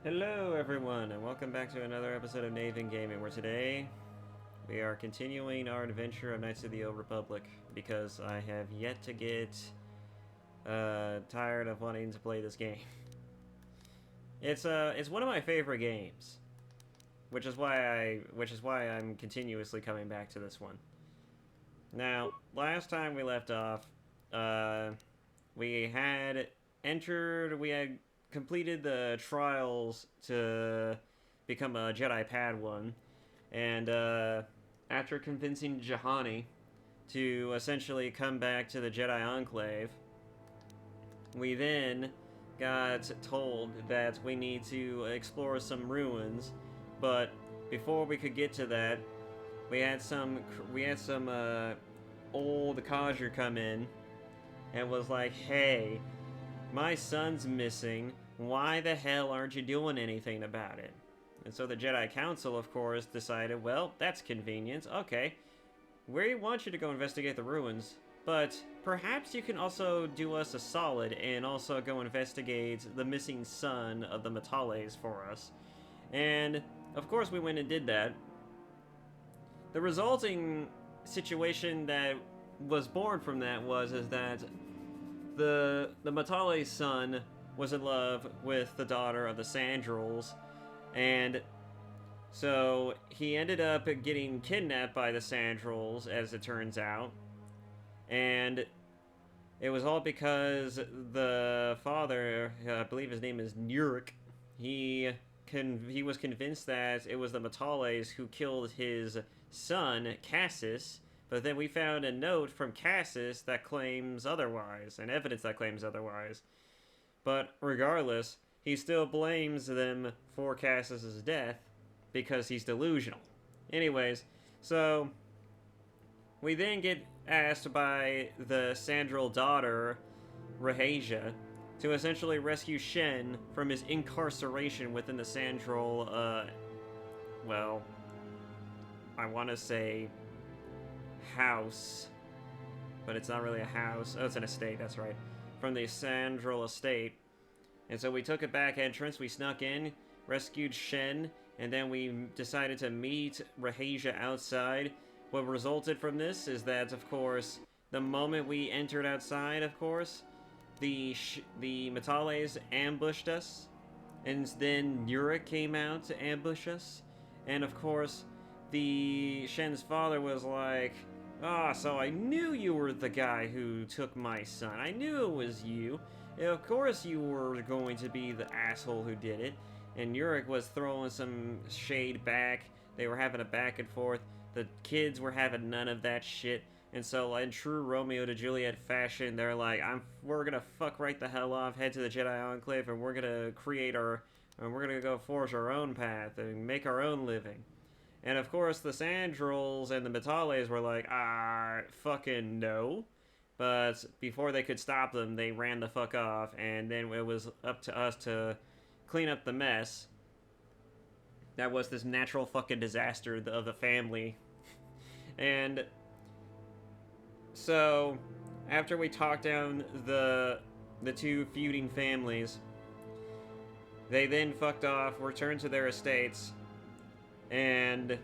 Hello everyone, and welcome back to another episode of Nathan Gaming, where today we are continuing our adventure of Knights of the Old Republic, because I have yet to get tired of wanting to play this game. It's one of my favorite games, which is why I'm continuously coming back to this one. Now, last time we left off, we had completed the trials to become a Jedi Padawan, and after convincing Jahani to essentially come back to the Jedi Enclave, we then got told that we need to explore some ruins, but before we could get to that, we had some old codger come in and was like, "Hey, my son's missing. Why the hell aren't you doing anything about it?" And so the Jedi Council, of course, decided, well, that's convenient. Okay, we want you to go investigate the ruins, but perhaps you can also do us a solid and also go investigate the missing son of the Metales for us. And, of course, we went and did that. The resulting situation that was born from that is that the Matale's son was in love with the daughter of the Sandrels, and so he ended up getting kidnapped by the Sandrels, as it turns out, and it was all because the father, I believe his name is Nurik, he was convinced that it was the Matales who killed his son, Cassis. But then we found a note from Cassis that claims otherwise, and evidence that claims otherwise. But regardless, he still blames them for Cassis's death because he's delusional. Anyways, so we then get asked by the Sandrel daughter, Rahasia, to essentially rescue Shen from his incarceration within the Sandrel, well, I want to say house, but it's not really a house. Oh, it's an estate, that's right. From the Sandrel estate. And so we took a back entrance, we snuck in, rescued Shen, and then we decided to meet Rahasia outside. What resulted from this is that, of course, the moment we entered outside, of course, the Metales ambushed us, and then Nurik came out to ambush us, and of course, the Shen's father was like, "Ah, so I knew you were the guy who took my son. I knew it was you. Of course you were going to be the asshole who did it." And Nurik was throwing some shade back. They were having a back and forth. The kids were having none of that shit. And so, in true Romeo to Juliet fashion, they're like, we're gonna fuck right the hell off, head to the Jedi Enclave, and we're gonna we're gonna go forge our own path and make our own living. And of course, the Sandrels and the Metales were like, fucking no. But before they could stop them, they ran the fuck off, and then it was up to us to clean up the mess. That was this natural fucking disaster of the family. And so, after we talked down the two feuding families, they then fucked off, returned to their estates, and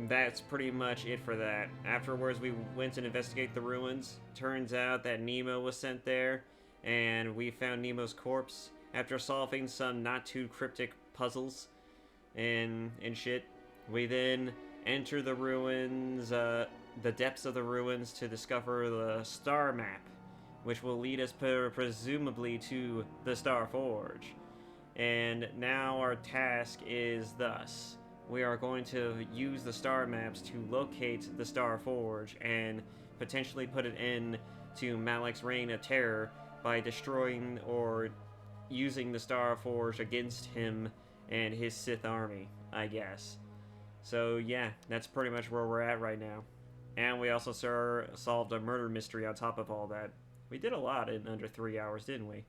that's pretty much it for that. Afterwards, we went and investigated the ruins. Turns out that Nemo was sent there, and we found Nemo's corpse after solving some not too cryptic puzzles and shit. We then enter the ruins, the depths of the ruins, to discover the star map, which will lead us presumably to the Star Forge. And now our task is thus: we are going to use the star maps to locate the Star Forge and potentially put an end to Malak's reign of terror by destroying or using the Star Forge against him and his Sith army, I guess. So yeah, that's pretty much where we're at right now. And we also solved a murder mystery on top of all that. We did a lot in under 3 hours, didn't we?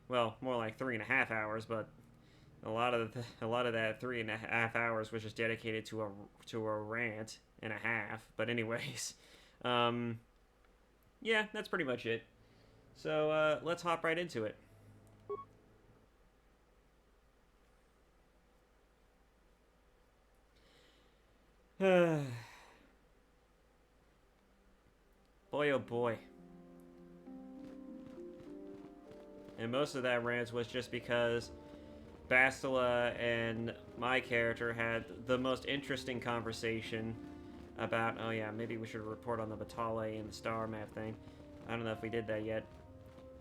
Well, more like 3.5 hours, but a lot of that 3.5 hours was just dedicated to a rant and a half. But anyways, yeah, that's pretty much it. So let's hop right into it. Boy, oh boy. And most of that rant was just because Bastila and my character had the most interesting conversation about, oh yeah, maybe we should report on the Batale and the star map thing. I don't know if we did that yet.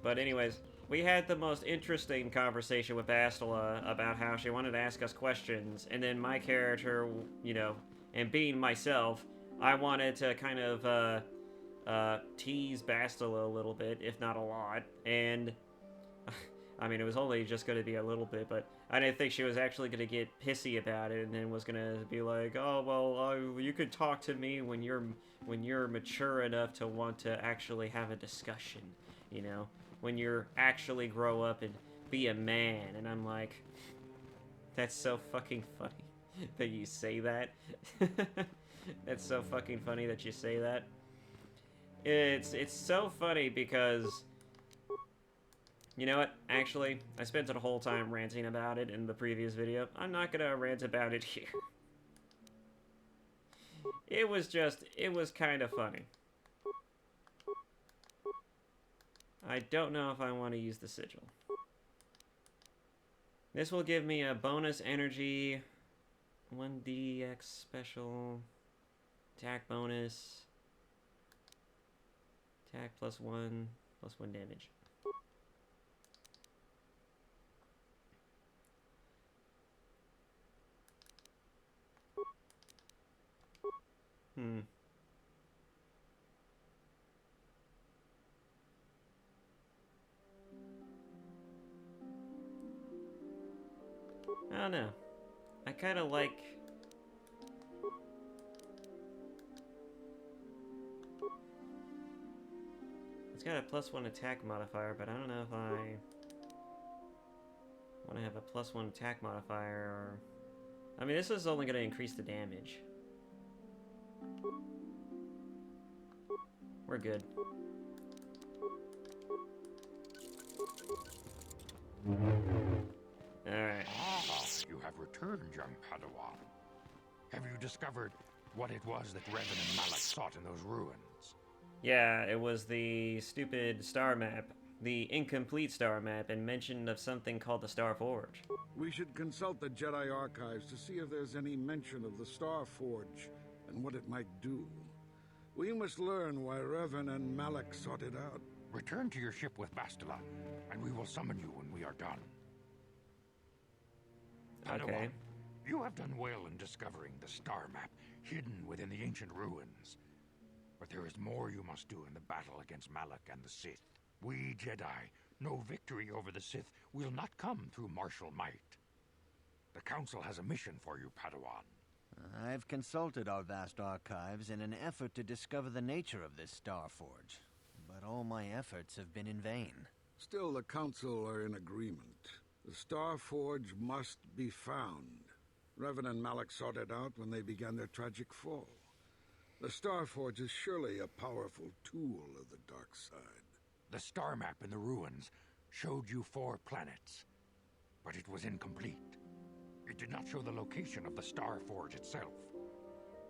But anyways, we had the most interesting conversation with Bastila about how she wanted to ask us questions, and then my character, you know, and being myself, I wanted to kind of tease Bastila a little bit, if not a lot, and I mean, it was only just going to be a little bit, but I didn't think she was actually going to get pissy about it, and then was going to be like, "Oh well, you could talk to me when you're mature enough to want to actually have a discussion, you know, when you're actually grow up and be a man." And I'm like, "That's so fucking funny that you say that." That's so fucking funny that you say that. It's so funny because, you know what? Actually, I spent the whole time ranting about it in the previous video. I'm not gonna rant about it here. It was kind of funny. I don't know if I want to use the sigil. This will give me a bonus energy, 1dx special, attack bonus, attack +1 damage. I don't know. I kind of like... It's got a +1 attack modifier, but I don't know if I want to have a +1 attack modifier or... I mean, this is only going to increase the damage. We're good. Alright. Ah, you have returned, young Padawan. Have you discovered what it was that Revan and Malak sought in those ruins? Yeah, it was the stupid star map. The incomplete star map, and mention of something called the Star Forge. We should consult the Jedi archives to see if there's any mention of the Star Forge and what it might do. We must learn why Revan and Malak sought it out. Return to your ship with Bastila, and we will summon you when we are done. Padawan, Okay. you have done well in discovering the star map hidden within the ancient ruins. But there is more you must do in the battle against Malak and the Sith. We Jedi know victory over the Sith will not come through martial might. The Council has a mission for you, Padawan. I've consulted our vast archives in an effort to discover the nature of this Star Forge, but all my efforts have been in vain. Still, the Council are in agreement. The Star Forge must be found. Revan and Malak sought it out when they began their tragic fall. The Star Forge is surely a powerful tool of the dark side. The star map in the ruins showed you 4 planets, but it was incomplete. It did not show the location of the Star Forge itself.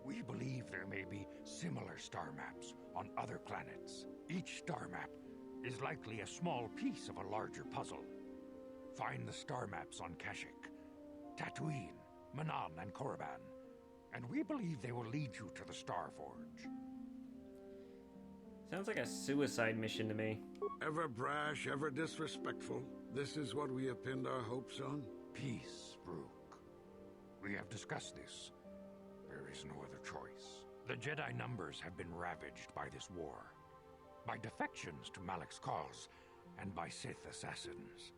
We believe there may be similar star maps on other planets. Each star map is likely a small piece of a larger puzzle. Find the star maps on Kashyyyk, Tatooine, Manan, and Korriban, and we believe they will lead you to the Star Forge. Sounds like a suicide mission to me. Ever brash, ever disrespectful. This is what we have pinned our hopes on? Peace, Rook. We have discussed this. There is no other choice. The Jedi numbers have been ravaged by this war, by defections to Malak's cause, and by Sith assassins.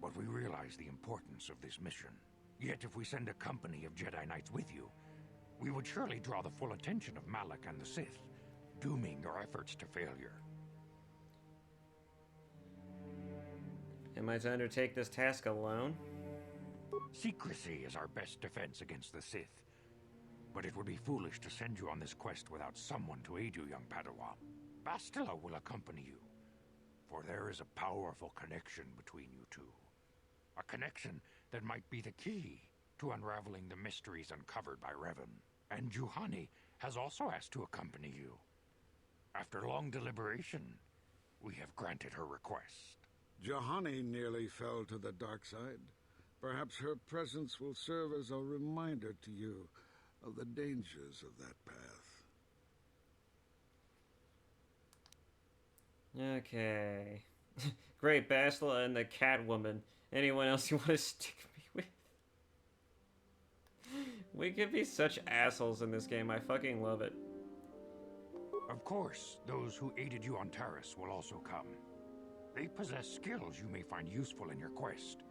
But we realize the importance of this mission. Yet if we send a company of Jedi Knights with you, we would surely draw the full attention of Malak and the Sith, dooming your efforts to failure. Am I to undertake this task alone? Secrecy is our best defense against the Sith. But it would be foolish to send you on this quest without someone to aid you, young Padawan. Bastila will accompany you, for there is a powerful connection between you two. A connection that might be the key to unraveling the mysteries uncovered by Revan. And Juhani has also asked to accompany you. After long deliberation, we have granted her request. Juhani nearly fell to the dark side. Perhaps her presence will serve as a reminder to you of the dangers of that path. Okay. Great, Bastila and the Catwoman. Anyone else you want to stick me with? We could be such assholes in this game. I fucking love it. Of course, those who aided you on Taris will also come. They possess skills you may find useful in your quest.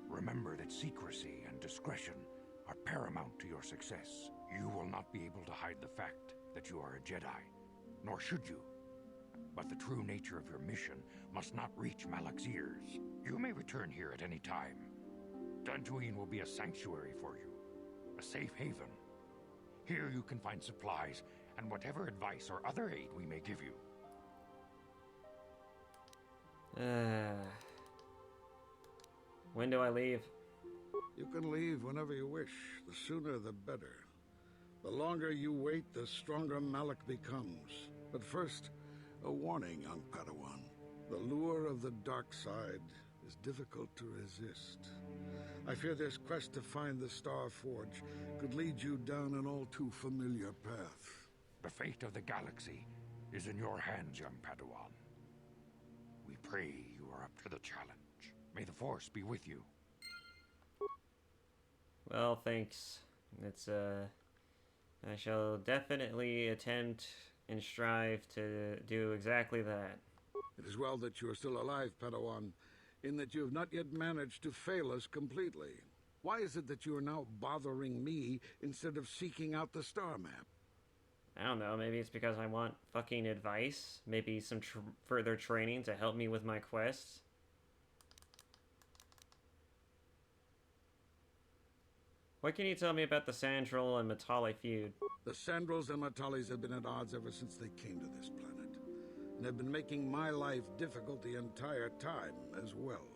Remember that secrecy and discretion are paramount to your success. You will not be able to hide the fact that you are a Jedi, nor should you. But the true nature of your mission must not reach Malak's ears. You may return here at any time. Tatooine will be a sanctuary for you, a safe haven. Here you can find supplies and whatever advice or other aid we may give you. When do I leave? You can leave whenever you wish. The sooner the better. The longer you wait, the stronger Malak becomes. But first, a warning, young Padawan. The lure of the dark side is difficult to resist. I fear this quest to find the Star Forge could lead you down an all too familiar path. The fate of the galaxy is in your hands, young Padawan. We pray you are up to the challenge. May the Force be with you. Well, thanks. I shall definitely attempt and strive to do exactly that. It is well that you are still alive, Padawan, in that you have not yet managed to fail us completely. Why is it that you are now bothering me instead of seeking out the star map? I don't know, maybe it's because I want fucking advice? Maybe some further training to help me with my quests? What can you tell me about the Sandrel and Matali feud? The Sandrels and Matalis have been at odds ever since they came to this planet, and have been making my life difficult the entire time as well.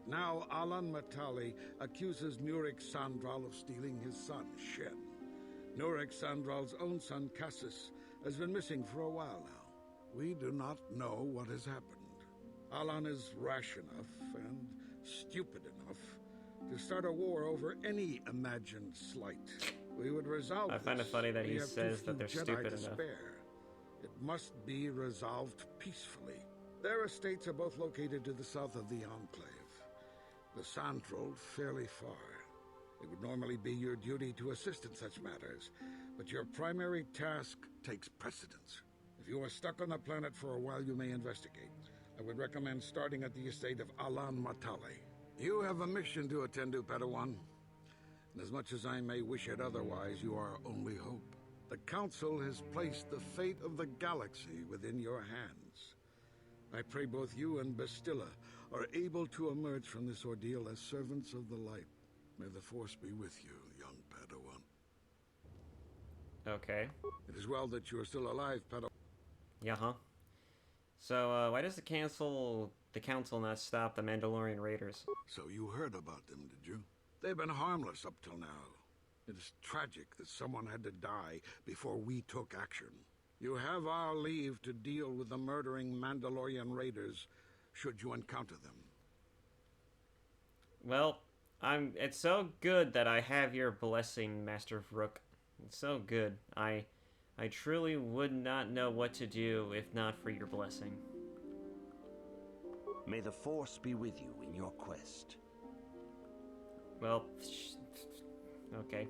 Now, Alan Matali accuses Nurik Sandral of stealing his son, Shen. Nurik Sandral's own son, Cassis, has been missing for a while now. We do not know what has happened. Alan is rash enough and stupid enough to start a war over any imagined slight. We would resolve I find it funny that he says that they're stupid enough. It must be resolved peacefully. Their estates are both located to the south of the Enclave. The Sandrel fairly far. It would normally be your duty to assist in such matters, but your primary task takes precedence. If you are stuck on the planet for a while, you may investigate. I would recommend starting at the estate of Alan Matali. You have a mission to attend to, Padawan. And as much as I may wish it otherwise, you are our only hope. The Council has placed the fate of the galaxy within your hands. I pray both you and Bastila are able to emerge from this ordeal as servants of the light. May the Force be with you, young Padawan. Okay. It is well that you are still alive, Padawan. Yeah-huh. So, why does the council not stop the Mandalorian raiders? So you heard about them, did you? They've been harmless up till now. It is tragic that someone had to die before we took action. You have our leave to deal with the murdering Mandalorian raiders, should you encounter them. Well, it's so good that I have your blessing, Master Rook. It's so good. I truly would not know what to do if not for your blessing. May the Force be with you in your quest. Well, okay.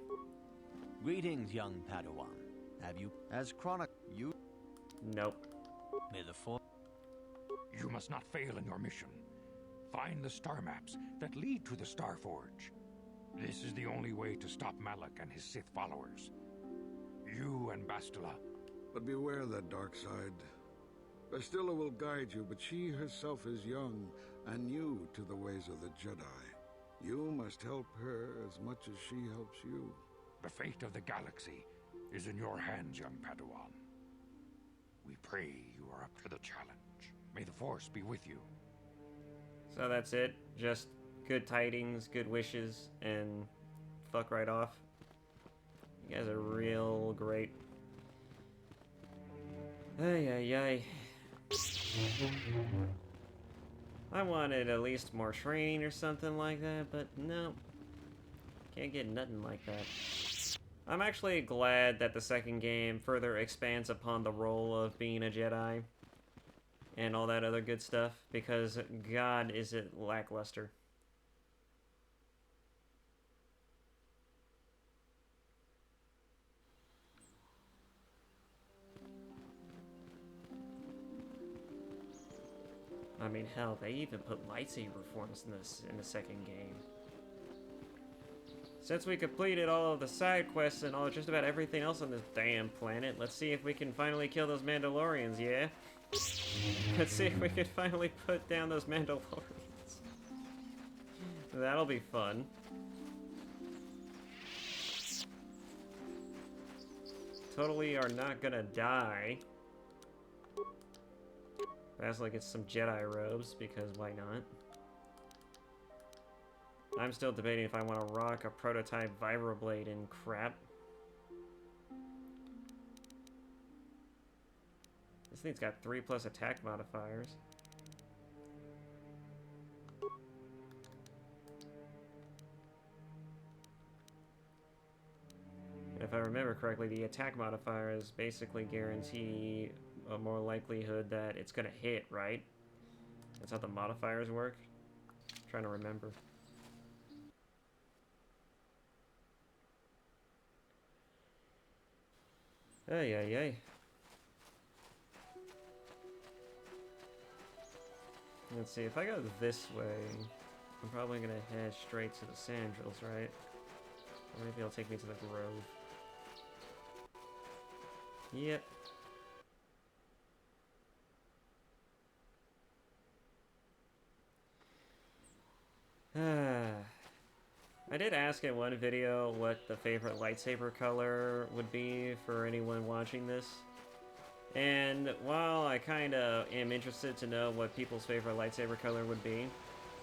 Greetings, young Padawan. Have you, as you... Nope. May the Force... You must not fail in your mission. Find the star maps that lead to the Star Forge. This is the only way to stop Malak and his Sith followers. You and Bastila. But beware that dark side. Bastila will guide you, but she herself is young and new to the ways of the Jedi. You must help her as much as she helps you. The fate of the galaxy is in your hands, young Padawan. We pray you are up to the challenge. May the Force be with you. So that's it? Just good tidings, good wishes, and fuck right off? You guys are real great. Ay, ay, ay. I wanted at least more training or something like that, but no. Can't get nothing like that. I'm actually glad that the second game further expands upon the role of being a Jedi and all that other good stuff, because God, is it lackluster. I mean, hell, they even put lightsaber forms in the second game. Since we completed all of the side quests and just about everything else on this damn planet, let's see if we can finally kill those Mandalorians, yeah? Let's see if we can finally put down those Mandalorians. That'll be fun. Totally are not gonna die. Basila gets some Jedi robes, because why not? I'm still debating if I want to rock a prototype vibroblade and crap. This thing's got 3+ attack modifiers. And if I remember correctly, the attack modifiers basically guarantee a more likelihood that it's gonna hit, right? That's how the modifiers work. I'm trying to remember. Ay, ay, ay. Let's see, if I go this way, I'm probably gonna head straight to the Sandrills, right? Or maybe it'll take me to the Grove. Yep. I did ask in one video what the favorite lightsaber color would be for anyone watching this. And while I kinda am interested to know what people's favorite lightsaber color would be,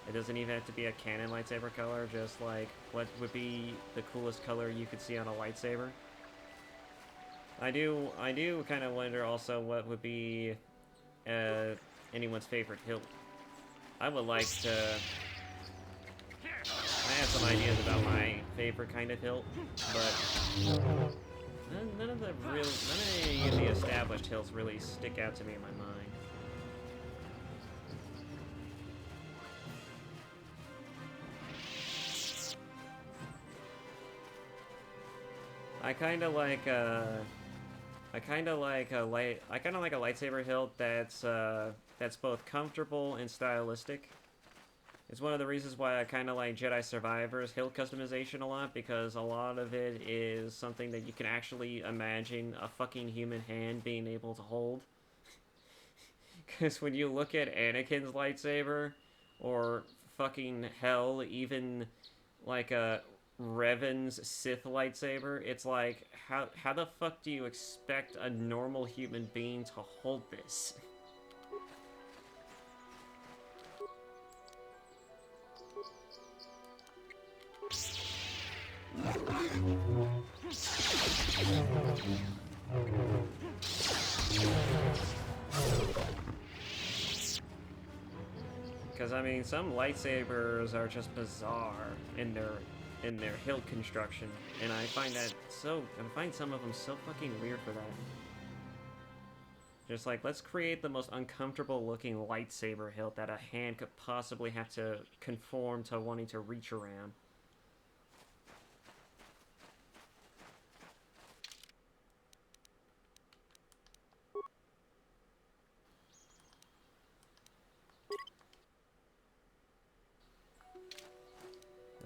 it doesn't even have to be a canon lightsaber color, just like what would be the coolest color you could see on a lightsaber. I do kind of wonder also what would be anyone's favorite hilt. I would like to... I have some ideas about my favorite kind of hilt, but none of any of the established hilts really stick out to me in my mind. I kind of like a lightsaber hilt that's both comfortable and stylistic. It's one of the reasons why I kind of like Jedi Survivor's hilt customization a lot, because a lot of it is something that you can actually imagine a fucking human hand being able to hold. Because when you look at Anakin's lightsaber, or fucking hell, even like a Revan's Sith lightsaber, it's like, how the fuck do you expect a normal human being to hold this? Because I mean, some lightsabers are just bizarre in their hilt construction, and I find some of them so fucking weird for that. Just like, let's create the most uncomfortable looking lightsaber hilt that a hand could possibly have to conform to wanting to reach around.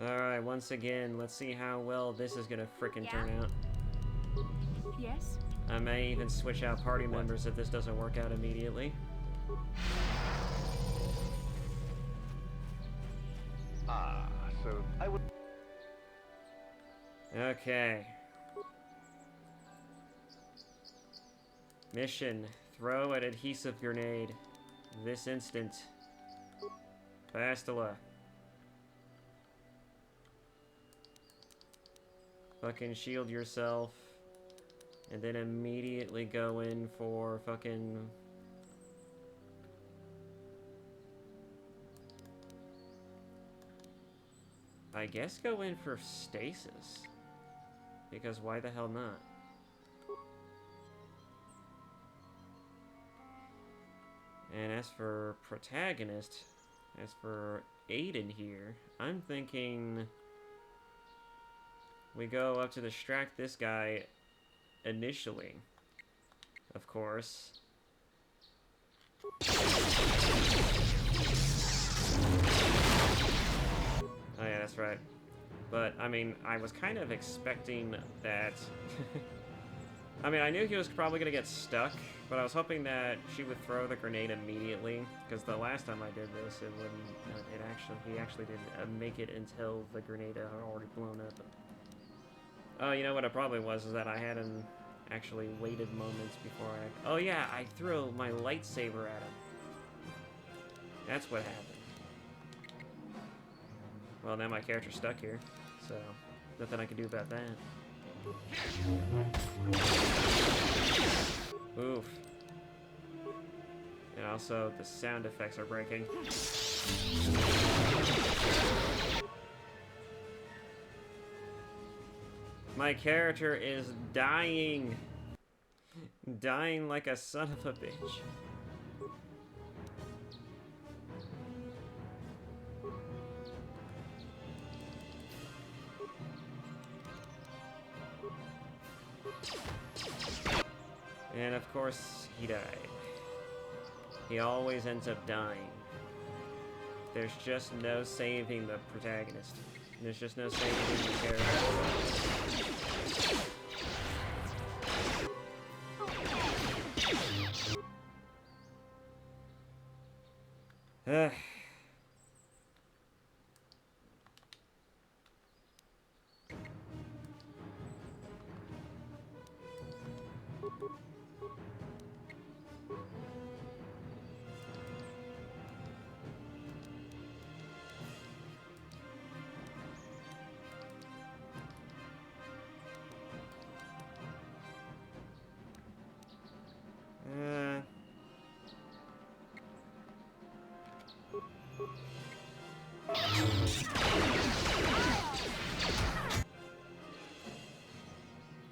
Alright, once again, let's see how well this is gonna frickin' turn out. Yes? I may even switch out party members if this doesn't work out immediately. So I would... Okay. Mission: throw an adhesive grenade. This instant. Bastila. fucking shield yourself, and then immediately go in for fucking... I guess go in for stasis. Because why the hell not? And as for protagonist, as for Aiden here, I'm thinking we go up to distract this guy initially, of course. Oh yeah, that's right. But, I mean, I was kind of expecting that... I mean, I knew he was probably going to get stuck, but I was hoping that she would throw the grenade immediately, because the last time I did this, it wouldn't... he actually didn't make it until the grenade had already blown up. Oh, you know what it probably was, is that I hadn't actually waited moments before I... Oh yeah, I threw my lightsaber at him. That's what happened. Well, now my character's stuck here, so nothing I can do about that. Oof. And also, the sound effects are breaking. My character is dying. Dying like a son of a bitch. And of course, he died. He always ends up dying. There's just no saving the protagonist. There's just no saving the character.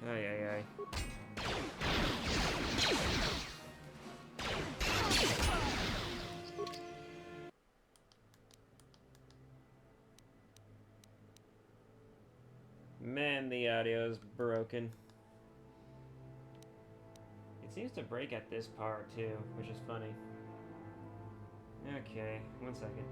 Ay, ay, ay. Man, the audio is broken. It seems to break at this part too, which is funny. Okay, 1 second.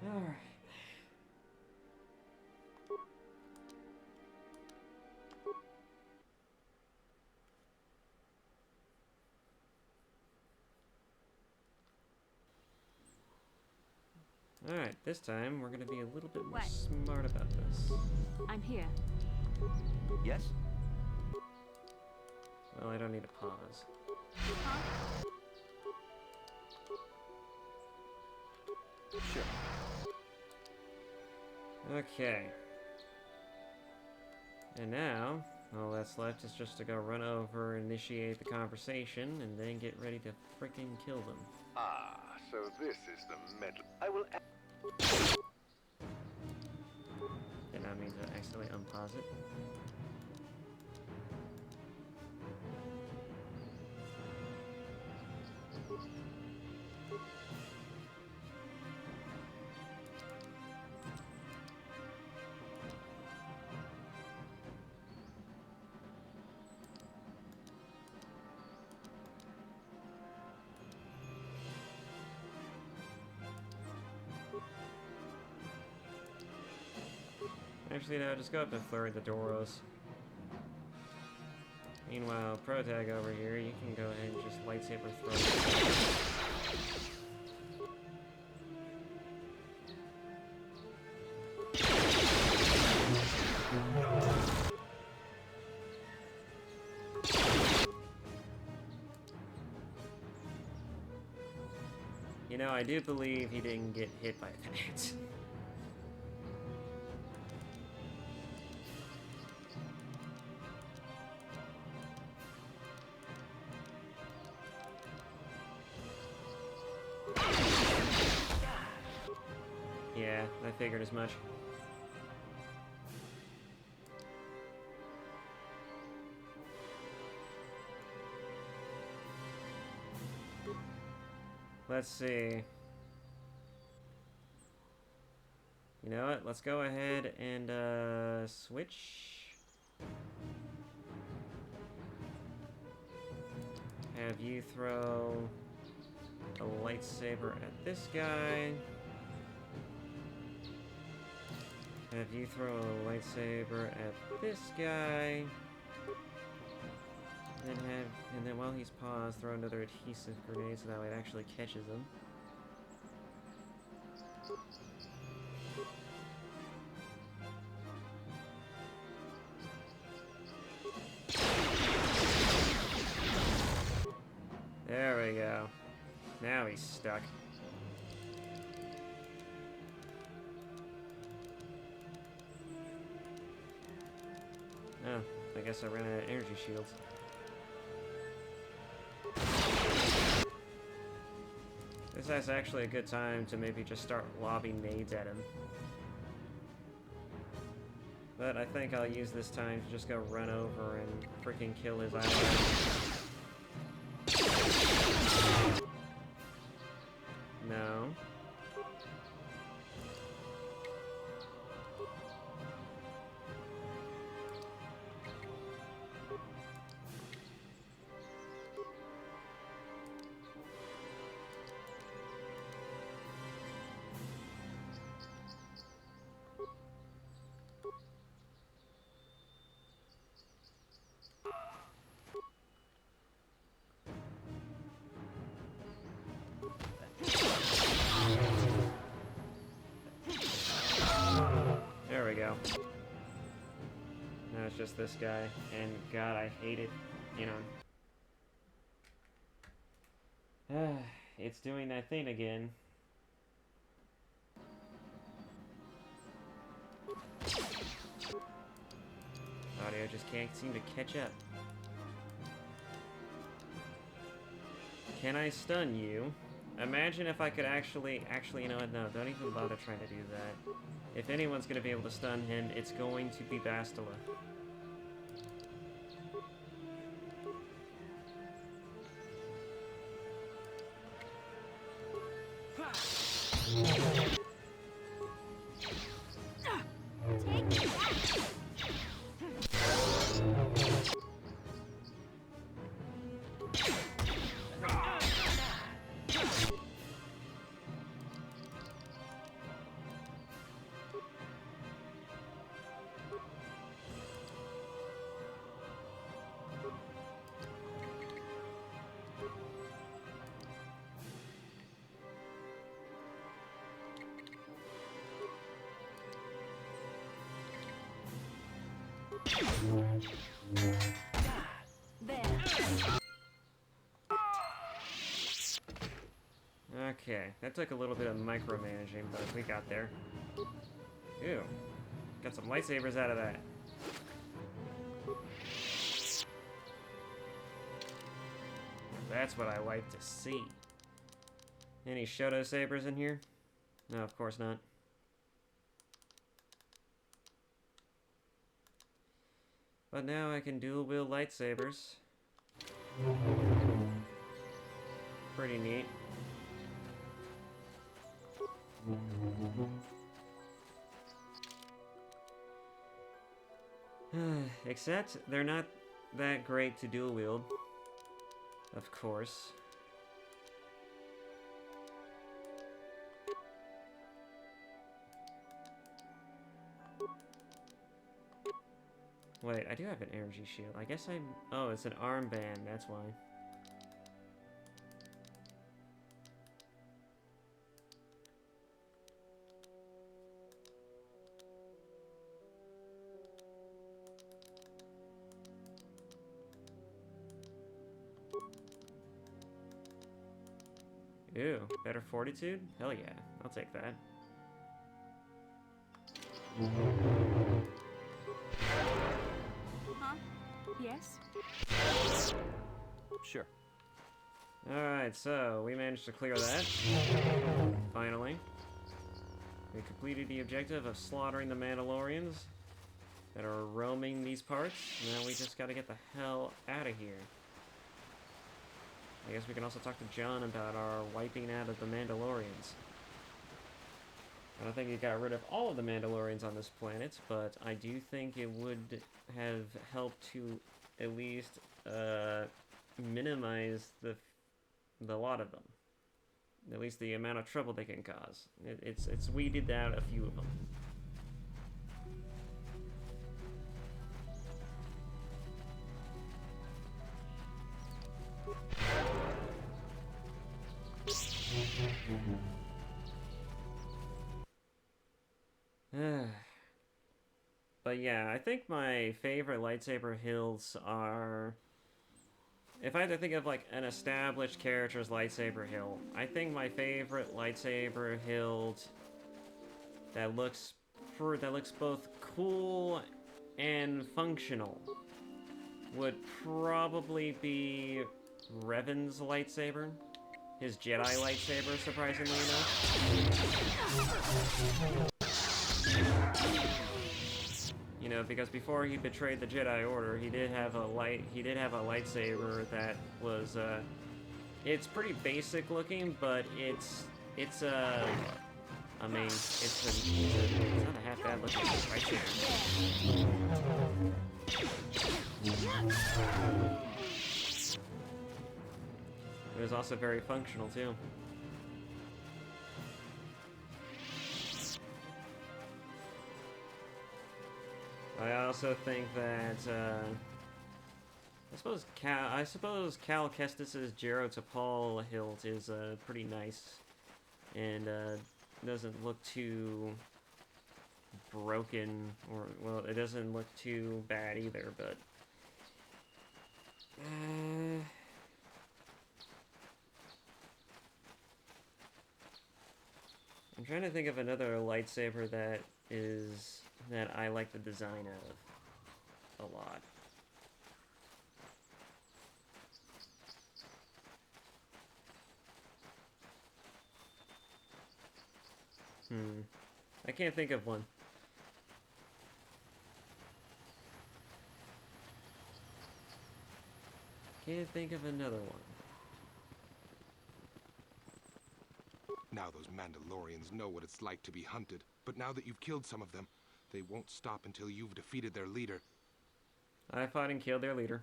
Alright. Alright, this time we're gonna be a little bit more smart about this. I'm here. Yes? Well, I don't need to pause. Sure. Okay. And now, all that's left is just to go run over, initiate the conversation, and then get ready to freaking kill them. Ah, so this is the medal. I will. Did not mean to accidentally unpause it. Actually, no, just go up and flurry the Doros. Meanwhile, Protag over here, you can go ahead and just lightsaber throw. You know, I do believe he didn't get hit by that. Yeah, I figured as much. Let's see. You know what? Let's go ahead and switch. Have you throw a lightsaber at this guy. Have you throw a lightsaber at this guy. And then while he's paused, throw another adhesive grenade so that way it actually catches him. There we go. Now he's stuck. Oh, I guess I ran out of energy shields. This is actually a good time to maybe just start lobbing nades at him. But I think I'll use this time to just go run over and freaking kill his ally. No. There we go. Now it's just this guy, and God, I hate it, you know. It's doing that thing again. Audio just can't seem to catch up. Can I stun you? Imagine if I could actually, you know what, no, don't even bother trying to do that. If anyone's going to be able to stun him, it's going to be Bastila. Okay, that took a little bit of micromanaging, but we got there. Ew. Got some lightsabers out of that. That's what I like to see. Any Shoto sabers in here? No, of course not. But now I can dual wield lightsabers. Pretty neat. Except they're not that great to dual wield. Of course. Wait, I do have an energy shield. I guess I'm... Oh, it's an armband, that's why. Ooh, better fortitude? Hell yeah, I'll take that. Huh? Yes? Sure. Alright, so we managed to clear that. Finally. We completed the objective of slaughtering the Mandalorians that are roaming these parts. Now we just gotta get the hell out of here. I guess we can also talk to John about our wiping out of the Mandalorians. I don't think he got rid of all of the Mandalorians on this planet, but I do think it would have helped to at least minimize the lot of them. At least the amount of trouble they can cause. It's weeded out a few of them. But yeah, I think my favorite lightsaber hills are... If I had to think of like an established character's lightsaber hill, I think my favorite lightsaber hilt that looks both cool and functional would probably be Revan's lightsaber. His Jedi lightsaber, surprisingly enough. You know, because before he betrayed the Jedi Order, he did have a lightsaber that was it's pretty basic looking, but it's I mean, it's not a half bad looking lightsaber. It was also very functional too. I also think that I suppose Cal Kestis's Jero Tapal hilt is pretty nice, and doesn't look too broken, or well, it doesn't look too bad either. But I'm trying to think of another lightsaber that I like the design of a lot. I can't think of one. Can't think of another one. Now those Mandalorians know what it's like to be hunted, but now that you've killed some of them, they won't stop until you've defeated their leader. I fought and killed their leader.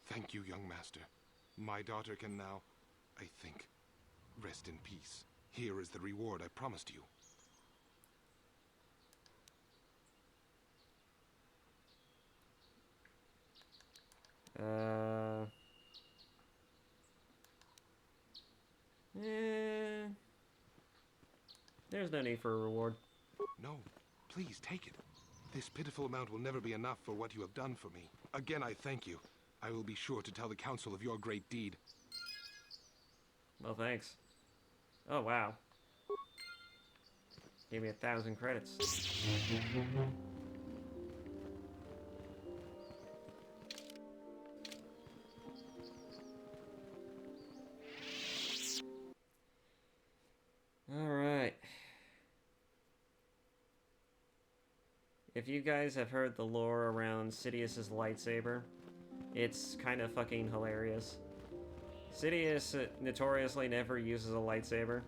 Thank you, young master. My daughter can now, I think, rest in peace. Here is the reward I promised you. There's no need for a reward. No, please take it. This pitiful amount will never be enough for what you have done for me. Again, I thank you. I will be sure to tell the council of your great deed. Well, thanks. Oh, wow. Gave me 1,000 credits. Alright. If you guys have heard the lore around Sidious's lightsaber, it's kind of fucking hilarious. Sidious notoriously never uses a lightsaber,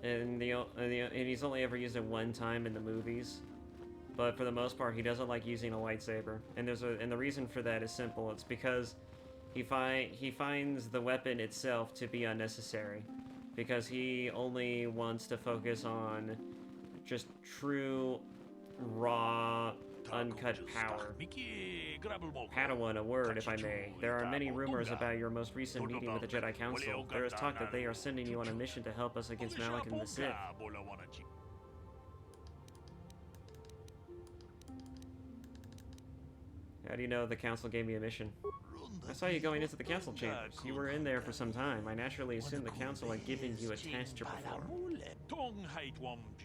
and he's only ever used it one time in the movies. But for the most part, he doesn't like using a lightsaber, and the reason for that is simple. It's because he finds the weapon itself to be unnecessary, because he only wants to focus on just true, raw, uncut power. Padawan, a word, if I may. There are many rumors about your most recent meeting with the Jedi Council. There is talk that they are sending you on a mission to help us against Malak and the Sith. How do you know the Council gave me a mission? I saw you going into the council chambers. You were in there for some time. I naturally assumed the council had given you a task to perform.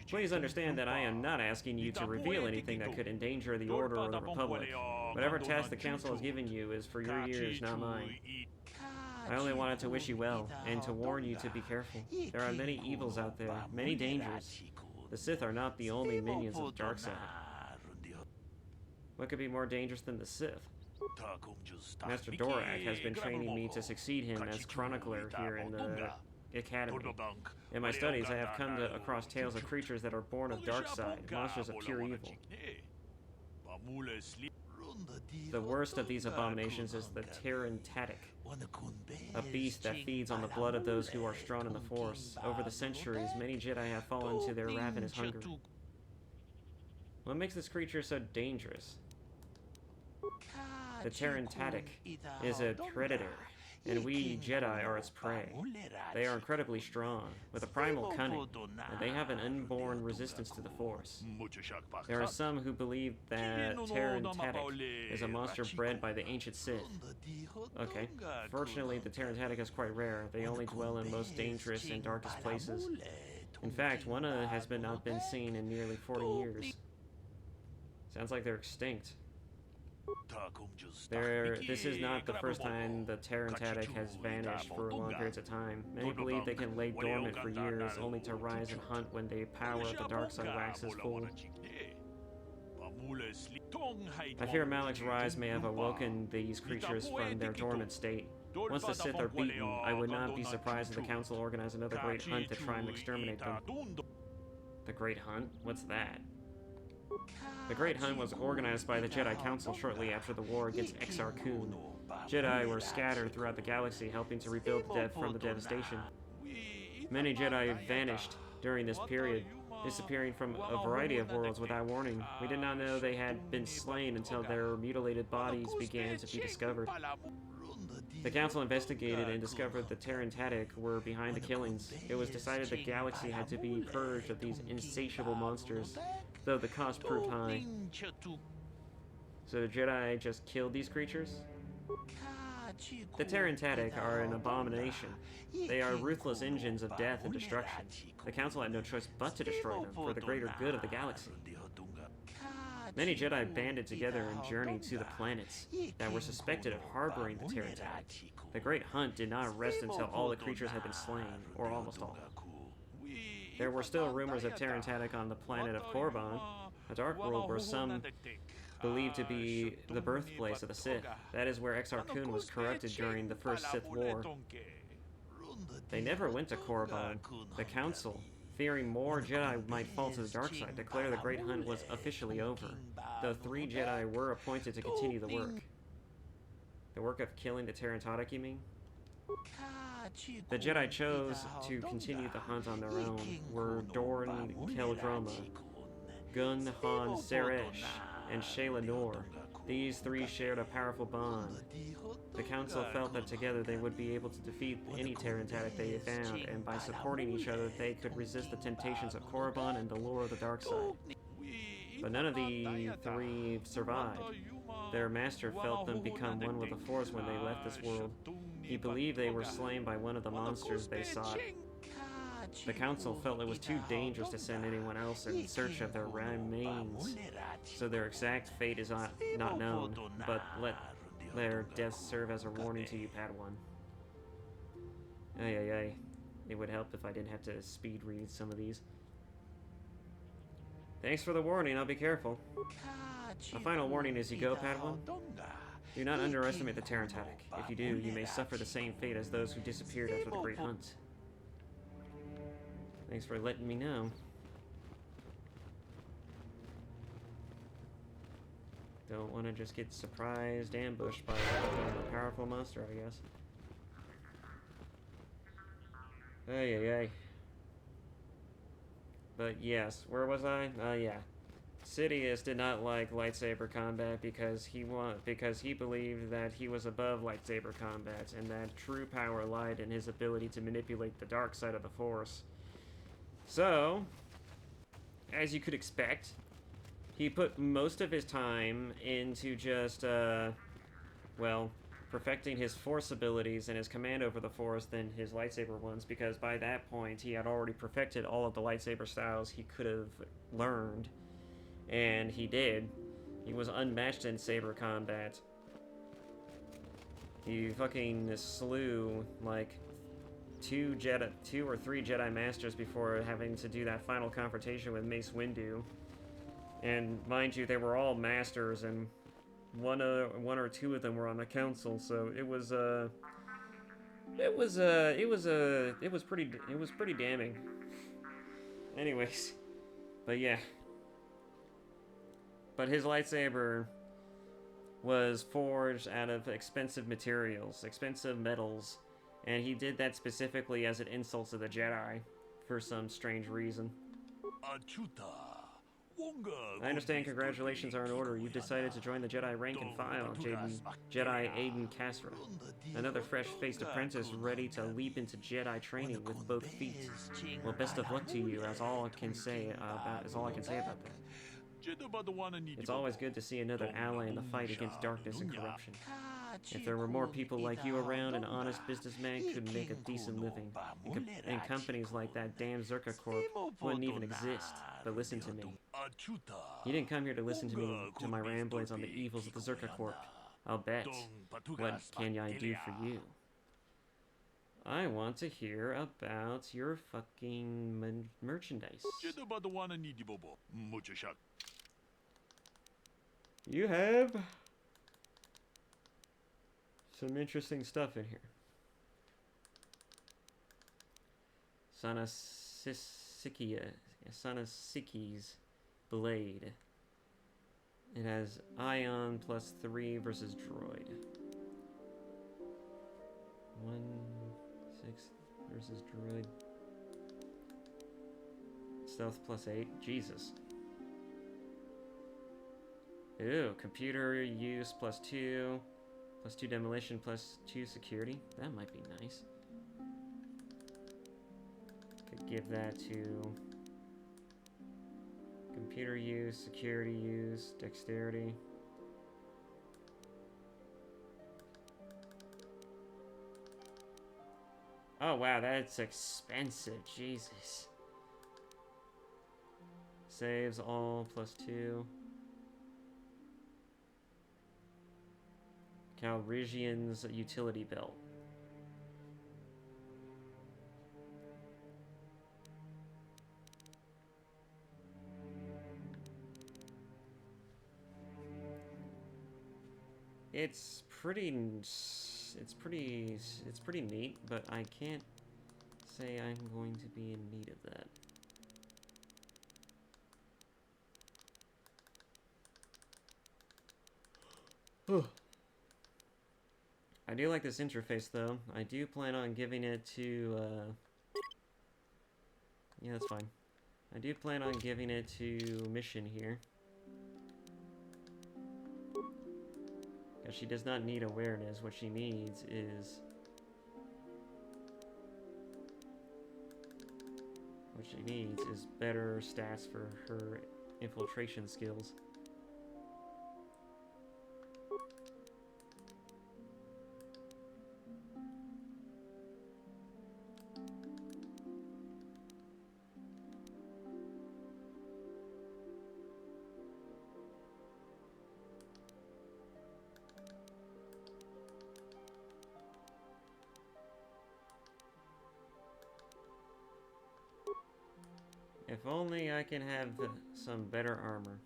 Please understand that I am not asking you to reveal anything that could endanger the Order or the Republic. Whatever task the council has given you is for your ears, not mine. I only wanted to wish you well, and to warn you to be careful. There are many evils out there, many dangers. The Sith are not the only minions of the dark side. What could be more dangerous than the Sith? Master Dorak has been training me to succeed him as chronicler here in the Academy. In my studies, I have come across tales of creatures that are born of dark side, monsters of pure evil. The worst of these abominations is the Tatic, a beast that feeds on the blood of those who are strong in the Force. Over the centuries, many Jedi have fallen to their ravenous hunger. What makes this creature so dangerous? The Tatic is a predator, and we Jedi are its prey. They are incredibly strong, with a primal cunning, and they have an inborn resistance to the Force. There are some who believe that Tatic is a monster bred by the ancient Sith. Okay, fortunately the Tatic is quite rare. They only dwell in most dangerous and darkest places. In fact, one has not been seen in nearly 40 years. Sounds like they're extinct. This is not the first time the Tatic has vanished for long periods of time. Many believe they can lay dormant for years, only to rise and hunt when the power of the dark side waxes full. I fear Malak's rise may have awoken these creatures from their dormant state. Once the Sith are beaten, I would not be surprised if the Council organized another great hunt to try and exterminate them. The Great Hunt? What's that? The Great Hunt was organized by the Jedi Council shortly after the war against Exar Kun. Jedi were scattered throughout the galaxy, helping to rebuild the dead from the devastation. Many Jedi vanished during this period, disappearing from a variety of worlds without warning. We did not know they had been slain until their mutilated bodies began to be discovered. The Council investigated and discovered the Tatic were behind the killings. It was decided the galaxy had to be purged of these insatiable monsters, though the cost proved high. So the Jedi just killed these creatures? The Tatic are an abomination. They are ruthless engines of death and destruction. The Council had no choice but to destroy them for the greater good of the galaxy. Many Jedi banded together and journeyed to the planets that were suspected of harboring the Tatic. The Great Hunt did not rest until all the creatures had been slain, or almost all. There were still rumors of Tatic on the planet of Korriban, a dark world where some believed to be the birthplace of the Sith. That is where Exar Kun was corrupted during the First Sith War. They never went to Korriban. The Council, fearing more Jedi might fall to the dark side, declared the Great Hunt was officially over, though 3 Jedi were appointed to continue the work. The work of killing the Tatic, you mean? The Jedi chose to continue the hunt on their own were Dorn Keldroma, Gun Han Seresh, and Shayla Nor. These 3 shared a powerful bond. The Council felt that together they would be able to defeat any Tatic they found, and by supporting each other they could resist the temptations of Korriban and the lure of the dark side. But none of the 3 survived. Their master felt them become one with the Force when they left this world. He believed they were slain by one of the monsters they sought. The Council felt it was too dangerous to send anyone else in search of their remains, so their exact fate is not known, but let their deaths serve as a warning to you, Padawan. Ay. It would help if I didn't have to speed read some of these. Thanks for the warning, I'll be careful. A final warning as you go, Padawan. Do not underestimate the Tatic. If you do, you may suffer the same fate as those who disappeared after the Great Hunt. Thanks for letting me know. Don't want to just get surprised, ambushed by a powerful monster, I guess. Ay. But yes, where was I? Yeah. Sidious did not like lightsaber combat because he believed that he was above lightsaber combat, and that true power lied in his ability to manipulate the dark side of the Force. So, as you could expect, he put most of his time into just, well, perfecting his Force abilities and his command over the Force than his lightsaber ones, because by that point he had already perfected all of the lightsaber styles he could have learned, and he did. He was unmatched in saber combat. He fucking slew like two or three Jedi Masters before having to do that final confrontation with Mace Windu. And mind you, they were all masters, and one or two of them were on the council, so it was pretty damning. Anyways, but yeah. But his lightsaber was forged out of expensive materials, expensive metals, and he did that specifically as an insult to the Jedi for some strange reason. I understand congratulations are in order. You've decided to join the Jedi rank and file, Jedi Aiden Kasra. Another fresh-faced apprentice ready to leap into Jedi training with both feet. Well, best of luck to you, is all I can say about that. It's always good to see another ally in the fight against darkness and corruption. If there were more people like you around, an honest businessman could make a decent living. And companies like that damn Zerka Corp wouldn't even exist. But listen to me. You didn't come here to listen to me, to my ramblings on the evils of the Zerka Corp. I'll bet. What can I do for you? I want to hear about your fucking merchandise. You have some interesting stuff in here. Sanasiki's blade. It has Ion +3 versus droid. 1-6 versus droid. Stealth +8. Jesus. Ew, computer use +2. +2 demolition, +2 security. That might be nice. Could give that to computer use, security use, dexterity. Oh wow, that's expensive. Jesus. Saves all +2. Calrissian's utility belt. It's pretty neat, but I can't say I'm going to be in need of that. I do like this interface, though. I do plan on giving it to, yeah, that's fine. I do plan on giving it to Mission here. Because she does not need awareness. What she needs is... better stats for her infiltration skills. If only I can have some better armor.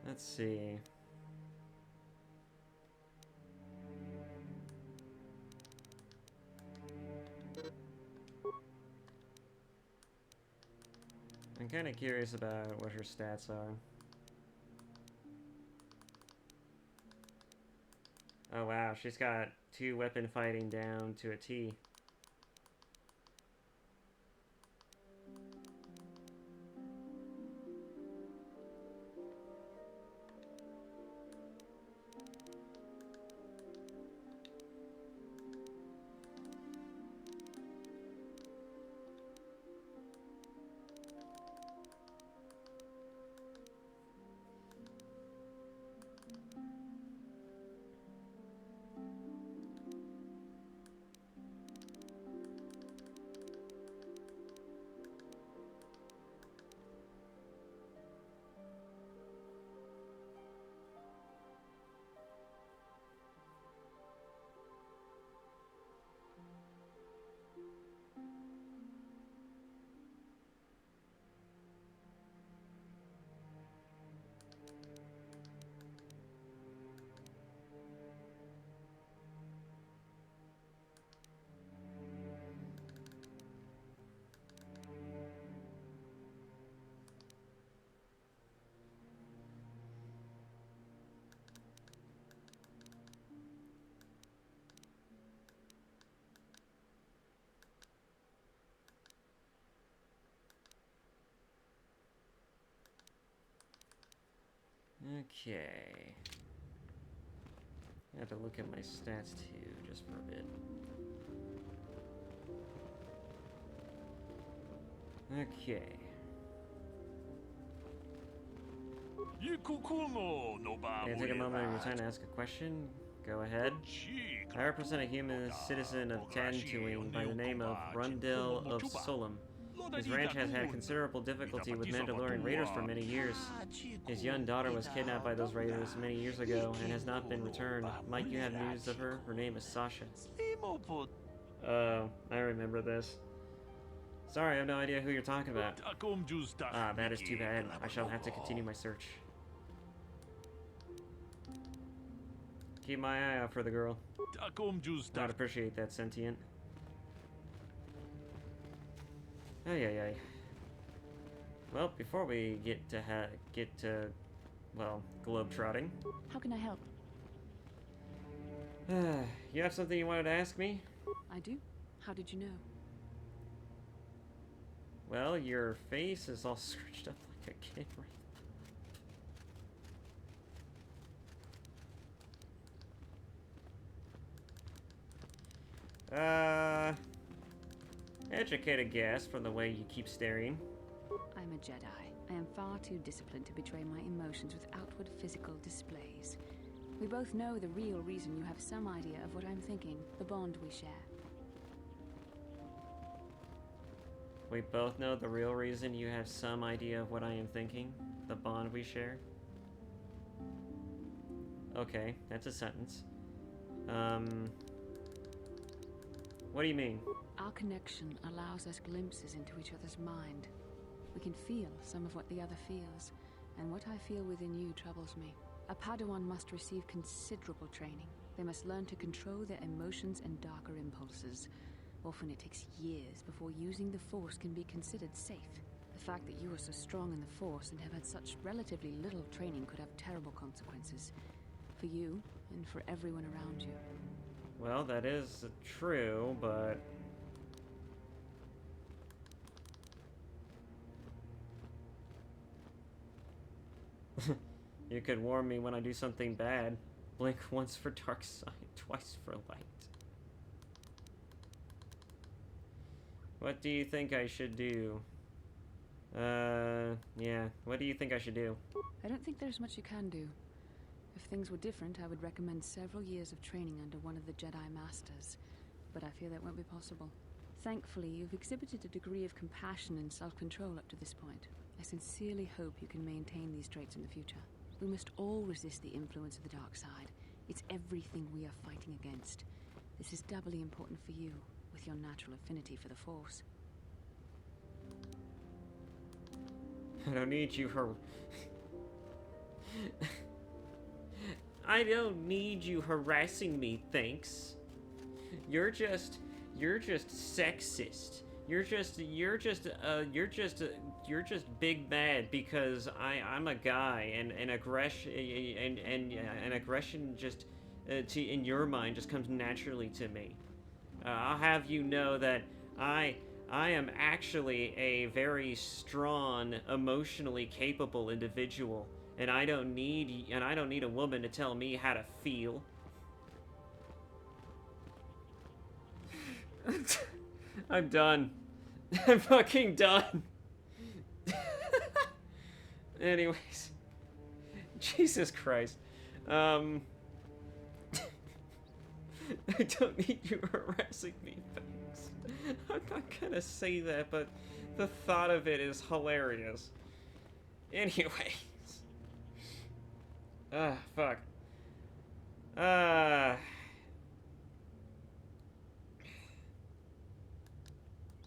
Let's see. I'm kind of curious about what her stats are. Oh wow, she's got 2 weapon fighting down to a T. Okay. I have to look at my stats too, just for a bit. Okay. Can I take a moment of your time to ask a question? Go ahead. I represent a human citizen of Tatooine by the name of Rundle of Solum. His ranch has had considerable difficulty with Mandalorian raiders for many years. His young daughter was kidnapped by those raiders many years ago and has not been returned. Might you have news of her? Her name is Sasha. I remember this. Sorry, I have no idea who you're talking about. Ah, that is too bad. I shall have to continue my search. Keep my eye out for the girl. I'd appreciate that, sentient. Ay, ay, ay. Well, before we get to, well, globetrotting. How can I help? You have something you wanted to ask me? I do. How did you know? Well, your face is all scratched up like a kid, right? Educated guess from the way you keep staring. I'm a Jedi. I am far too disciplined to betray my emotions with outward physical displays. We both know the real reason you have some idea of what I'm thinking, the bond we share. We both know the real reason you have some idea of what I am thinking, the bond we share. Okay, that's a sentence. What do you mean? Our connection allows us glimpses into each other's mind. We can feel some of what the other feels, and what I feel within you troubles me. A Padawan must receive considerable training. They must learn to control their emotions and darker impulses. Often it takes years before using the Force can be considered safe. The fact that you are so strong in the Force and have had such relatively little training could have terrible consequences. For you, and for everyone around you. Well, that is true, but... You could warn me when I do something bad. Blink once for dark side, twice for light. What do you think I should do? Yeah. What do you think I should do? I don't think there's much you can do. If things were different, I would recommend several years of training under one of the Jedi Masters. But I fear that won't be possible. Thankfully, you've exhibited a degree of compassion and self-control up to this point. I sincerely hope you can maintain these traits in the future. We must all resist the influence of the dark side. It's everything we are fighting against. This is doubly important for you, with your natural affinity for the Force. I don't need you I don't need you harassing me, thanks. You're just sexist. You're just big mad because I'm a guy and aggression and aggression just in your mind just comes naturally to me. I'll have you know that I am actually a very strong, emotionally capable individual, and I don't need a woman to tell me how to feel. I'm done. I'm fucking done. Anyways. Jesus Christ. I don't need you harassing me, thanks. I'm not gonna say that, but the thought of it is hilarious. Anyways. Fuck.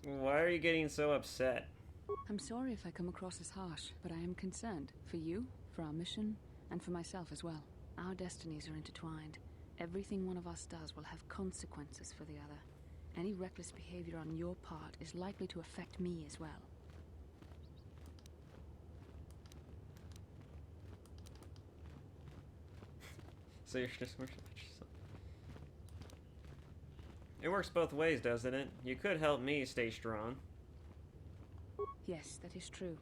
Why are you getting so upset? I'm sorry if I come across as harsh, but I am concerned for you, for our mission, and for myself as well. Our destinies are intertwined. Everything one of us does will have consequences for the other. Any reckless behavior on your part is likely to affect me as well. So you're just worried about yourself. It works both ways, doesn't it? You could help me stay strong. Yes, that is true.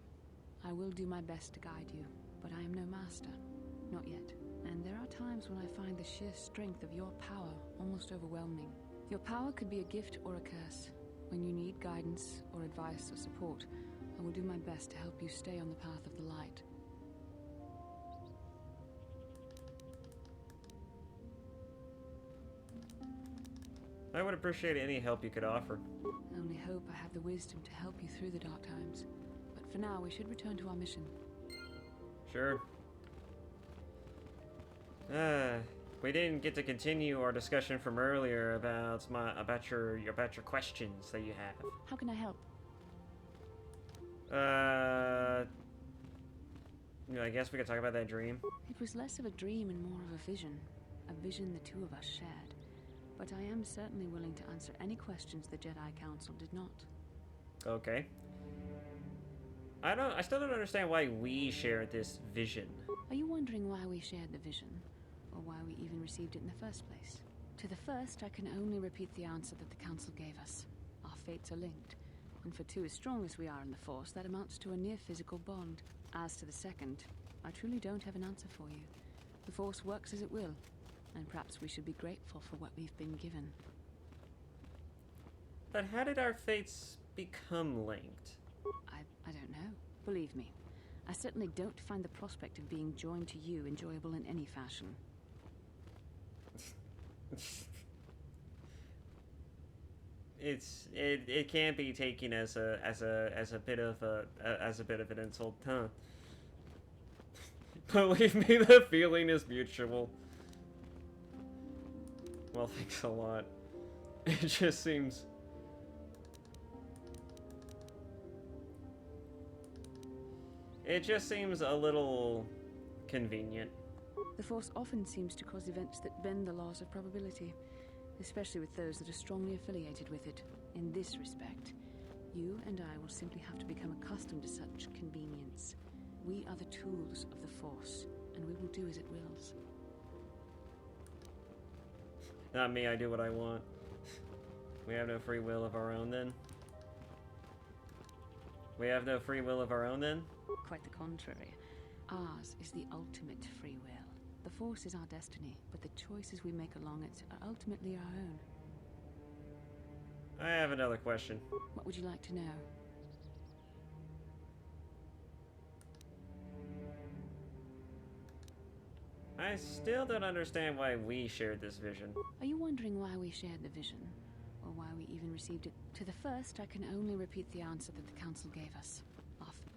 I will do my best to guide you, but I am no master. not yet. And there are times when I find the sheer strength of your power almost overwhelming. Your power could be a gift or a curse. When you need guidance or advice or support, I will do my best to help you stay on the path of the light. I would appreciate any help you could offer. I only hope I have the wisdom to help you through the dark times. But for now, we should return to our mission. Sure. We didn't get to continue our discussion from earlier about your questions that you have. How can I help? I guess we could talk about that dream. It was less of a dream and more of a vision the two of us shared. But I am certainly willing to answer any questions the Jedi Council did not. Okay. I still don't understand why we shared this vision. Are you wondering why we shared the vision? Or why we even received it in the first place? To the first, I can only repeat the answer that the Council gave us. Our fates are linked. And for two as strong as we are in the Force, that amounts to a near-physical bond. As to the second, I truly don't have an answer for you. The Force works as it will, and perhaps we should be grateful for what we've been given. But how did our fates become linked? I don't know. Believe me, I certainly don't find the prospect of being joined to you enjoyable in any fashion. It can't be taken as a bit of an insult, huh? Believe me, the feeling is mutual. Well, thanks a lot. It just seems... It just seems a little convenient. The Force often seems to cause events that bend the laws of probability, especially with those that are strongly affiliated with it. In this respect, you and I will simply have to become accustomed to such convenience. We are the tools of the Force, and we will do as it wills. Not me, I do what I want. We have no free will of our own, then? We have no free will of our own, then? Quite the contrary. Ours is the ultimate free will. The Force is our destiny, but the choices we make along it are ultimately our own. I have another question. What would you like to know? I still don't understand why we shared this vision. Are you wondering why we shared the vision? Or why we even received it? To the first, I can only repeat the answer that the Council gave us.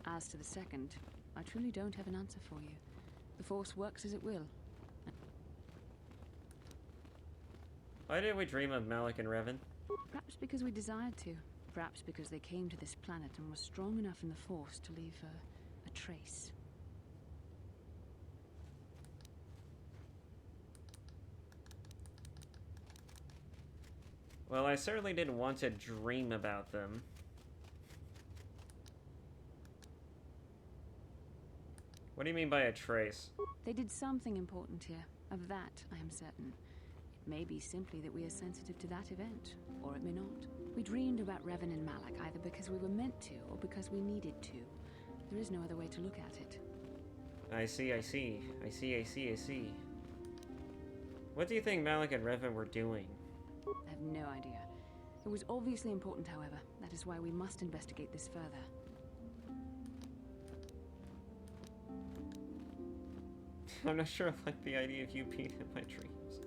As to the second, I truly don't have an answer for you. The Force works as it will. Why did we dream of Malik and Revan? Perhaps because we desired to. Perhaps because they came to this planet and were strong enough in the Force to leave a trace. Well, I certainly didn't want to dream about them. What do you mean by a trace? They did something important here. Of that, I am certain. It may be simply that we are sensitive to that event, or it may not. We dreamed about Revan and Malik either because we were meant to, or because we needed to. There is no other way to look at it. I see. What do you think Malik and Revan were doing? I have no idea. It was obviously important, however. That is why we must investigate this further. I'm not sure I like the idea of you being in my dreams.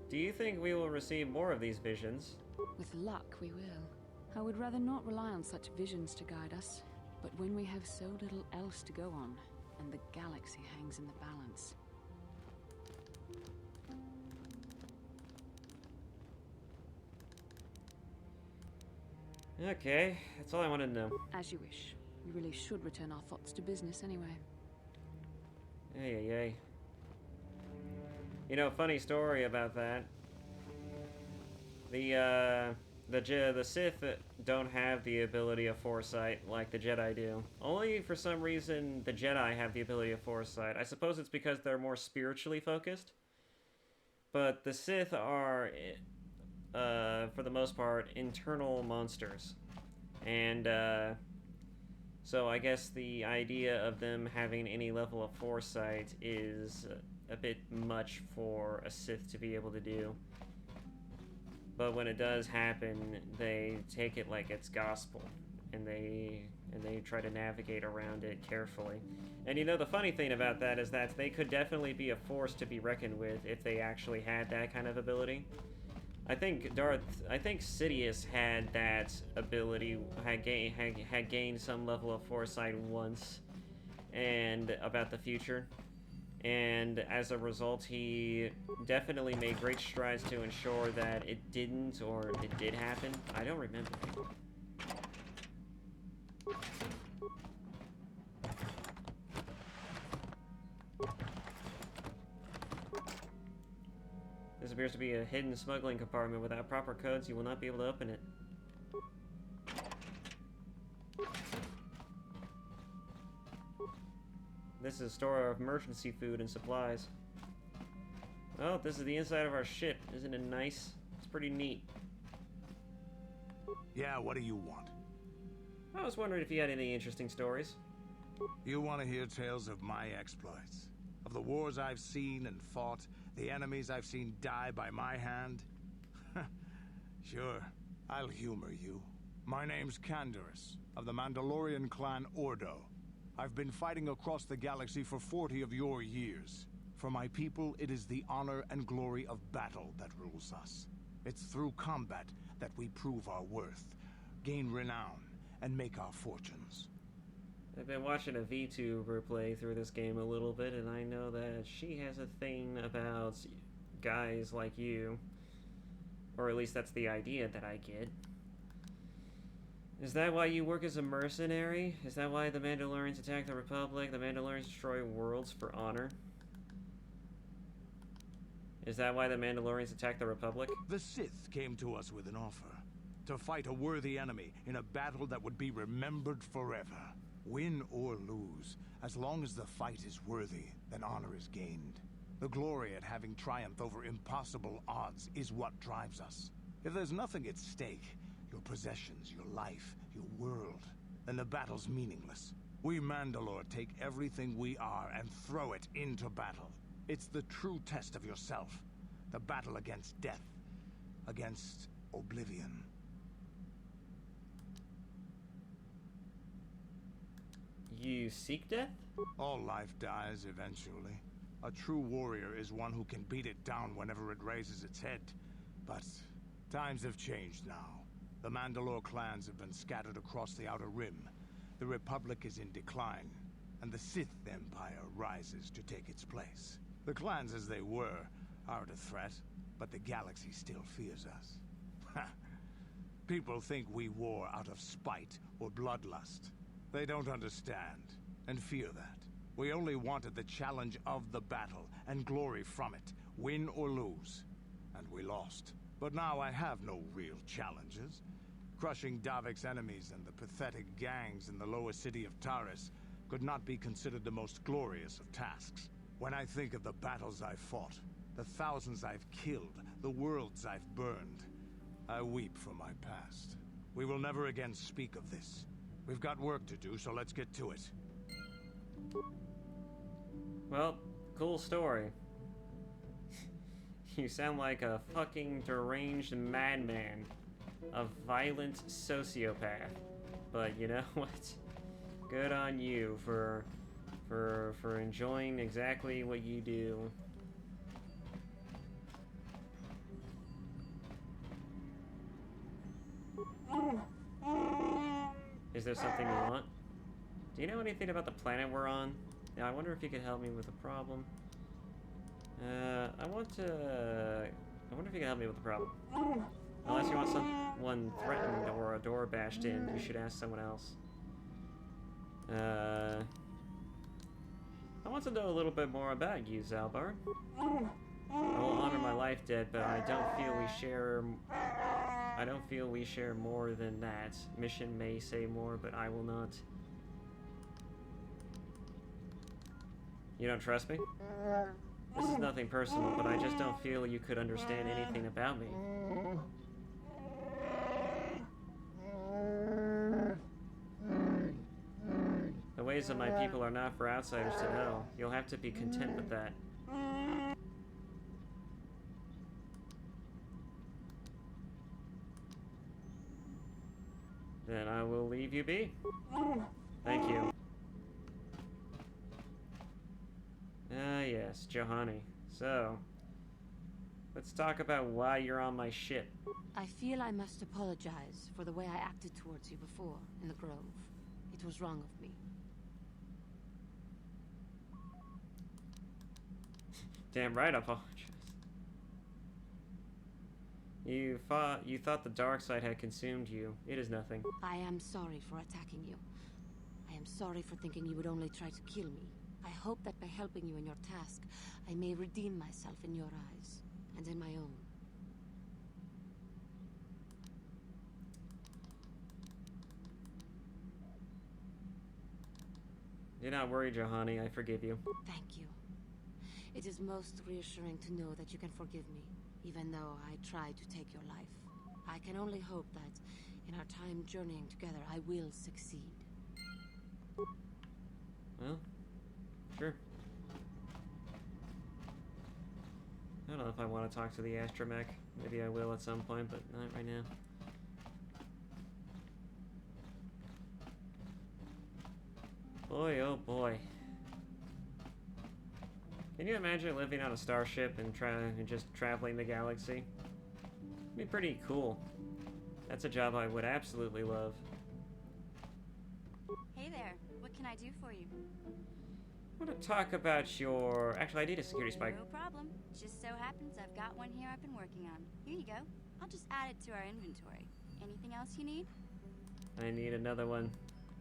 Do you think we will receive more of these visions? With luck, we will. I would rather not rely on such visions to guide us. But when we have so little else to go on, and the galaxy hangs in the balance... Okay, that's all I wanted to know. As you wish. We really should return our thoughts to business anyway. Ay. You know, funny story about that. The Sith don't have the ability of foresight like the Jedi do. Only for some reason the Jedi have the ability of foresight. I suppose it's because they're more spiritually focused. But the Sith are, for the most part, internal monsters. And So I guess the idea of them having any level of foresight is a bit much for a Sith to be able to do. But when it does happen, they take it like it's gospel, and they try to navigate around it carefully. And you know, the funny thing about that is that they could definitely be a force to be reckoned with if they actually had that kind of ability. I think Sidious had that ability, had gained some level of foresight once, and about the future. And as a result, he definitely made great strides to ensure that it didn't, or it did happen. I don't remember. This appears to be a hidden smuggling compartment. Without proper codes, you will not be able to open it. This is a store of emergency food and supplies. Oh, this is the inside of our ship. Isn't it nice? It's pretty neat. Yeah, what do you want? I was wondering if you had any interesting stories. You want to hear tales of my exploits? Of the wars I've seen and fought, the enemies I've seen die by my hand? Sure, I'll humor you. My name's Canderous, of the Mandalorian clan Ordo. I've been fighting across the galaxy for 40 of your years. For my people, it is the honor and glory of battle that rules us. It's through combat that we prove our worth, gain renown, and make our fortunes. I've been watching a VTuber play through this game a little bit, and I know that she has a thing about guys like you. Or at least that's the idea that I get. Is that why you work as a mercenary? Is that why the Mandalorians attack the Republic? The Mandalorians destroy worlds for honor? Is that why the Mandalorians attack the Republic? The Sith came to us with an offer. To fight a worthy enemy in a battle that would be remembered forever. Win or lose, as long as the fight is worthy, then honor is gained. The glory at having triumphed over impossible odds is what drives us. If there's nothing at stake, your possessions, your life, your world, then the battle's meaningless. We Mandalore take everything we are and throw it into battle. It's the true test of yourself. The battle against death. Against oblivion. You seek death? All life dies eventually. A true warrior is one who can beat it down whenever it raises its head. But times have changed now. The Mandalore clans have been scattered across the Outer Rim. The Republic is in decline, and the Sith Empire rises to take its place. The clans as they were aren't a threat, but the galaxy still fears us. People think we war out of spite or bloodlust. They don't understand, and fear that. We only wanted the challenge of the battle, and glory from it, win or lose. And we lost. But now I have no real challenges. Crushing Davik's enemies and the pathetic gangs in the lower city of Taris could not be considered the most glorious of tasks. When I think of the battles I've fought, the thousands I've killed, the worlds I've burned, I weep for my past. We will never again speak of this. We've got work to do, so let's get to it. Well, cool story. You sound like a fucking deranged madman. A violent sociopath. But you know what? Good on you for enjoying exactly what you do. Is there something you want? Do you know anything about the planet we're on? Yeah, I wonder if you could help me with a problem. I wonder if you can help me with the problem. Unless you want someone threatened or a door bashed in, you should ask someone else. I want to know a little bit more about you, Zalbar. I will honor my life debt, but I don't feel we share more than that. Mission may say more, but I will not. You don't trust me? This is nothing personal, but I just don't feel you could understand anything about me. ways of my people are not for outsiders to know. You'll have to be content with that. Then I will leave you be. Thank you. Ah, yes, Johanny. So, let's talk about why you're on my ship. I feel I must apologize for the way I acted towards you before in the Grove. It was wrong of me. Damn right, I apologize. You thought the dark side had consumed you. It is nothing. I am sorry for attacking you. I am sorry for thinking you would only try to kill me. I hope that by helping you in your task, I may redeem myself in your eyes, and in my own. Do not worry, Johanny. I forgive you. Thank you. It is most reassuring to know that you can forgive me, even though I tried to take your life. I can only hope that, in our time journeying together, I will succeed. Well, sure. I don't know if I want to talk to the astromech. Maybe I will at some point, but not right now. Boy, oh boy. Can you imagine living on a starship and just traveling the galaxy? It'd be pretty cool. That's a job I would absolutely love. Hey there, what can I do for you? I want to talk about your... Actually, I need a security spike. No problem. Just so happens I've got one here I've been working on. Here you go. I'll just add it to our inventory. Anything else you need? I need another one.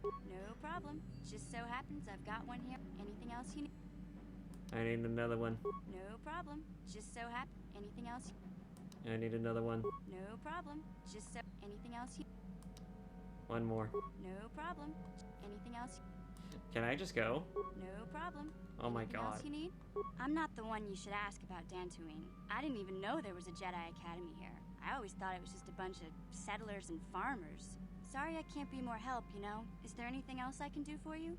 No problem. Just so happens I've got one here. Anything else you need? I need another one. No problem. Just so happens. Anything else? I need another one. No problem. Just so... Anything else you... One more. No problem. Anything else? Can I just go? No problem. Oh my Anything god. else you need? I'm not the one you should ask about Tatooine. I didn't even know there was a Jedi Academy here. I always thought it was just a bunch of settlers and farmers. Sorry I can't be more help, you know? Is there anything else I can do for you?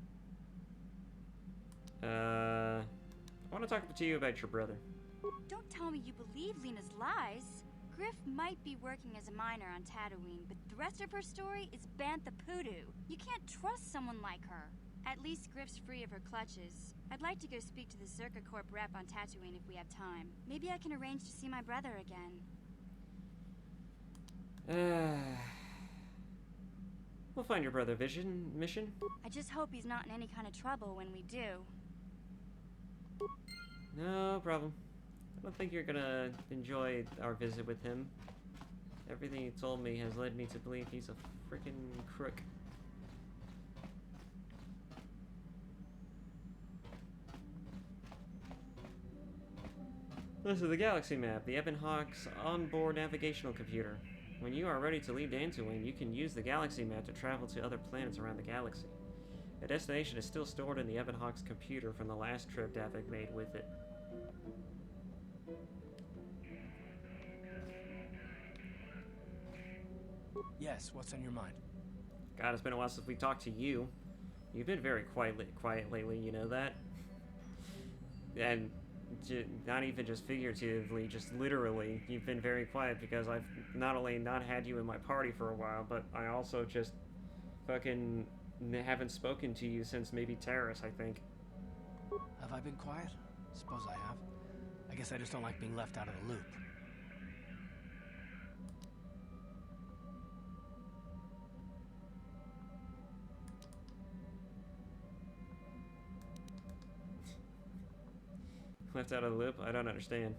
I want to talk to you about your brother. Don't tell me you believe Lena's lies. Griff might be working as a miner on Tatooine, but the rest of her story is Bantha Poodoo. You can't trust someone like her. At least Griff's free of her clutches. I'd like to go speak to the Circa Corp rep on Tatooine if we have time. Maybe I can arrange to see my brother again. We'll find your brother mission. I just hope he's not in any kind of trouble when we do. No problem. I don't think you're gonna enjoy our visit with him. Everything he told me has led me to believe he's a freaking crook. This is the galaxy map, the Ebon Hawk's onboard navigational computer. When you are ready to leave Tatooine, you can use the galaxy map to travel to other planets around the galaxy. The destination is still stored in the Ebon Hawk's computer from the last trip Davik made with it. Yes, what's on your mind? God, it's been a while since we talked to you. You've been very quiet lately, you know that? And not even just figuratively, just literally, you've been very quiet because I've not only not had you in my party for a while, but I also just fucking haven't spoken to you since maybe Terrace, I think. Have I been quiet? Suppose I have. I guess I just don't like being left out of the loop. Left out of the loop? I don't understand.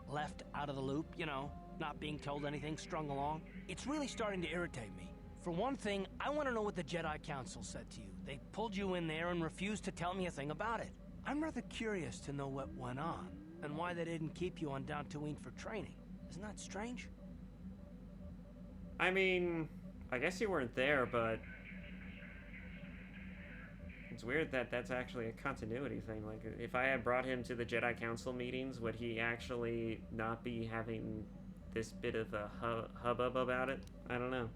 Left out of the loop, you know, not being told anything, strung along. It's really starting to irritate me. For one thing, I want to know what the Jedi Council said to you. They pulled you in there and refused to tell me a thing about it. I'm rather curious to know what went on, and why they didn't keep you on Tatooine for training. Isn't that strange? I mean, I guess you weren't there, but it's weird that that's actually a continuity thing. Like, if I had brought him to the Jedi Council meetings, would he actually not be having this bit of a hubbub about it? I don't know.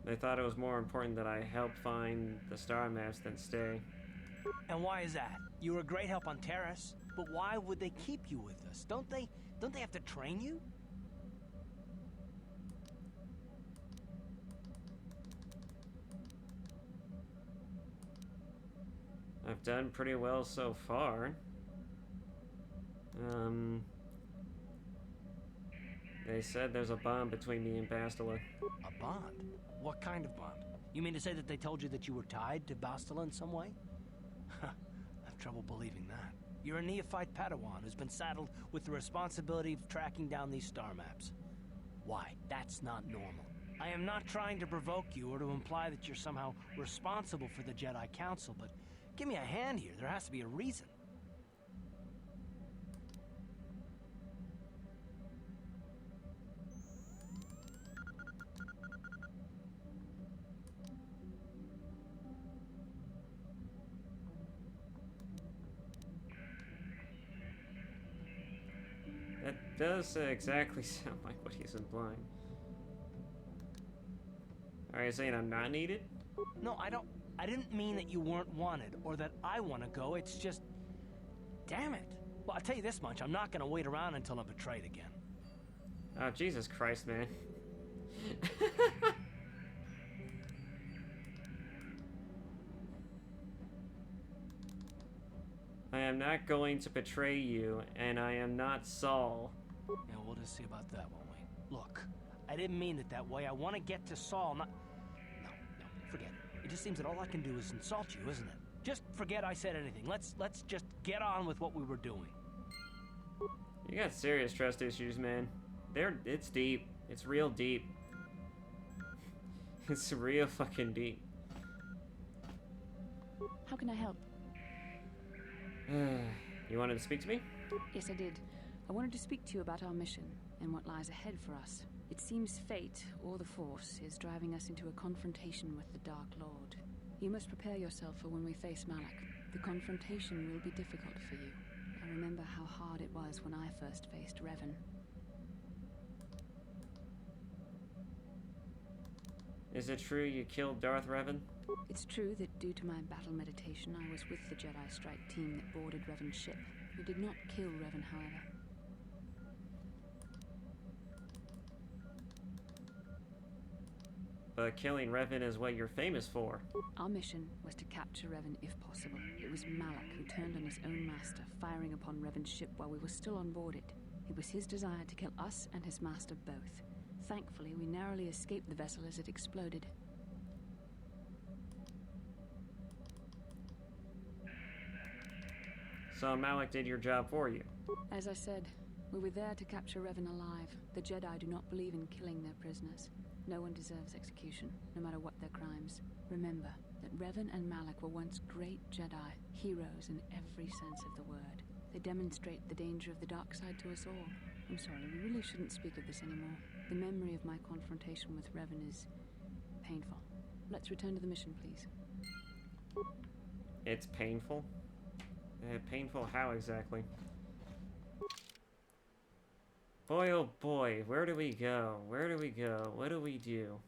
They thought it was more important that I help find the star maps than stay. And why is that? You were a great help on Terrace, but why would they keep you with us? Don't they have to train you? I've done pretty well so far. They said there's a bond between me and Bastila. A bond? What kind of bond? You mean to say that they told you that you were tied to Bastila in some way? I have trouble believing that. You're a neophyte Padawan who's been saddled with the responsibility of tracking down these star maps. Why? That's not normal. I am not trying to provoke you or to imply that you're somehow responsible for the Jedi Council, but give me a hand here. There has to be a reason. That does exactly sound like what he's implying. Are you saying I'm not needed? No, I didn't mean that you weren't wanted or that I want to go. It's just, damn it. Well, I'll tell you this much. I'm not going to wait around until I'm betrayed again. Oh, Jesus Christ, man. I am not going to betray you, and I am not Saul. Yeah, we'll just see about that, won't we? Look, I didn't mean it that way. I want to get to Saul, not... No, forget it. It just seems that all I can do is insult you, isn't it? Just forget I said anything. Let's just get on with what we were doing. You got serious trust issues, man. It's deep. It's real deep. It's real fucking deep. How can I help? You wanted to speak to me? Yes, I did. I wanted to speak to you about our mission and what lies ahead for us. It seems fate, or the Force, is driving us into a confrontation with the Dark Lord. You must prepare yourself for when we face Malak. The confrontation will be difficult for you. I remember how hard it was when I first faced Revan. Is it true you killed Darth Revan? It's true that due to my battle meditation, I was with the Jedi strike team that boarded Revan's ship. We did not kill Revan, however. But killing Revan is what you're famous for. Our mission was to capture Revan if possible. It was Malak who turned on his own master, firing upon Revan's ship while we were still on board it. It was his desire to kill us and his master both. Thankfully, we narrowly escaped the vessel as it exploded. So Malak did your job for you. As I said, we were there to capture Revan alive. The Jedi do not believe in killing their prisoners. No one deserves execution, no matter what their crimes. Remember that Revan and Malak were once great Jedi, heroes in every sense of the word. They demonstrate the danger of the dark side to us all. I'm sorry, we really shouldn't speak of this anymore. The memory of my confrontation with Revan is painful. Let's return to the mission, please. It's painful? Painful how exactly? Boy, oh boy, where do we go? Where do we go? What do we do?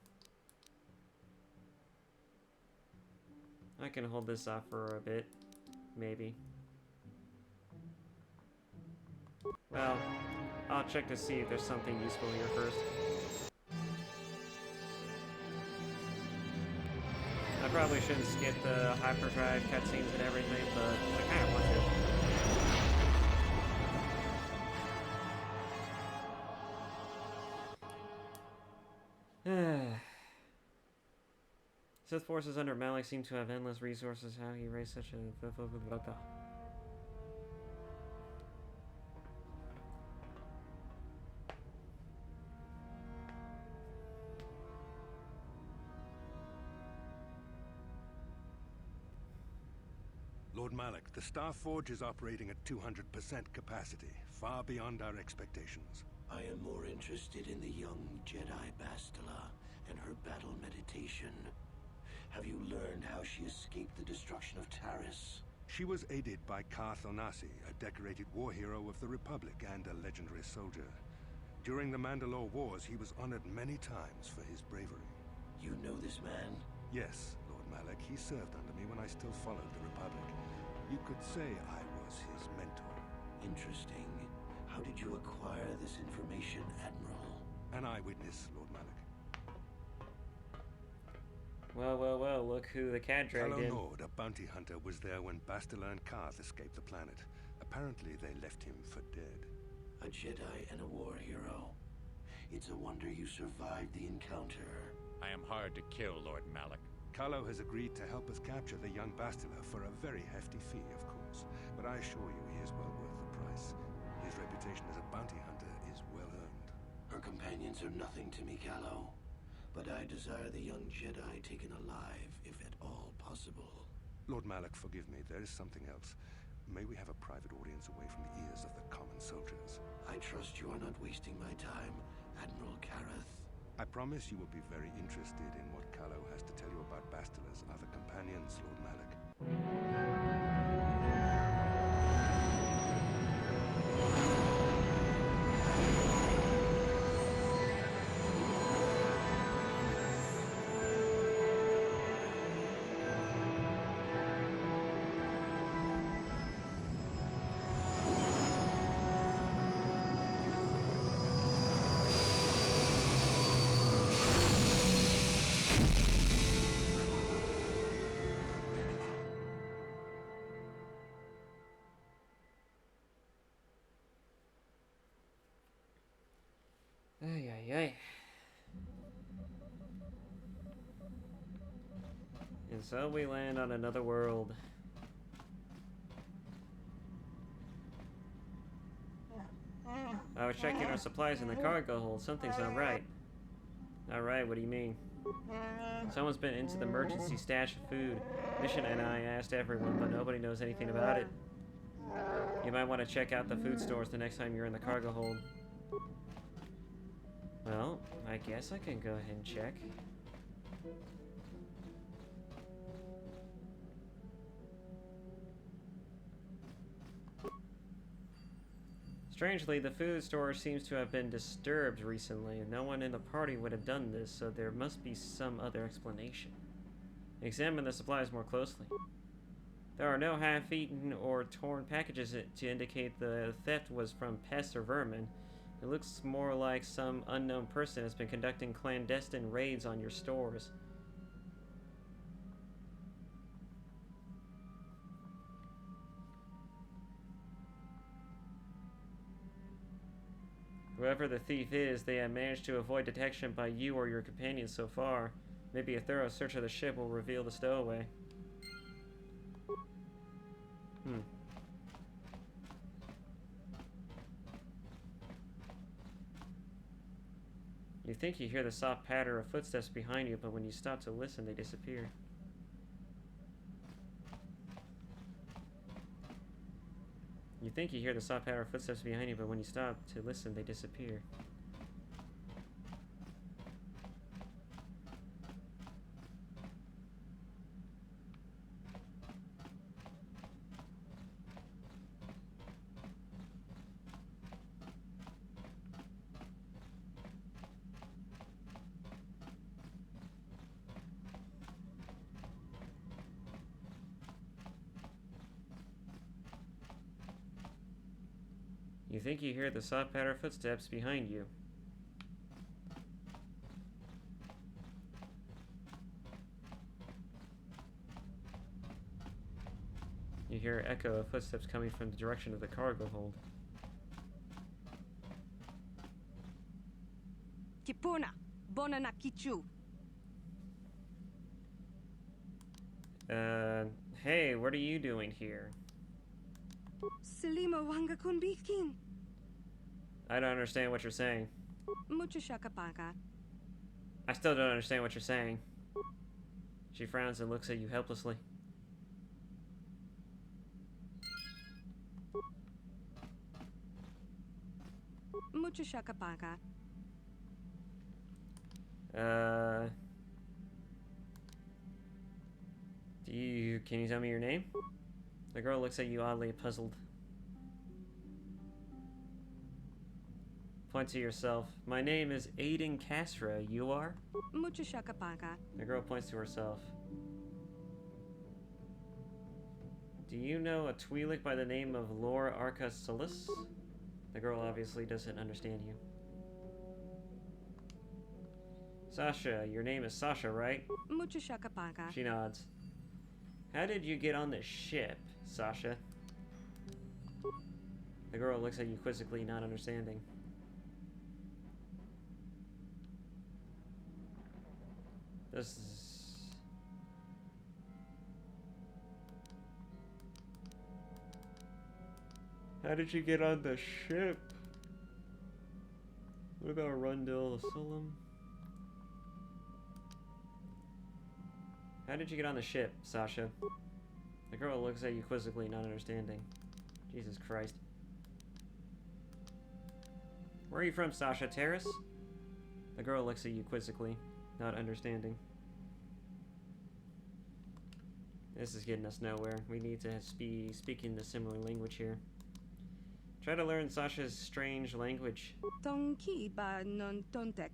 I can hold this off for a bit. Maybe. Well, I'll check to see if there's something useful here first. I probably shouldn't skip the hyperdrive cutscenes and everything, but I kind of want to. Sith forces under Malak seem to have endless resources. How he raised such a... Lord Malak, the Star Forge is operating at 200% capacity, far beyond our expectations. I am more interested in the young Jedi Bastila and her battle meditation. Have you learned how she escaped the destruction of Taris? She was aided by Karth Onasi, a decorated war hero of the Republic and a legendary soldier. During the Mandalore Wars, he was honored many times for his bravery. You know this man? Yes, Lord Malak. He served under me when I still followed the Republic. You could say I was his mentor. Interesting. How did you acquire this information, Admiral? An eyewitness, Lord Malak. Well, well, well, look who the cat dragged in. KotOR, a bounty hunter, was there when Bastila and Karth escaped the planet. Apparently, they left him for dead. A Jedi and a war hero. It's a wonder you survived the encounter. I am hard to kill, Lord Malak. KotOR has agreed to help us capture the young Bastila for a very hefty fee, of course. But I assure you he is well worth the price. His reputation as a bounty hunter is well earned. Her companions are nothing to me, KotOR. But I desire the young Jedi taken alive, if at all possible. Lord Malak, forgive me. There is something else. May we have a private audience away from the ears of the common soldiers? I trust you are not wasting my time, Admiral Kareth. I promise you will be very interested in what KotOR has to tell you about Bastila's other companions, Lord Malak. Ay, ay, ay. And so we land on another world. I was checking our supplies in the cargo hold. Something's not right. Alright, what do you mean? Someone's been into the emergency stash of food. Mission and I asked everyone, but nobody knows anything about it. You might want to check out the food stores the next time you're in the cargo hold. Well, I guess I can go ahead and check. Strangely, the food store seems to have been disturbed recently. No one in the party would have done this, so there must be some other explanation. Examine the supplies more closely. There are no half-eaten or torn packages to indicate the theft was from pests or vermin. It looks more like some unknown person has been conducting clandestine raids on your stores. Whoever the thief is, they have managed to avoid detection by you or your companions so far. Maybe a thorough search of the ship will reveal the stowaway. You think you hear the soft patter of footsteps behind you, but when you stop to listen, they disappear. You think you hear the soft patter of footsteps behind you, but when you stop to listen, they disappear. You think you hear the soft patter of footsteps behind you. You hear an echo of footsteps coming from the direction of the cargo hold. Kipuna, bona kichu. Hey, what are you doing here? Selima wanga kunbikin. I don't understand what you're saying. Mucho shakapaka. I still don't understand what you're saying. She frowns and looks at you helplessly. Mucho shakapaka. Can you tell me your name? The girl looks at you oddly puzzled. Point to yourself. My name is Aiden Castro. You are? Mucho shakapaka. The girl points to herself. Do you know a Twi'lek by the name of Lor Arca Solus? The girl obviously doesn't understand you. Sasha, your name is Sasha, right? Mucho shakapaka. She nods. How did you get on this ship, Sasha? The girl looks at you quizzically, not understanding. This is... How did you get on the ship? What about Rundle Solum? How did you get on the ship, Sasha? The girl looks at you quizzically, not understanding. Jesus Christ. Where are you from, Sasha? Terrace? The girl looks at you quizzically, not understanding. This is getting us nowhere. We need to be speaking a similar language here. Try to learn Sasha's strange language. Tonki ba non tontek.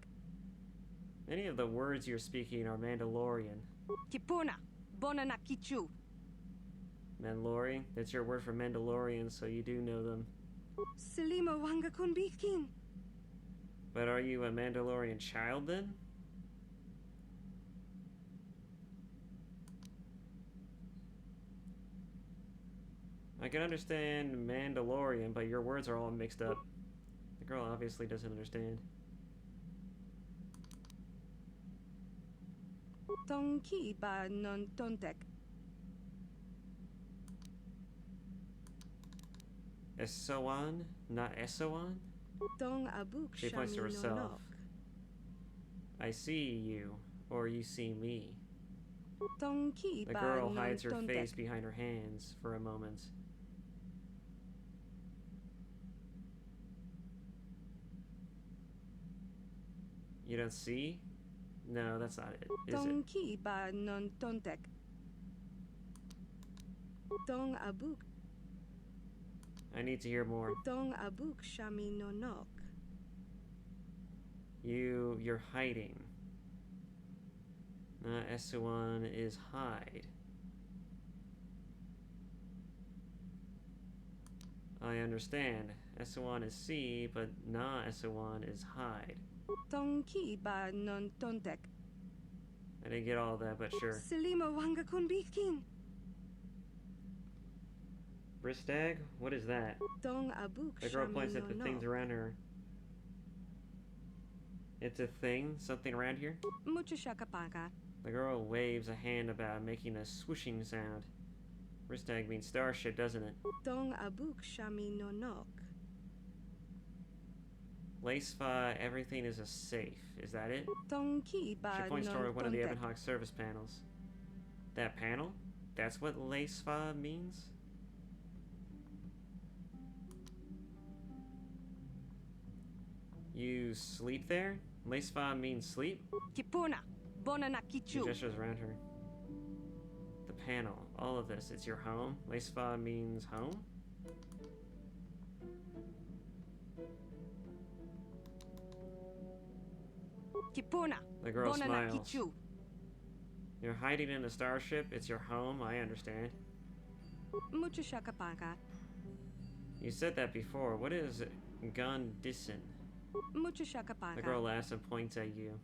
Many of the words you're speaking are Mandalorian. Kipuna. Bonana kichu. Mandalorian? That's your word for Mandalorian, so you do know them. Selima wanga kunbikin. But are you a Mandalorian child then? I can understand Mandalorian, but your words are all mixed up. The girl obviously doesn't understand. Tonki ba non tontek. Essoan? Not Essoan? Tong abuk She points to shami herself. nonok. I see you, or you see me. Tonki The ba girl non hides her tontek. face behind her hands for a moment. You don't see? No, that's not it, is it? Tonki ba non tontek. Tong abuk. I need to hear more. Tong abuk shami nonok. You're hiding. Essuan is hide. I understand. Essuan is see, but Na Essuan is hide. Tonki ba non tontek. I didn't get all of that, but sure. Selima wanga kunbikin. Bristag? What is that? Tong abuk The girl shami points at the things nonok. around her. It's a thing? Something around here? Mucho shakapaka. The girl waves a hand about, making a swooshing sound. Bristag means starship, doesn't it? Tong abuk shami nonok. Lacefa, everything is a safe. Is that it? Tonki ba She points non toward one of the tontek. Ebonhawk service panels. That panel? That's what Lacefa means? You sleep there? Lacefa means sleep? Kipuna. Bonana She kichu. gestures around her. The panel, all of this, it's your home? Lacefa means home? Kipuna. The girl Bonana smiles. kichu. You're hiding in a starship, it's your home, I understand. Mucho shakapaka. You said that before. What is Gondisin? Mucho shakapaka. The girl laughs and points at you.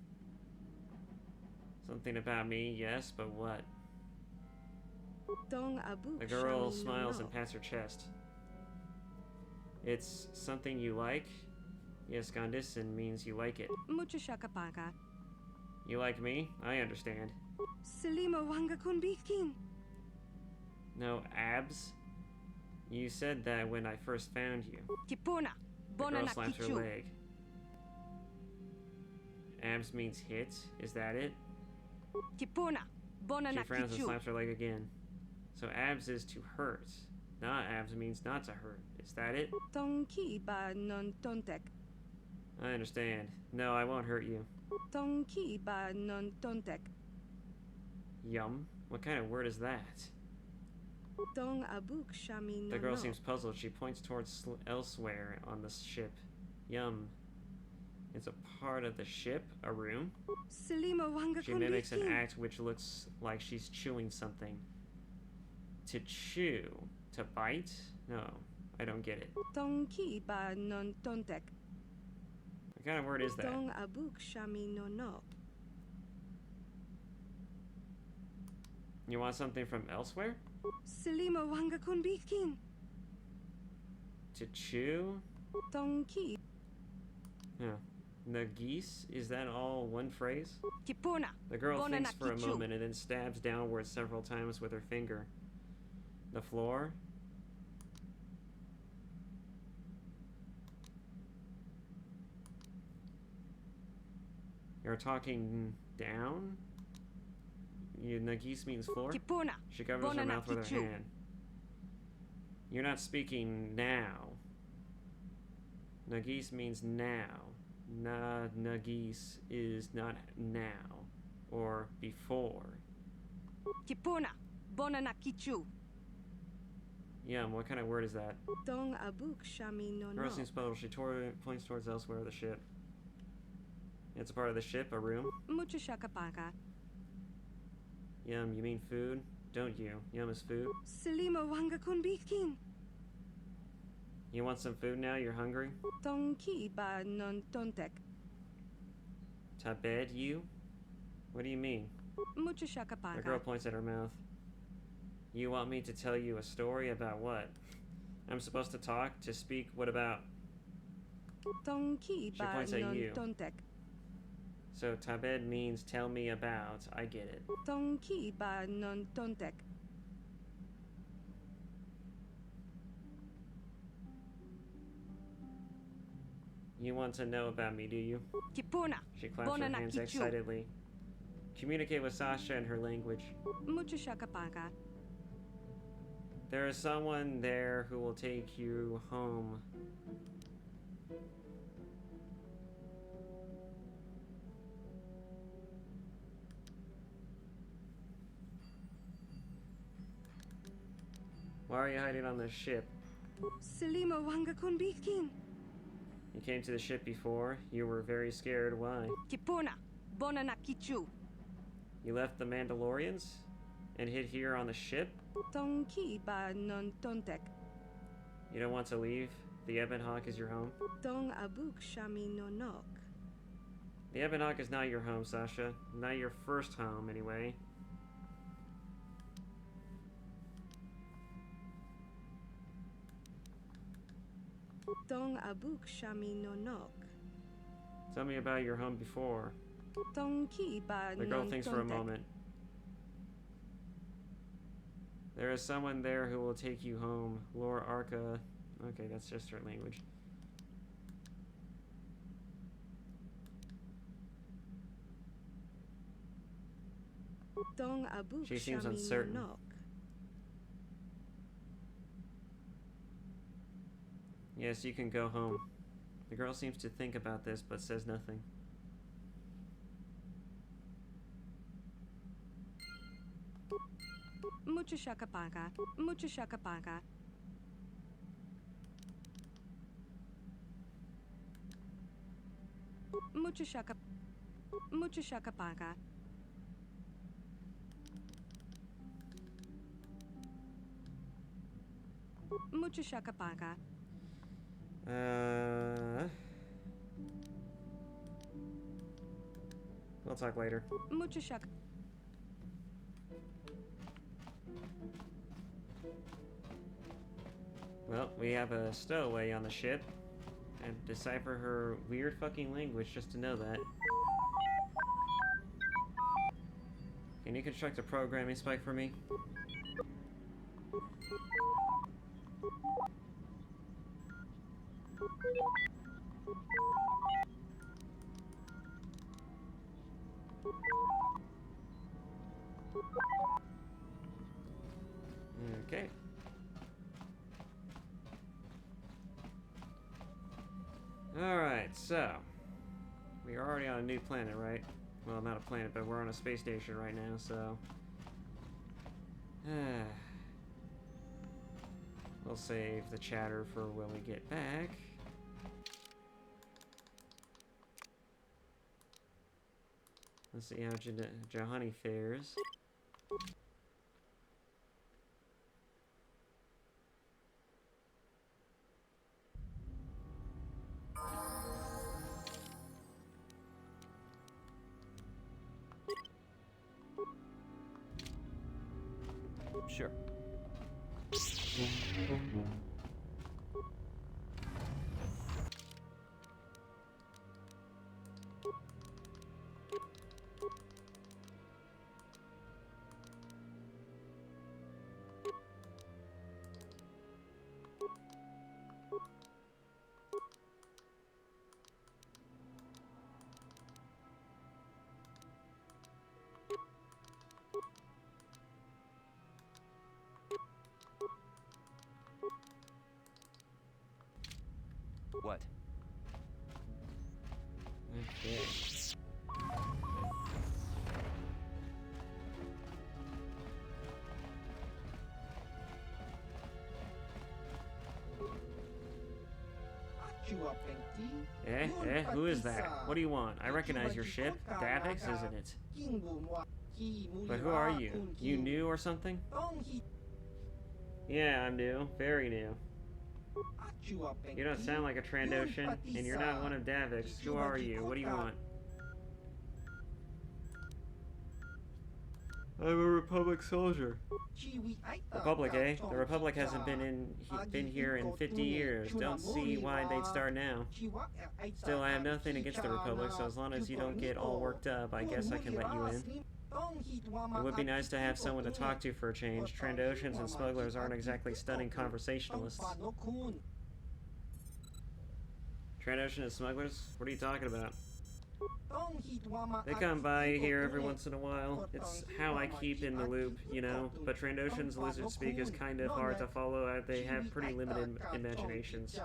Something about me, yes, but what? Tong abuk The girl shami smiles nonok. and pats her chest. It's something you like? Yes, Gondisin means you like it. Mucho shakapaka. You like me? I understand. Selima wanga kunbikin. No abs? You said that when I first found you. Kipuna. The girl Bonana slaps her kichu. leg. Abs means hit? Is that it? Kipuna. She Bonana frowns and kichu. slaps her leg again. So abs is to hurt. Not abs means not to hurt. Is that it? Tonki ba non tontek. I understand. No, I won't hurt you. Tonki ba non tontek. Yum? What kind of word is that? Tong abuk shami The girl nonok. seems puzzled. She points towards elsewhere on the ship. Yum. part of the ship a room? Selima wanga She mimics an act which looks like she's chewing something. To chew. To bite? No, I don't get it. Tonki ba non tontek. What kind of word is that? Tong abuk shami no no. You want something from elsewhere? Selima wanga kunbikin. To chew? Tonki. Yeah. Nagis? Is that all one phrase? Kipona. The girl Bona thinks for a nakichu. moment and then stabs downwards several times with her finger. The floor? You're talking down? Nagis means floor? Kipona. She covers Bona her mouth with her nakichu. hand. You're not speaking now. Nagis means now. Nagis is not now or before. Kipona. Bona nakichu. Yum, what kind of word is that? Tong abuk shami no Girl no. seems puzzled. She points towards elsewhere of the ship. It's a part of the ship, a room. Mucho shakapaka. Yum, you mean food? Don't you? Yum is food. Selima wanga kunbikin. You want some food now? You're hungry? Tonki ba non tontek. Tabed you? What do you mean? Mucho The shakapaka. girl points at her mouth. You want me to tell you a story about what? I'm supposed to talk, to speak, what about? Tonki She ba points at non you. tontek. So Tabed means tell me about. I get it. Tonki ba non tontek. You want to know about me, do you? Kipona. She claps Bona her hands nakichu. excitedly. Communicate with Sasha in her language. Mucho shakapaka. There is someone there who will take you home. Why are you hiding on the ship? Selima wanga kunbikin. You came to the ship before. You were very scared. Why? Kipona. Bona nakichu. You left the Mandalorians and hid here on the ship? Tonki ba non tontek. You don't want to leave? The Ebon Hawk is your home? Tong abuk shami no nok. The Ebon Hawk is not your home, Sasha. Not your first home, anyway. Tong abuk shami no nok. Tell me about your home before. Tonki ba The girl non thinks for a tontek. moment. There is someone there who will take you home. Lore Arca. Okay, that's just her language. Tong abuk She seems shami uncertain. no nok. Yes, you can go home. The girl seems to think about this, but says nothing. Mucho shakapaka. Mucho shakapaka. Mucho shaka. Mucho shakapaka. Mucho shakapaka. We'll talk later. Mucho shaka. Well, we have a stowaway on the ship. And decipher her weird fucking language just to know that. Can you construct a programming spike for me? Okay. Alright, so we are already on a new planet, right? Well, not a planet, but we're on a space station right now, so we'll save the chatter for when we get back. Let's see how Johanny fares. Sure. What? Okay. Who is that? What do you want? I recognize your ship. Davix, isn't it? But who are you? You new or something? Yeah, I'm new. Very new. You don't sound like a Trandoshan, and you're not one of Davix. Who are you? What do you want? I'm a Republic soldier. Republic, eh? The Republic hasn't been here in 50 years. Don't see why they'd start now. Still, I have nothing against the Republic, so as long as you don't get all worked up, I guess I can let you in. It would be nice to have someone to talk to for a change. Trandoshans and smugglers aren't exactly stunning conversationalists. Trandoshan and smugglers? What are you talking about? They come by here every once in a while. It's how I keep in the loop, you know. But Trandoshan's lizard speak is kind of hard to follow. They have pretty limited imaginations.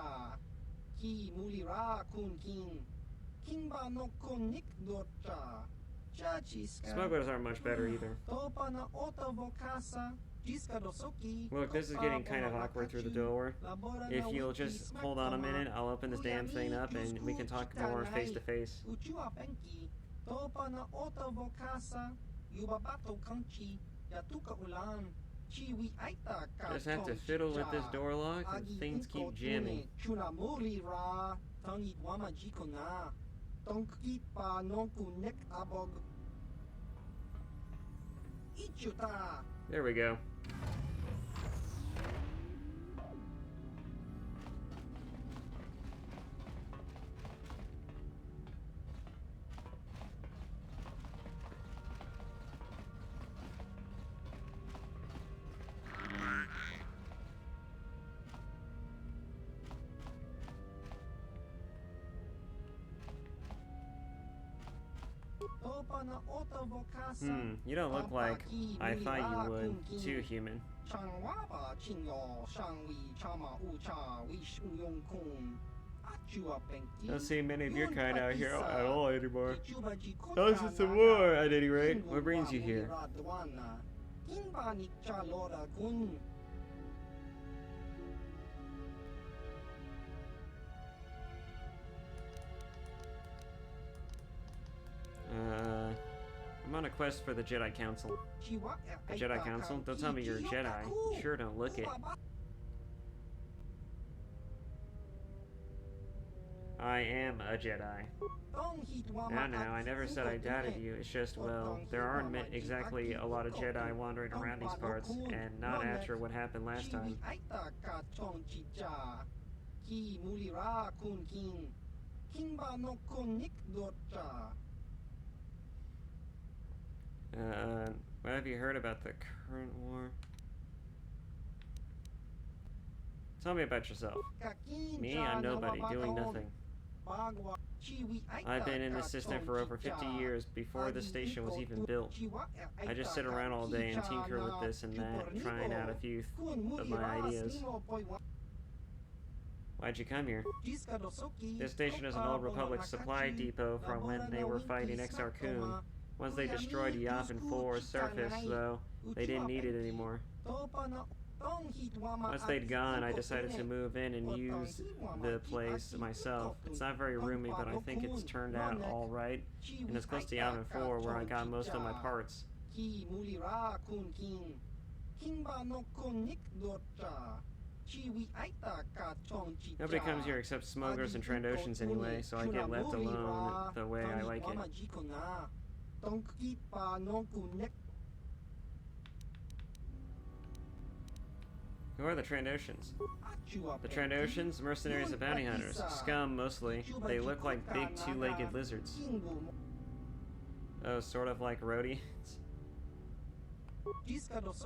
Smugglers aren't much better either. Look, this is getting kind of awkward through the door. If you'll just hold on a minute, I'll open this damn thing up and we can talk more face to face. Just have to fiddle with this door lock and things keep jamming. There we go. You don't look like I thought you would. Too human. Don't see many of your kind out here at all anymore. Oh, this is some war, at any rate. What brings you here? I'm on a quest for the Jedi Council. The Jedi Council? Don't tell me you're a Jedi. You sure don't look it. I am a Jedi. No, I never said I doubted you. It's just, well, there aren't exactly a lot of Jedi wandering around these parts, and not after what happened last time. What have you heard about the current war? Tell me about yourself. Me? I'm nobody, doing nothing. I've been in this system for over 50 years, before the station was even built. I just sit around all day and tinker with this and that, trying out a few of my ideas. Why'd you come here? This station is an old Republic supply depot from when they were fighting Exar Kun. Once they destroyed Yavin 4's surface, though, they didn't need it anymore. Once they'd gone, I decided to move in and use the place myself. It's not very roomy, but I think it's turned out alright, and it's close to Yavin 4, where I got most of my parts. Nobody comes here except smugglers and Trandoshans anyway, so I get left alone the way I like it. Who are the Trandoshans? The Trandoshans? Mercenaries and bounty hunters. Scum, mostly. They look like big two-legged lizards. Oh, sort of like roadies?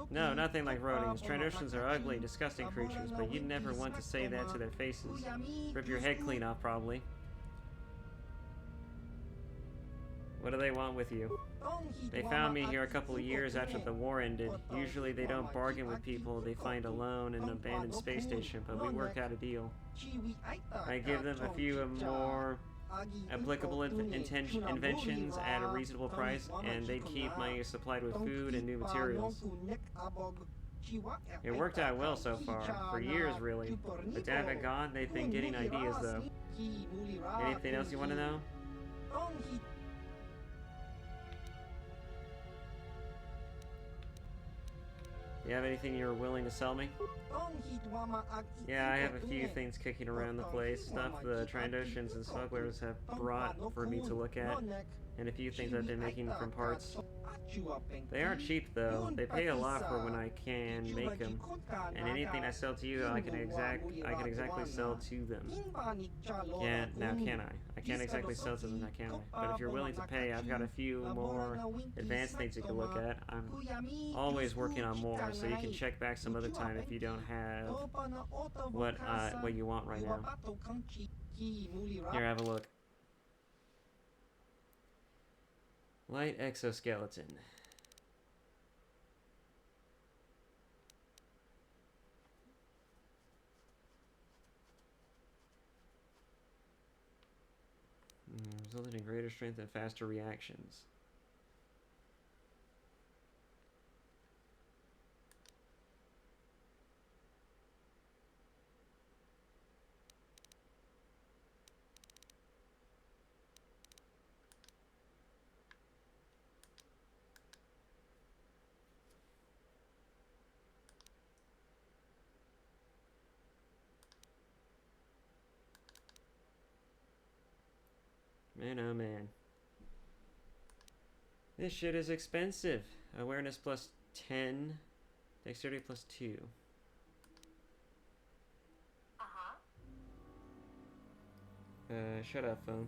No, nothing like roadies. Trandoshans are ugly, disgusting creatures, but you'd never want to say that to their faces. Rip your head clean off, probably. What do they want with you? They found me here a couple of years after the war ended. Usually they don't bargain with people they find alone in an abandoned space station, but we work out a deal. I give them a few more applicable inventions at a reasonable price, and they keep me supplied with food and new materials. It worked out well so far, for years really. But damn it, God, they've been getting ideas though. Anything else you want to know? You have anything you're willing to sell me? Yeah, I have a few things kicking around the place. Stuff the Trandoshans and smugglers have brought for me to look at. And a few things I've been making from parts. They aren't cheap though. They pay a lot for when I can make them. And anything I sell to you, I can exactly sell to them. Yeah, now can I? I can't exactly sell to them, now can I? But if you're willing to pay, I've got a few more advanced things you can look at. I'm always working on more, so you can check back some other time if you don't have what you want right now. Here, have a look. Light exoskeleton. Resulting in greater strength and faster reactions. Man, oh man. This shit is expensive. Awareness plus 10. Dexterity plus 2. Shut up, phone.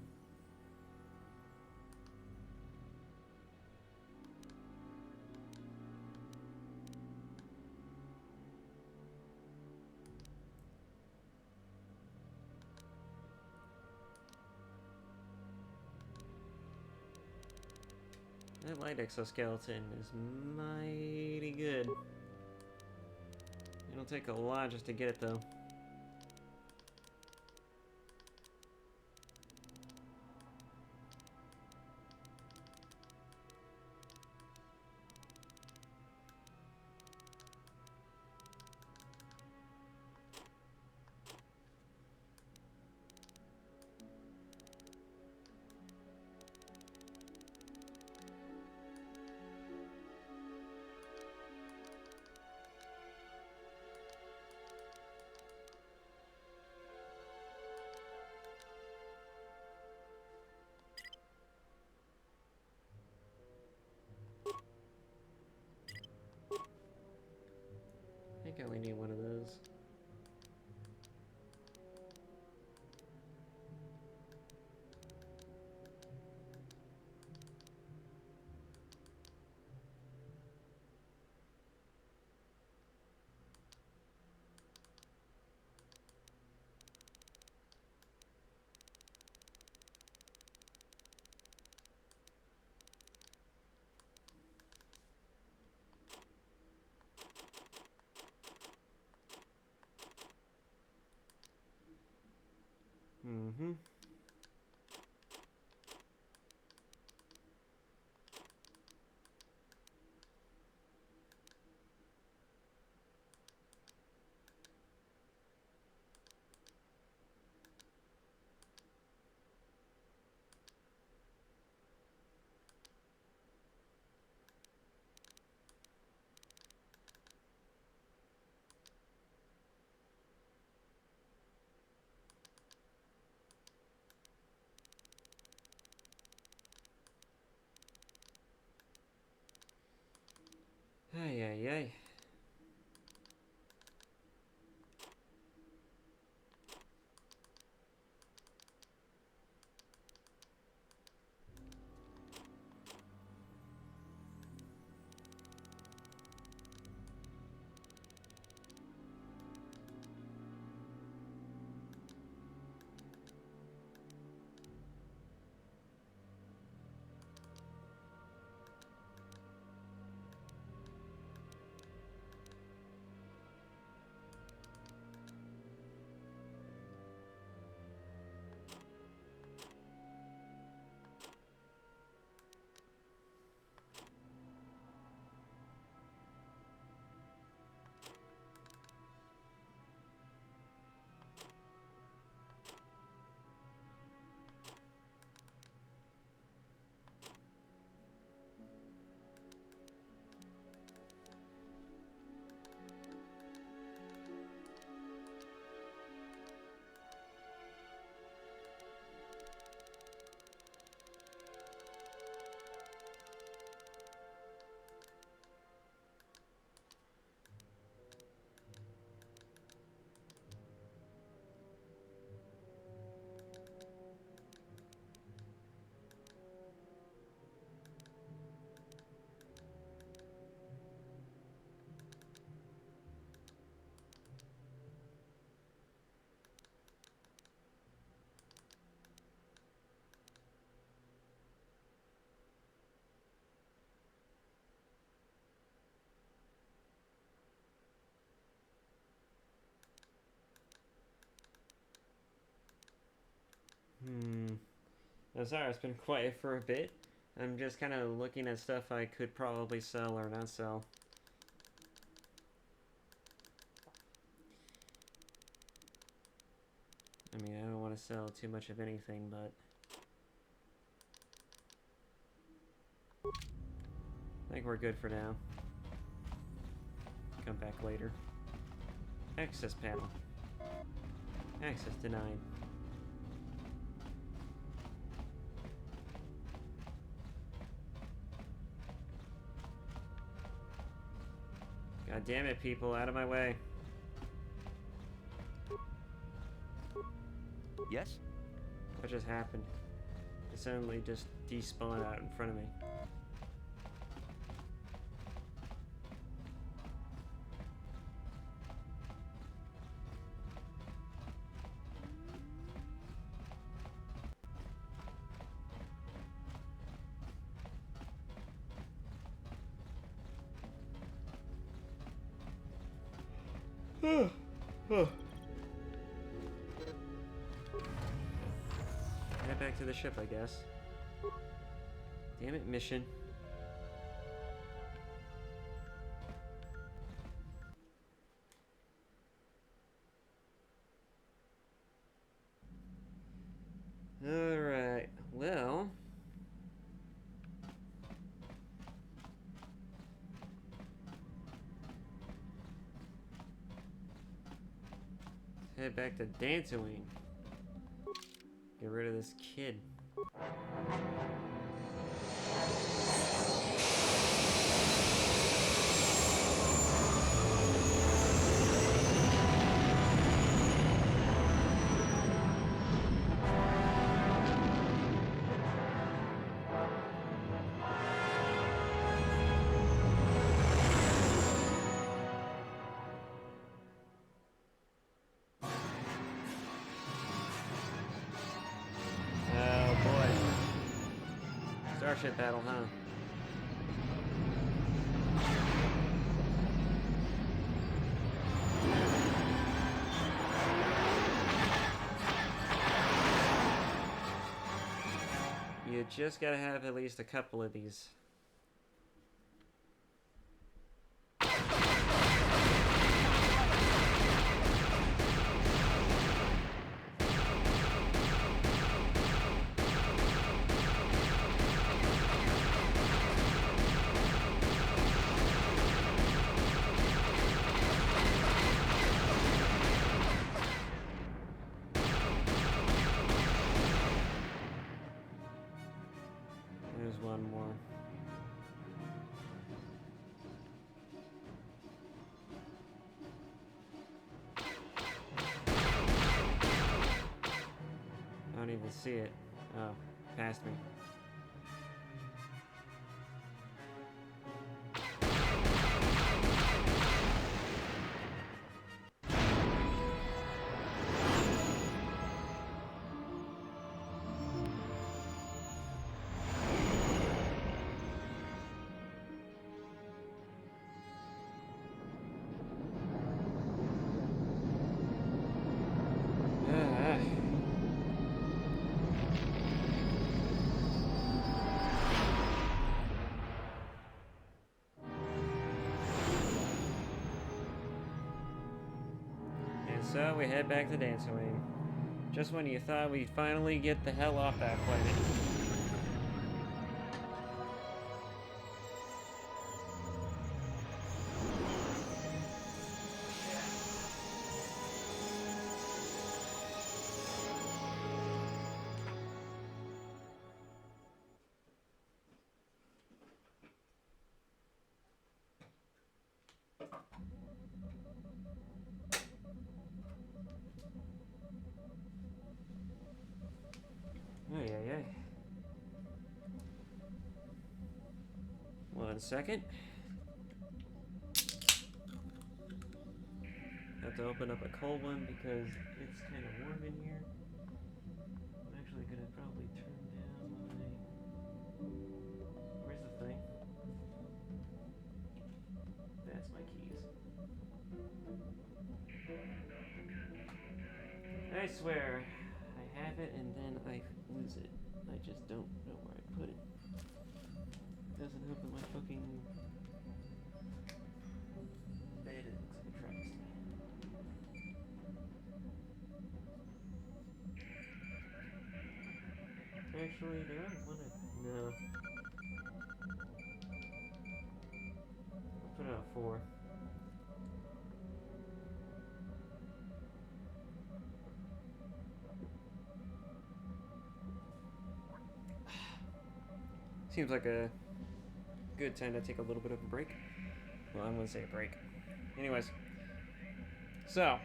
That light exoskeleton is mighty good. It'll take a lot just to get it though. I think I only need one of those. Mm-hmm. Ay, ay, ay. I'm sorry, it's been quiet for a bit. I'm just kind of looking at stuff I could probably sell or not sell. I mean, I don't want to sell too much of anything, but I think we're good for now. Come back later. Access panel. Access denied. God damn it, people, out of my way. Yes? What just happened? It suddenly just despawned out in front of me. Head back to the ship, I guess. Damn it, mission. Alright, well. Head back to Tatooine. Get rid of this kid. Starship battle, huh? You just gotta have at least a couple of these. There's one more. even see it. Oh, past me. So we head back to Tatooine. Just when you thought we'd finally get the hell off that planet. Ay. 1 second. Have to open up a cold one because it's kind of warm in here. I'm actually gonna probably turn down my... Where's the thing? That's my keys. I swear, I have it and then I lose it. I just don't know where I put it. Doesn't open my fucking... It looks like a travesty. Actually, do I want to... No. I'll put it on 4. Seems like a good time to take a little bit of a break. Well, I'm gonna say a break. Anyways. So.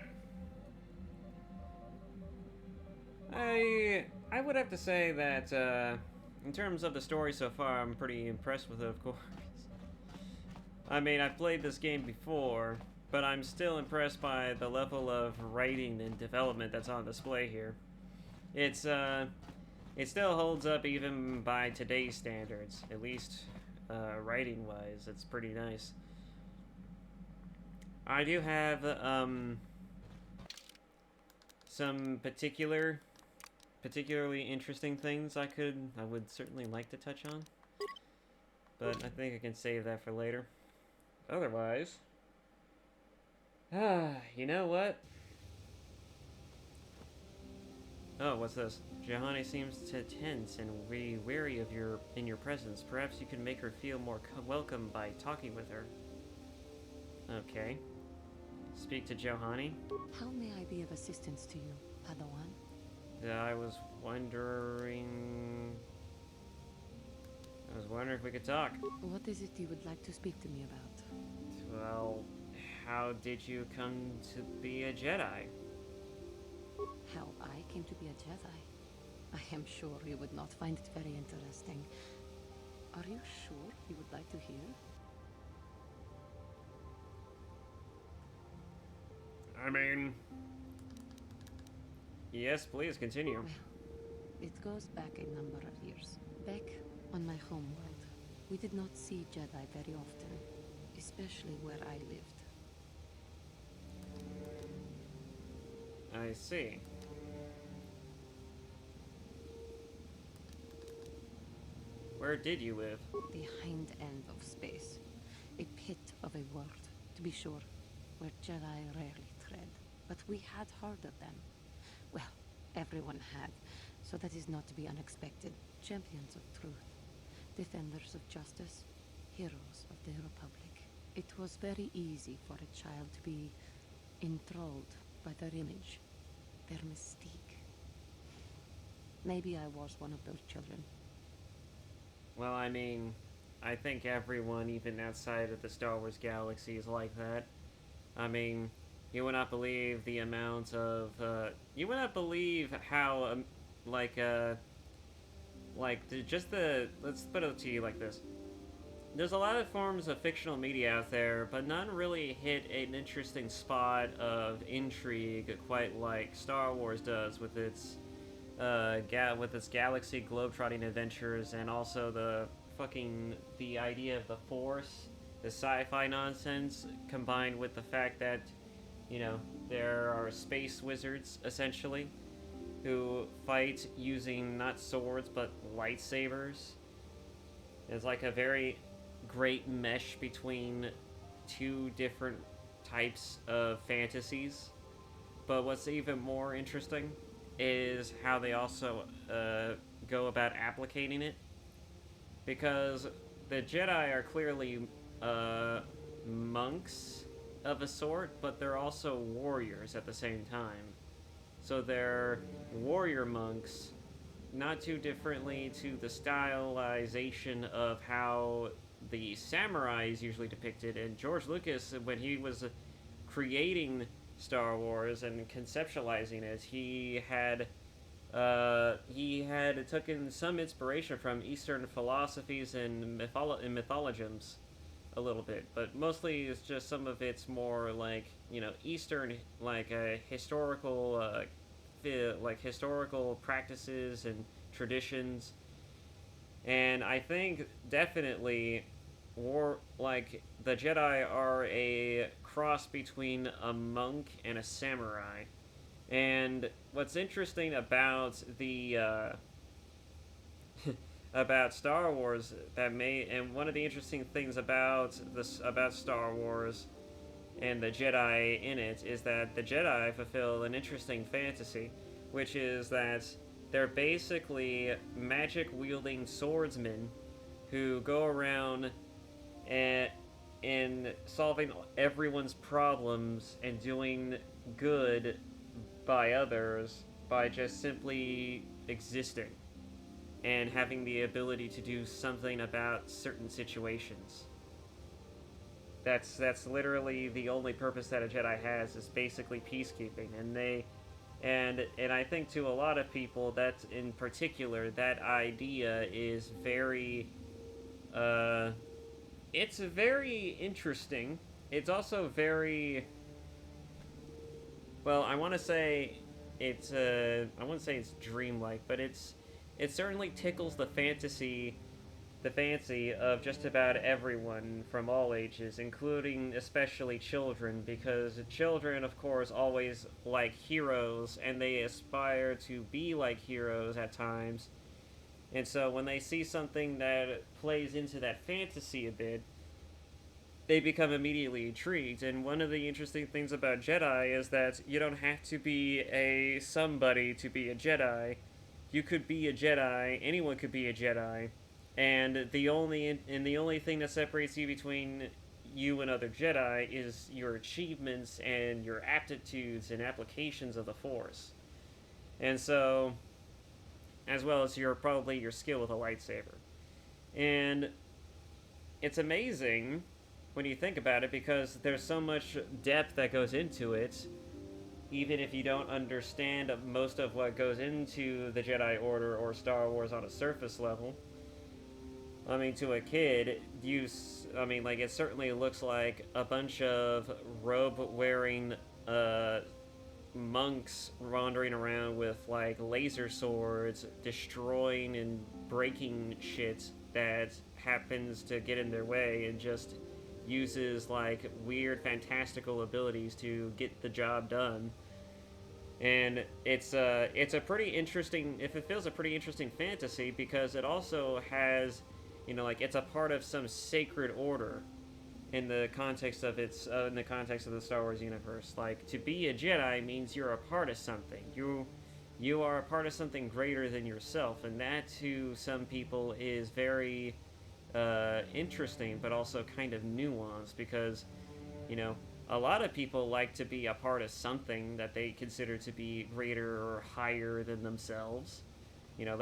I would have to say that, in terms of the story so far, I'm pretty impressed with it, of course. I mean, I've played this game before, but I'm still impressed by the level of writing and development that's on display here. It still holds up even by today's standards, at least writing-wise. It's pretty nice. I do have some particularly interesting things I would certainly like to touch on, but I think I can save that for later. Otherwise, you know what? Oh, what's this? Johanny seems to tense and be wary of your presence. Perhaps you can make her feel more welcome by talking with her. Okay. Speak to Johanny. How may I be of assistance to you, Padawan? I was wondering if we could talk. What is it you would like to speak to me about? Well, how did you come to be a Jedi? How I came to be a Jedi? I am sure you would not find it very interesting. Are you sure you would like to hear? I mean... Yes, please, continue. Well, it goes back a number of years. Back on my homeworld, we did not see Jedi very often, especially where I lived. I see. Where did you live? The hind end of space. A pit of a world, to be sure, where Jedi rarely tread. But we had heard of them. Well, everyone had, so that is not to be unexpected. Champions of truth, defenders of justice, heroes of the Republic. It was very easy for a child to be enthralled by their image, their mystique. Maybe I was one of those children. Well, I mean, I think everyone, even outside of the Star Wars galaxy, is like that. I mean, you would not believe the amount of, you would not believe how let's put it to you like this. There's a lot of forms of fictional media out there, but none really hit an interesting spot of intrigue quite like Star Wars does with its galaxy globetrotting adventures, and also the idea of the Force, the sci-fi nonsense, combined with the fact that, you know, there are space wizards essentially who fight using not swords but lightsabers. It's like a very great mesh between two different types of fantasies. But what's even more interesting is how they also go about applicating it. Because the Jedi are clearly monks of a sort, but they're also warriors at the same time. So they're warrior monks, not too differently to the stylization of how the samurai is usually depicted. And George Lucas, when he was creating Star Wars and conceptualizing it, he had taken some inspiration from Eastern philosophies and mythologisms a little bit, but mostly it's just some of it's more like, you know, Eastern, like historical practices and traditions. And I think definitely the Jedi are a cross between a monk and a samurai. And what's interesting about the about Star Wars and one of the interesting things about Star Wars and the Jedi in it is that the Jedi fulfill an interesting fantasy, which is that they're basically magic-wielding swordsmen who go around and solving everyone's problems and doing good by others by just simply existing and having the ability to do something about certain situations. That's literally the only purpose that a Jedi has, is basically peacekeeping. And I think to a lot of people, that in particular, that idea is very it's very interesting. It's also very, well, I want to say it's I wouldn't say it's dreamlike, but it certainly tickles the fancy of just about everyone from all ages, including especially children, because children, of course, always like heroes, and they aspire to be like heroes at times. And so when they see something that plays into that fantasy a bit, they become immediately intrigued. And one of the interesting things about Jedi is that you don't have to be a somebody to be a Jedi. You could be a Jedi, anyone could be a Jedi, and the only thing that separates you between you and other Jedi is your achievements and your aptitudes and applications of the Force. And so, as well as your skill with a lightsaber. And it's amazing when you think about it, because there's so much depth that goes into it, even if you don't understand most of what goes into the Jedi Order or Star Wars on a surface level. I mean, to a kid, it certainly looks like a bunch of robe-wearing monks wandering around with, like, laser swords, destroying and breaking shit that happens to get in their way, and just uses, like, weird fantastical abilities to get the job done. And it's a pretty interesting, it fulfills a pretty interesting fantasy, because it also has, you know, like, it's a part of some sacred order in the context of the Star Wars universe. Like, to be a Jedi means you're a part of something. You are a part of something greater than yourself, and that to some people is very interesting, but also kind of nuanced, because, you know, a lot of people like to be a part of something that they consider to be greater or higher than themselves. You know,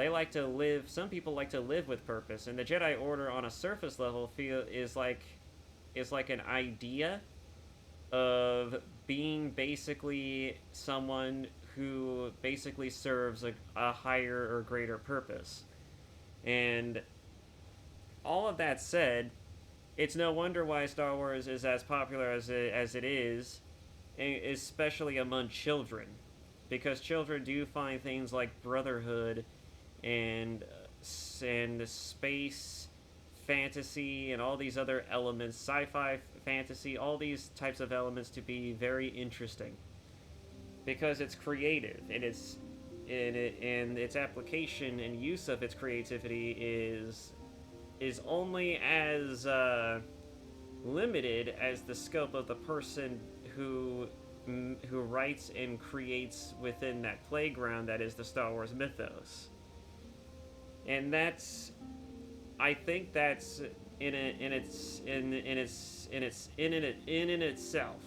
some people like to live with purpose, and the Jedi Order on a surface level is like an idea of being basically someone who basically serves a higher or greater purpose. And all of that said, it's no wonder why Star Wars is as popular as it is, especially among children, because children do find things like brotherhood and space fantasy and all these other elements, sci-fi fantasy, all these types of elements to be very interesting, because it's creative and its application and use of its creativity is only as limited as the scope of the person who writes and creates within that playground that is the Star Wars mythos. And I think that's in itself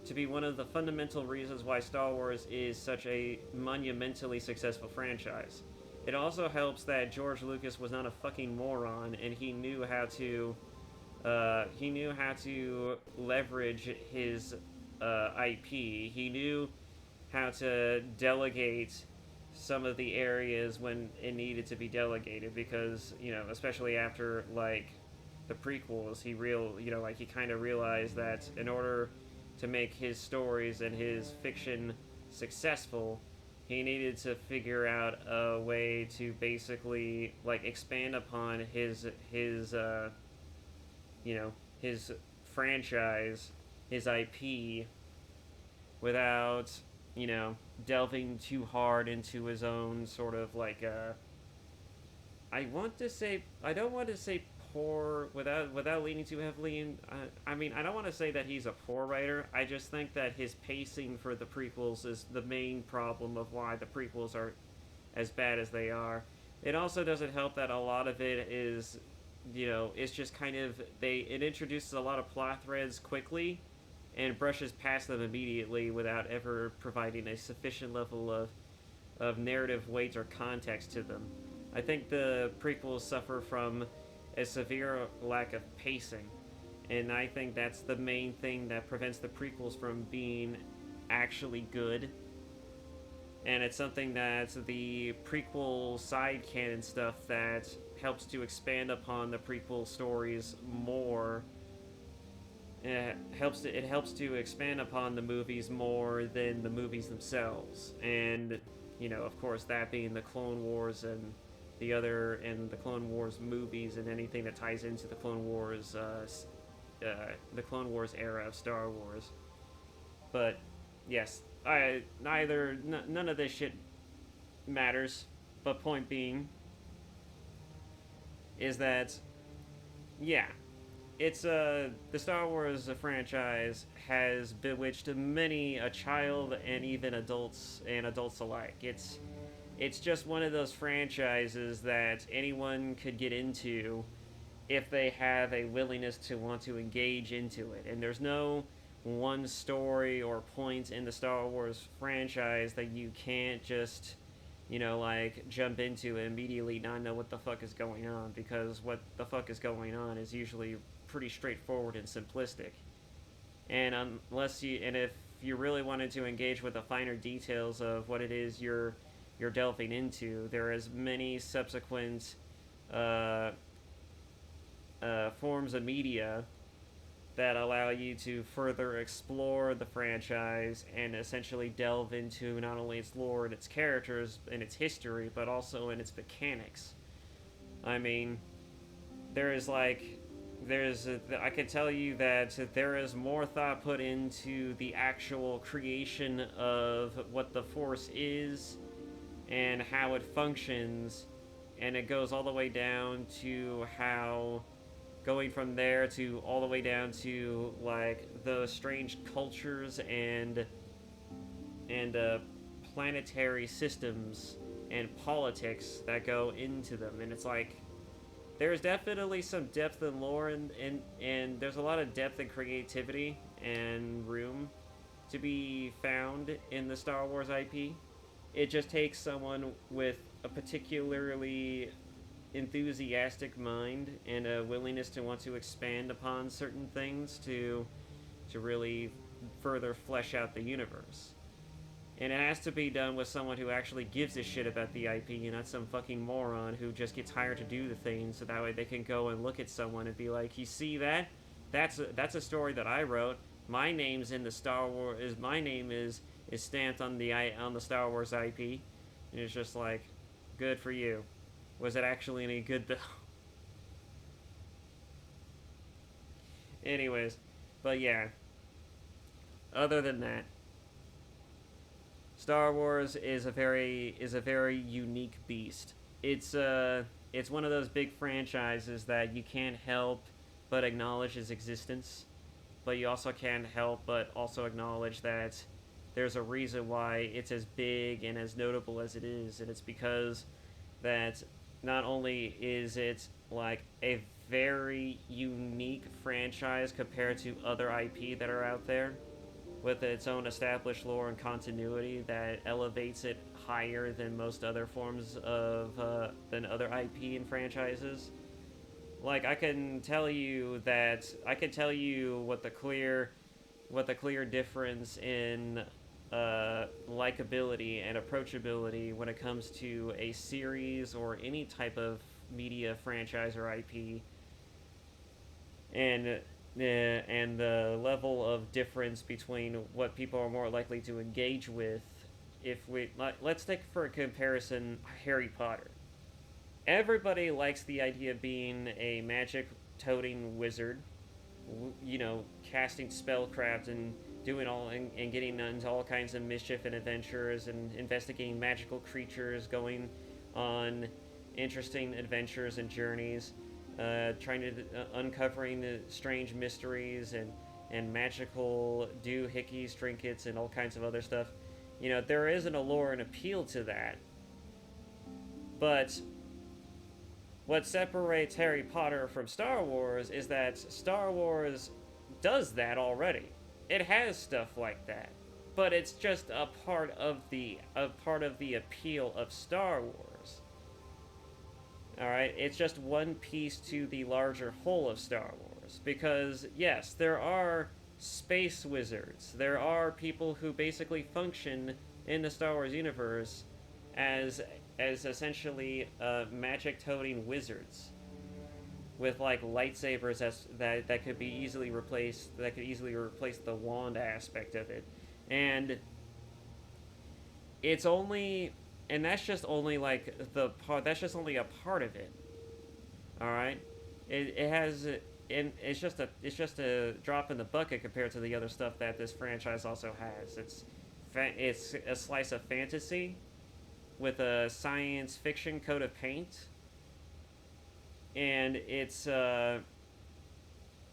to be one of the fundamental reasons why Star Wars is such a monumentally successful franchise. It also helps that George Lucas was not a fucking moron, and he knew how to leverage his IP. He knew how to delegate some of the areas when it needed to be delegated, because, you know, especially after like the prequels, he kind of realized that in order to make his stories and his fiction successful, he needed to figure out a way to basically like expand upon his franchise, his IP, without, you know, delving too hard into his own sort of like I don't want to say poor without leaning too heavily in. I mean, I don't want to say that he's a poor writer. I just think that his pacing for the prequels is the main problem of why the prequels are as bad as they are. It also doesn't help that a lot of it is, you know, it's just kind of it introduces a lot of plot threads quickly and brushes past them immediately without ever providing a sufficient level of narrative weight or context to them. I think the prequels suffer from a severe lack of pacing, and I think that's the main thing that prevents the prequels from being actually good. And it's something that the prequel side canon stuff that helps to expand upon the prequel stories more. It helps to expand upon the movies more than the movies themselves. And, you know, of course, that being the Clone Wars and the Clone Wars movies and anything that ties into the Clone Wars era of Star Wars. But yes, none of this shit matters. But point being is that, yeah, it's the Star Wars franchise has bewitched many a child and even adults alike. It's just one of those franchises that anyone could get into if they have a willingness to want to engage into it. And there's no one story or point in the Star Wars franchise that you can't just, you know, like, jump into and immediately not know what the fuck is going on, because what the fuck is going on is usually pretty straightforward and simplistic. And if you really wanted to engage with the finer details of what it is you're delving into, there is many subsequent forms of media that allow you to further explore the franchise and essentially delve into not only its lore and its characters and its history, but also in its mechanics. I mean, I can tell you that there is more thought put into the actual creation of what the Force is and how it functions, and it goes all the way down to going from there to all the way down to like the strange cultures and planetary systems and politics that go into them. And it's like, there's definitely some depth in lore and there's a lot of depth and creativity and room to be found in the Star Wars IP. It just takes someone with a particularly enthusiastic mind and a willingness to want to expand upon certain things to really further flesh out the universe. And it has to be done with someone who actually gives a shit about the IP and not some fucking moron who just gets hired to do the thing, so that way they can go and look at someone and be like, you see that? That's a story that I wrote. My name's in the Star Wars, my name is stamped on the Star Wars IP. And it's just like, good for you. Was it actually any good though? Anyways, but yeah. Other than that, Star Wars is a very unique beast. It's one of those big franchises that you can't help but acknowledge its existence, but you also can't help but also acknowledge that there's a reason why it's as big and as notable as it is, and it's because that not only is it like a very unique franchise compared to other IP that are out there, with its own established lore and continuity that elevates it higher than most other forms of than other IP and franchises. Like I can tell you what the clear difference in likability and approachability when it comes to a series or any type of media franchise or IP, and the level of difference between what people are more likely to engage with. If let's take for a comparison Harry Potter. Everybody likes the idea of being a magic-toting wizard, you know, casting spellcraft and doing and getting into all kinds of mischief and adventures and investigating magical creatures, going on interesting adventures and journeys, trying to uncovering the strange mysteries and magical doohickeys, trinkets, and all kinds of other stuff. You know, there is an allure and appeal to that, but what separates Harry Potter from Star Wars is that Star Wars does that already. It has stuff like that, but it's just a part of the appeal of Star Wars. Alright, it's just one piece to the larger whole of Star Wars. Because, yes, there are space wizards. There are people who basically function in the Star Wars universe as essentially magic-toting wizards with like lightsabers that could be easily replaced. That could easily replace the wand aspect of it, and it's only. And that's just only like the part. That's just only a part of it. All right, it has, and it's just a drop in the bucket compared to the other stuff that this franchise also has. It's a slice of fantasy with a science fiction coat of paint, and it's a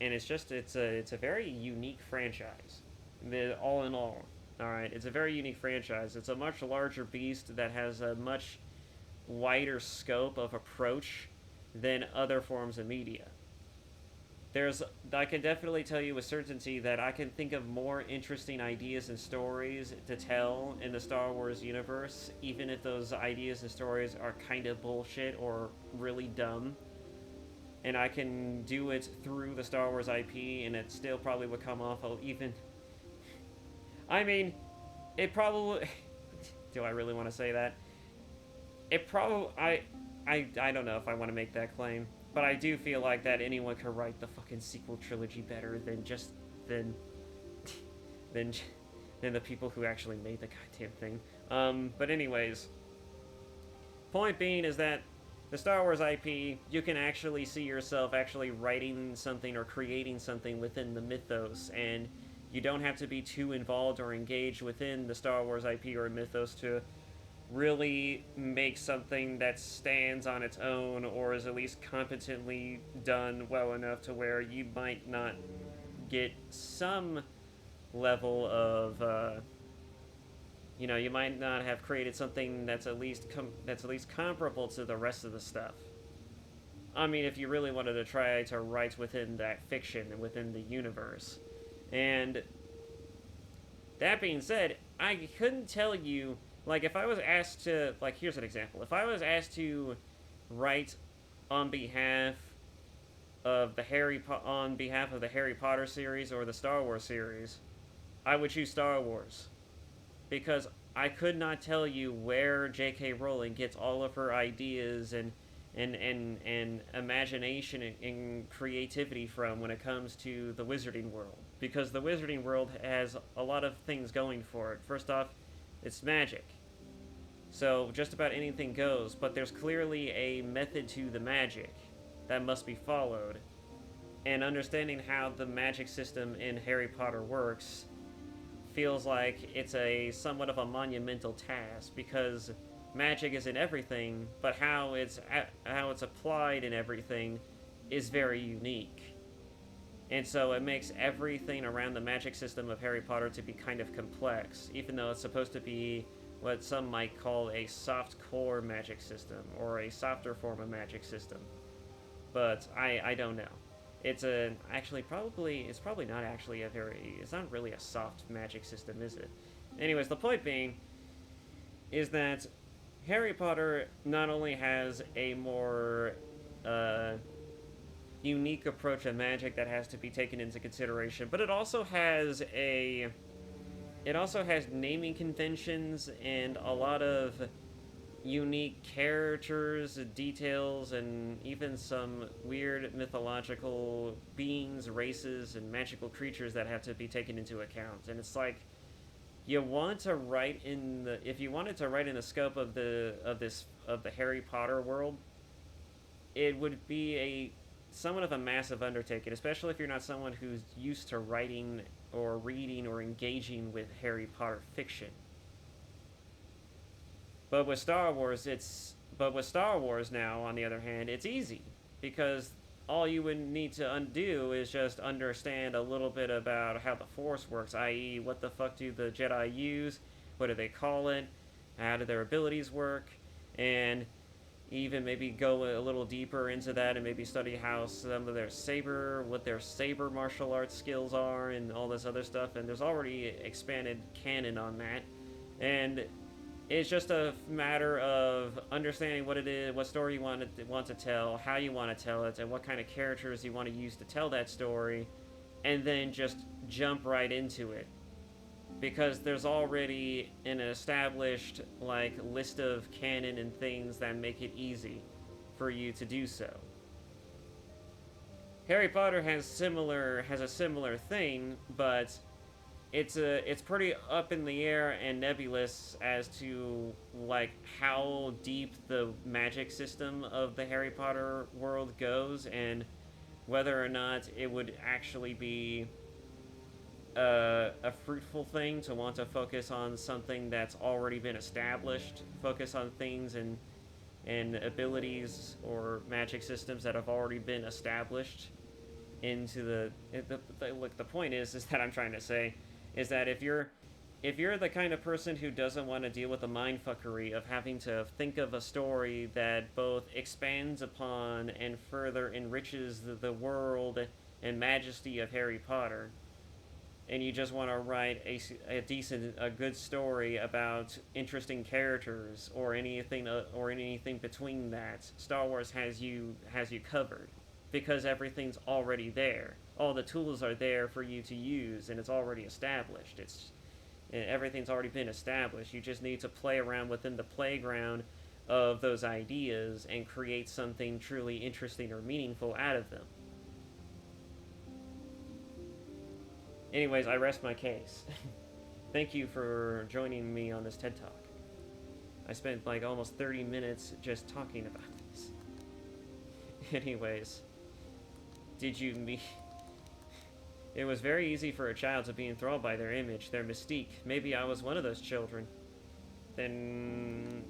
very unique franchise. All in all. Alright, it's a very unique franchise. It's a much larger beast that has a much wider scope of approach than other forms of media. I can definitely tell you with certainty that I can think of more interesting ideas and stories to tell in the Star Wars universe, even if those ideas and stories are kind of bullshit or really dumb. And I can do it through the Star Wars IP, and it still probably would come off even... I mean, it probably... Do I really want to say that? It probably... I don't know if I want to make that claim, but I do feel like that anyone could write the fucking sequel trilogy better than the people who actually made the goddamn thing. But anyways, point being is that the Star Wars IP, you can actually see yourself actually writing something or creating something within the mythos, and you don't have to be too involved or engaged within the Star Wars IP or mythos to really make something that stands on its own or is at least competently done well enough to where you might not get some level of, you might not have created something that's at least comparable to the rest of the stuff. I mean, if you really wanted to try to write within that fiction and within the universe. And that being said, I couldn't tell you, like, if I was asked to, like, here's an example. If I was asked to write on behalf of the Harry Potter series or the Star Wars series, I would choose Star Wars. Because I could not tell you where J.K. Rowling gets all of her ideas and imagination and creativity from when it comes to the Wizarding World. Because the Wizarding World has a lot of things going for it. First off, it's magic. So just about anything goes, but there's clearly a method to the magic that must be followed. And understanding how the magic system in Harry Potter works feels like it's a somewhat of a monumental task, because magic is in everything, but how it's applied in everything is very unique. And so it makes everything around the magic system of Harry Potter to be kind of complex, even though it's supposed to be what some might call a soft core magic system, or a softer form of magic system. But I don't know. It's probably not actually it's not really a soft magic system, is it? Anyways, the point being is that Harry Potter not only has a more unique approach of magic that has to be taken into consideration, but it also has naming conventions and a lot of unique characters, details, and even some weird mythological beings, races, and magical creatures that have to be taken into account. And it's like, if you wanted to write in the scope of the Harry Potter world, it would be somewhat of a massive undertaking, especially if you're not someone who's used to writing or reading or engaging with Harry Potter fiction. But with Star Wars now, on the other hand, it's easy, because all you would need to undo is just understand a little bit about how the Force works, i.e., what the fuck do the Jedi use, what do they call it, how do their abilities work, and even maybe go a little deeper into that and maybe study how what their saber martial arts skills are and all this other stuff. And there's already expanded canon on that. And it's just a matter of understanding what it is, what story you want to tell, how you want to tell it, and what kind of characters you want to use to tell that story, and then just jump right into it. Because there's already an established list of canon and things that make it easy for you to do so. Harry Potter has a similar thing, but it's pretty up in the air and nebulous as to how deep the magic system of the Harry Potter world goes, and whether or not it would actually be a fruitful thing to want to focus on something that's already been established, focus on things and abilities or magic systems that have already been established into the point is that I'm trying to say is that if you're the kind of person who doesn't want to deal with the mindfuckery of having to think of a story that both expands upon and further enriches the world and majesty of Harry Potter, and you just want to write a good story about interesting characters or anything between that, Star Wars has you covered, because everything's already there. All the tools are there for you to use, and it's already established. Everything's already been established. You just need to play around within the playground of those ideas and create something truly interesting or meaningful out of them. Anyways, I rest my case. Thank you for joining me on this TED Talk. I spent almost 30 minutes just talking about this. Anyways, it was very easy for a child to be enthralled by their image, their mystique. Maybe I was one of those children. Then,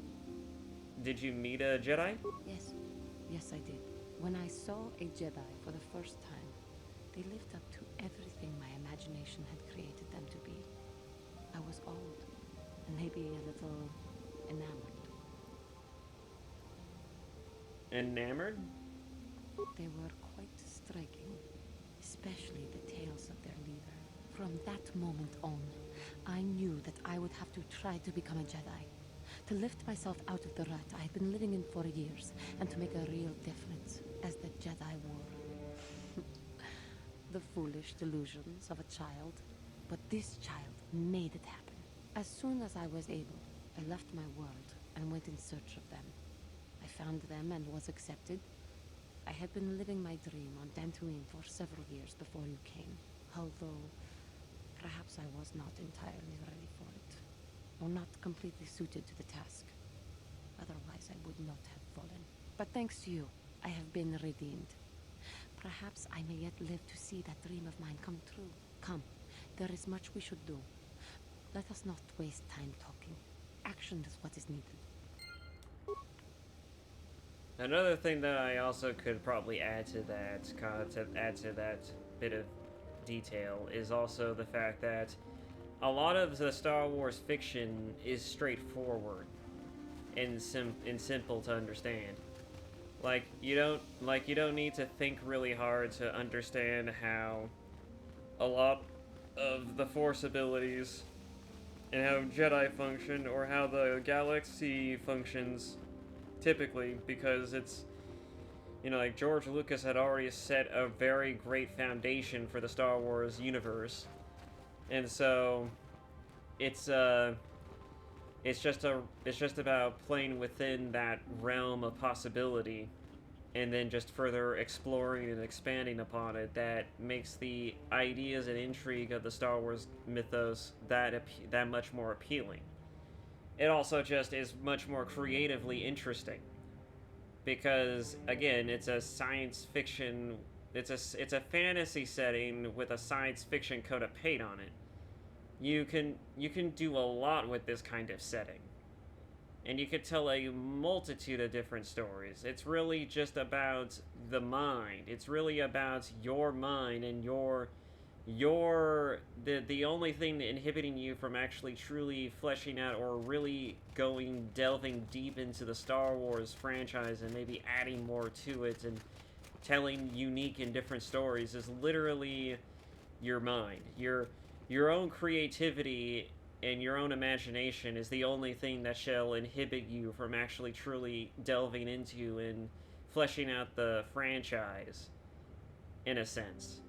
did you meet a Jedi? Yes, I did. When I saw a Jedi for the first time, they lived up to everything my imagination had created them to be. I was awed, and maybe a little enamored. Enamored? They were quite striking, especially the tales of their leader. From that moment on, I knew that I would have to try to become a Jedi. To lift myself out of the rut I had been living in for years, and to make a real difference as the Jedi wore. The foolish delusions of a child. But this child made it happen. As soon as I was able, I left my world and went in search of them. I found them and was accepted. I had been living my dream on Tatooine for several years before you came, although perhaps I was not entirely ready for it, or not completely suited to the task. Otherwise, I would not have fallen. But thanks to you, I have been redeemed. Perhaps I may yet live to see that dream of mine come true. Come, there is much we should do. Let us not waste time talking. Action is what is needed. Another thing that I also could probably add to that bit of detail is also the fact that a lot of the Star Wars fiction is straightforward and simple to understand. Like you don't need to think really hard to understand how a lot of the Force abilities and how Jedi function, or how the galaxy functions typically, because it's, you know, like George Lucas had already set a very great foundation for the Star Wars universe, and so it's just about playing within that realm of possibility, and then just further exploring and expanding upon it, that makes the ideas and intrigue of the Star Wars mythos that much more appealing. It also just is much more creatively interesting, because again, it's a science fiction, it's a fantasy setting with a science fiction coat of paint on it. You can do a lot with this kind of setting, and you could tell a multitude of different stories. It's really just about the mind. It's really about your mind and the only thing inhibiting you from actually truly fleshing out or really delving deep into the Star Wars franchise and maybe adding more to it and telling unique and different stories is literally your mind. Your own creativity and your own imagination is the only thing that shall inhibit you from actually truly delving into and fleshing out the franchise, in a sense.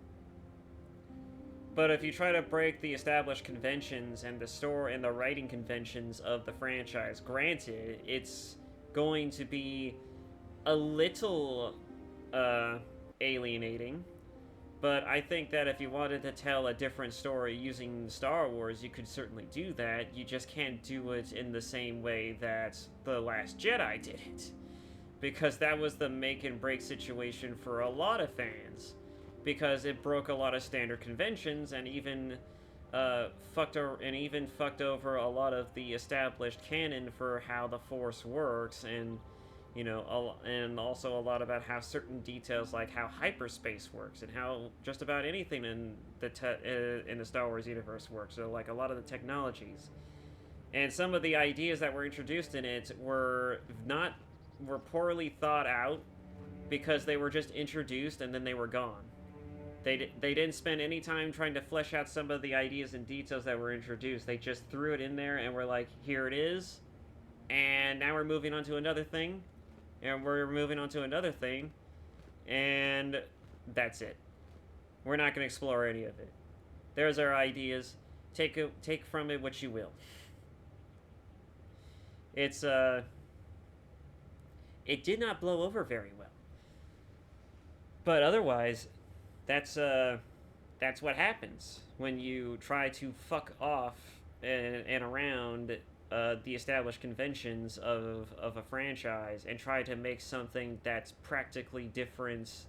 But if you try to break the established conventions and the writing conventions of the franchise, granted, it's going to be a little alienating. But I think that if you wanted to tell a different story using Star Wars, you could certainly do that. You just can't do it in the same way that The Last Jedi did it. Because that was the make and break situation for a lot of fans. Because it broke a lot of standard conventions and even fucked over a lot of the established canon for how the Force works, and you know, and also a lot about how certain details, like how hyperspace works and how just about anything in the Star Wars universe works. So like a lot of the technologies and some of the ideas that were introduced in it were poorly thought out, because they were just introduced and then they were gone. They didn't spend any time trying to flesh out some of the ideas and details that were introduced. They just threw it in there and were like, here it is, and now we're moving on to another thing. And we're moving on to another thing, and that's it. We're not going to explore any of it. There's our ideas. Take from it what you will. It did not blow over very well. But otherwise, that's what happens when you try to fuck off and around the established conventions of a franchise and try to make something that's practically different,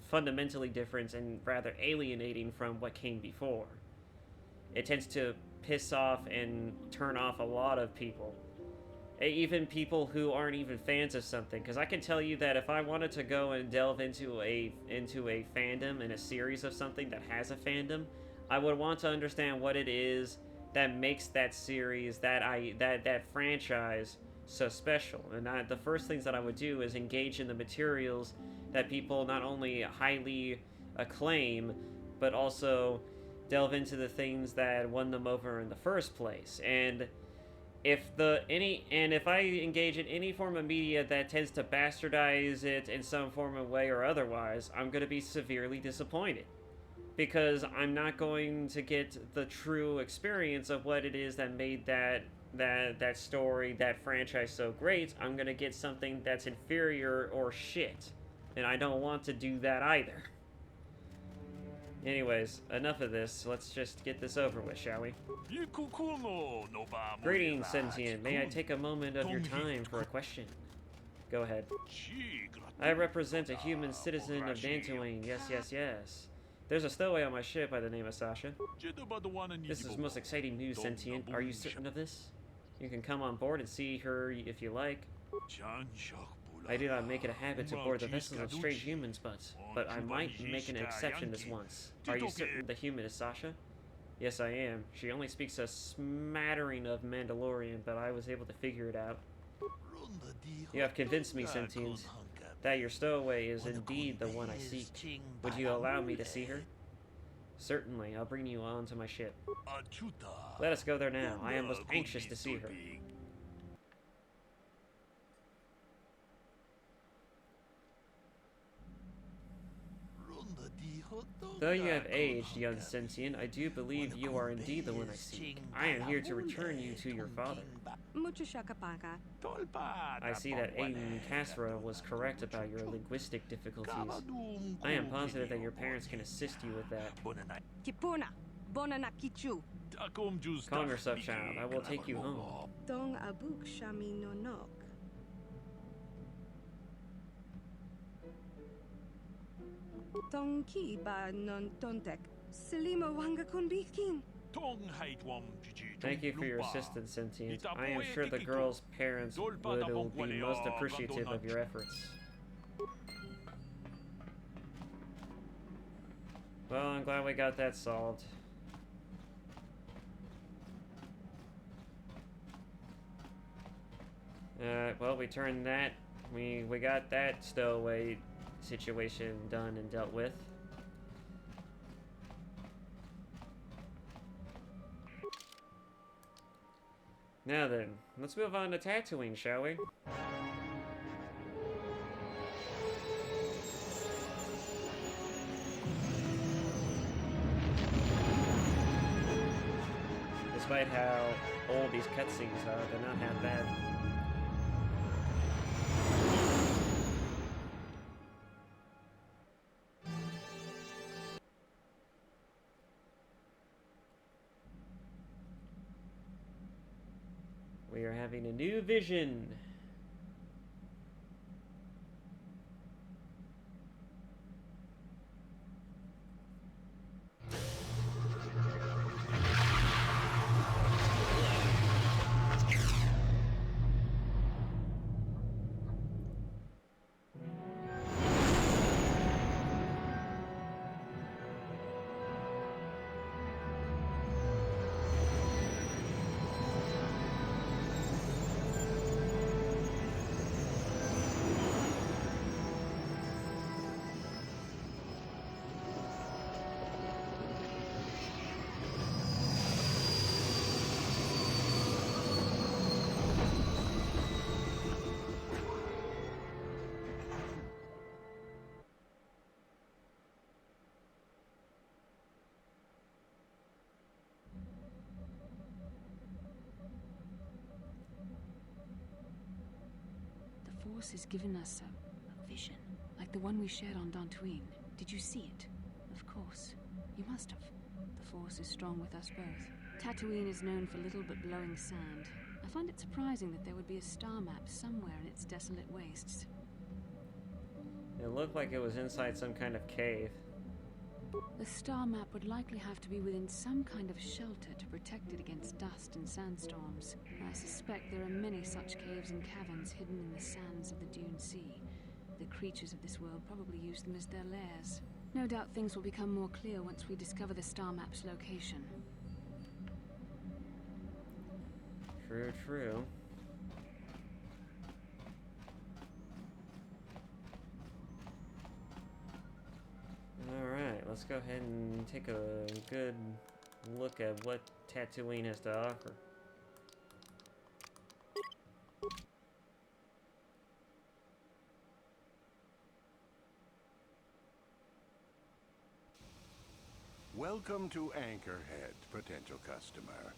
fundamentally different, and rather alienating from what came before. It tends to piss off and turn off a lot of people. Even people who aren't even fans of something. Because I can tell you that if I wanted to go and delve into a fandom and a series of something that has a fandom, I would want to understand what it is that makes that series, that franchise so special. And the first things that I would do is engage in the materials that people not only highly acclaim, but also delve into the things that won them over in the first place. And if I engage in any form of media that tends to bastardize it in some form of way or otherwise, I'm going to be severely disappointed. because I'm not going to get the true experience of what it is that made that story, that franchise so great. I'm gonna get something that's inferior or shit, and I don't want to do that either. Anyways, enough of this. Let's just get this over with, shall we? Greetings, Sentient. May I take a moment of your time for a question? Go ahead. I represent a human citizen of Tatooine. Yes, yes, yes. There's a stowaway on my ship by the name of Sasha. This is most exciting news, Sentient. Are you certain of this? You can come on board and see her if you like. I do not make it a habit to board the vessels of strange humans, but I might make an exception this once. Are you certain the human is Sasha? Yes, I am. She only speaks a smattering of Mandalorian, but I was able to figure it out. You have convinced me, Sentient, that your stowaway is indeed the one I seek. Would you allow me to see her? Certainly, I'll bring you on to my ship. Let us go there now. I am most anxious to see her. Though you have aged, young Sentient, I do believe you are indeed the one I seek. I am here to return you to your father. I see that Aiden Kasra was correct about your linguistic difficulties. I am positive that your parents can assist you with that. Calm yourself, child. I will take you home. Thank you for your assistance, Sentient. I am sure the girl's parents will be most appreciative of your efforts. Well, I'm glad we got that solved. Well, we turned that. We got that stowaway situation done and dealt with. Now then, let's move on to Tatooine, shall we? Despite how old these cutscenes are, they're not half bad. We are having a new vision. The Force has given us a vision, like the one we shared on Tatooine. Did you see it? Of course. You must have. The Force is strong with us both. Tatooine is known for little but glowing sand. I find it surprising that there would be a star map somewhere in its desolate wastes. It looked like it was inside some kind of cave. The star map would likely have to be within some kind of shelter to protect it against dust and sandstorms. I suspect there are many such caves and caverns hidden in the sands of the Dune Sea. The creatures of this world probably use them as their lairs. No doubt things will become more clear once we discover the star map's location. True, true. Alright, let's go ahead and take a good look at what Tatooine has to offer. Welcome to Anchorhead, potential customer.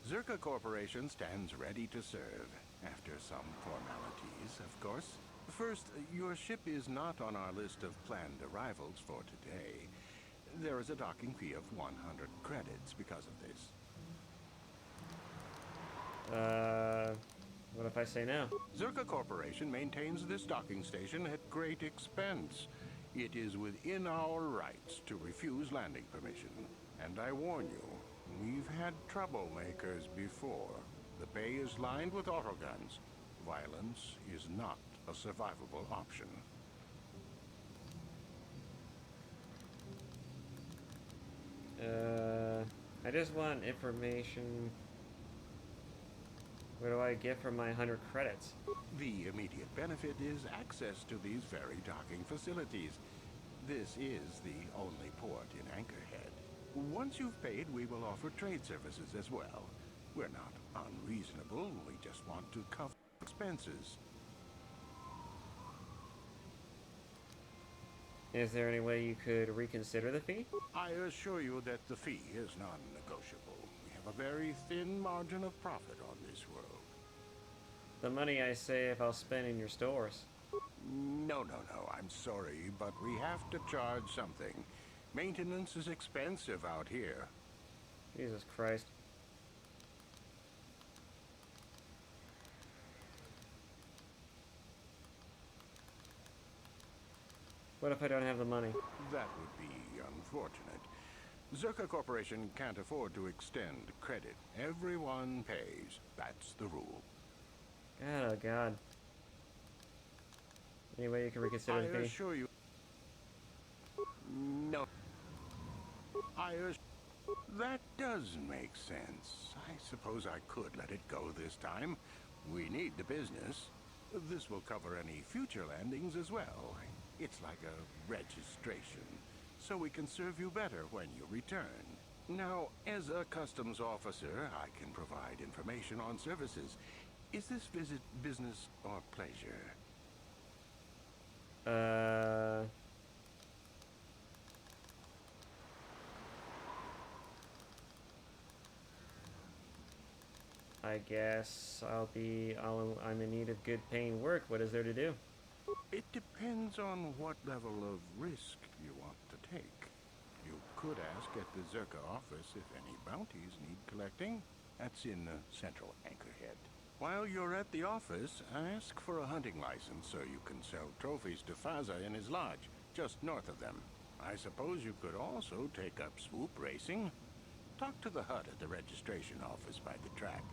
Zerka Corporation stands ready to serve. After some formalities, of course. First, your ship is not on our list of planned arrivals for today. There is a docking fee of 100 credits because of this. What if I say no? Zerka Corporation maintains this docking station at great expense. It is within our rights to refuse landing permission. And I warn you, we've had troublemakers before. The bay is lined with autoguns. Violence is not a survivable option. I just want information. What do I get for my 100 credits? The immediate benefit is access to these very docking facilities. This is the only port in Anchorhead. Once you've paid, we will offer trade services as well. We're not unreasonable, we just want to cover expenses. Is there any way you could reconsider the fee? I assure you that the fee is non-negotiable. We have a very thin margin of profit on this world. The money I save I'll spend in your stores. No, I'm sorry, but we have to charge something. Maintenance is expensive out here. Jesus Christ. What if I don't have the money? That would be unfortunate. Zerka Corporation can't afford to extend credit. Everyone pays. That's the rule. Oh, God. Any way you can reconsider the fee? I assure you... No. That does make sense. I suppose I could let it go this time. We need the business. This will cover any future landings as well. It's like a registration, so we can serve you better when you return. Now, as a customs officer, I can provide information on services. Is this visit business or pleasure? I guess I'm in need of good paying work. What is there to do? It depends on what level of risk you want to take. You could ask at the Zerka office if any bounties need collecting. That's in central Anchorhead. While you're at the office, ask for a hunting license so you can sell trophies to Faza in his lodge, just north of them. I suppose you could also take up swoop racing. Talk to the hut at the registration office by the track.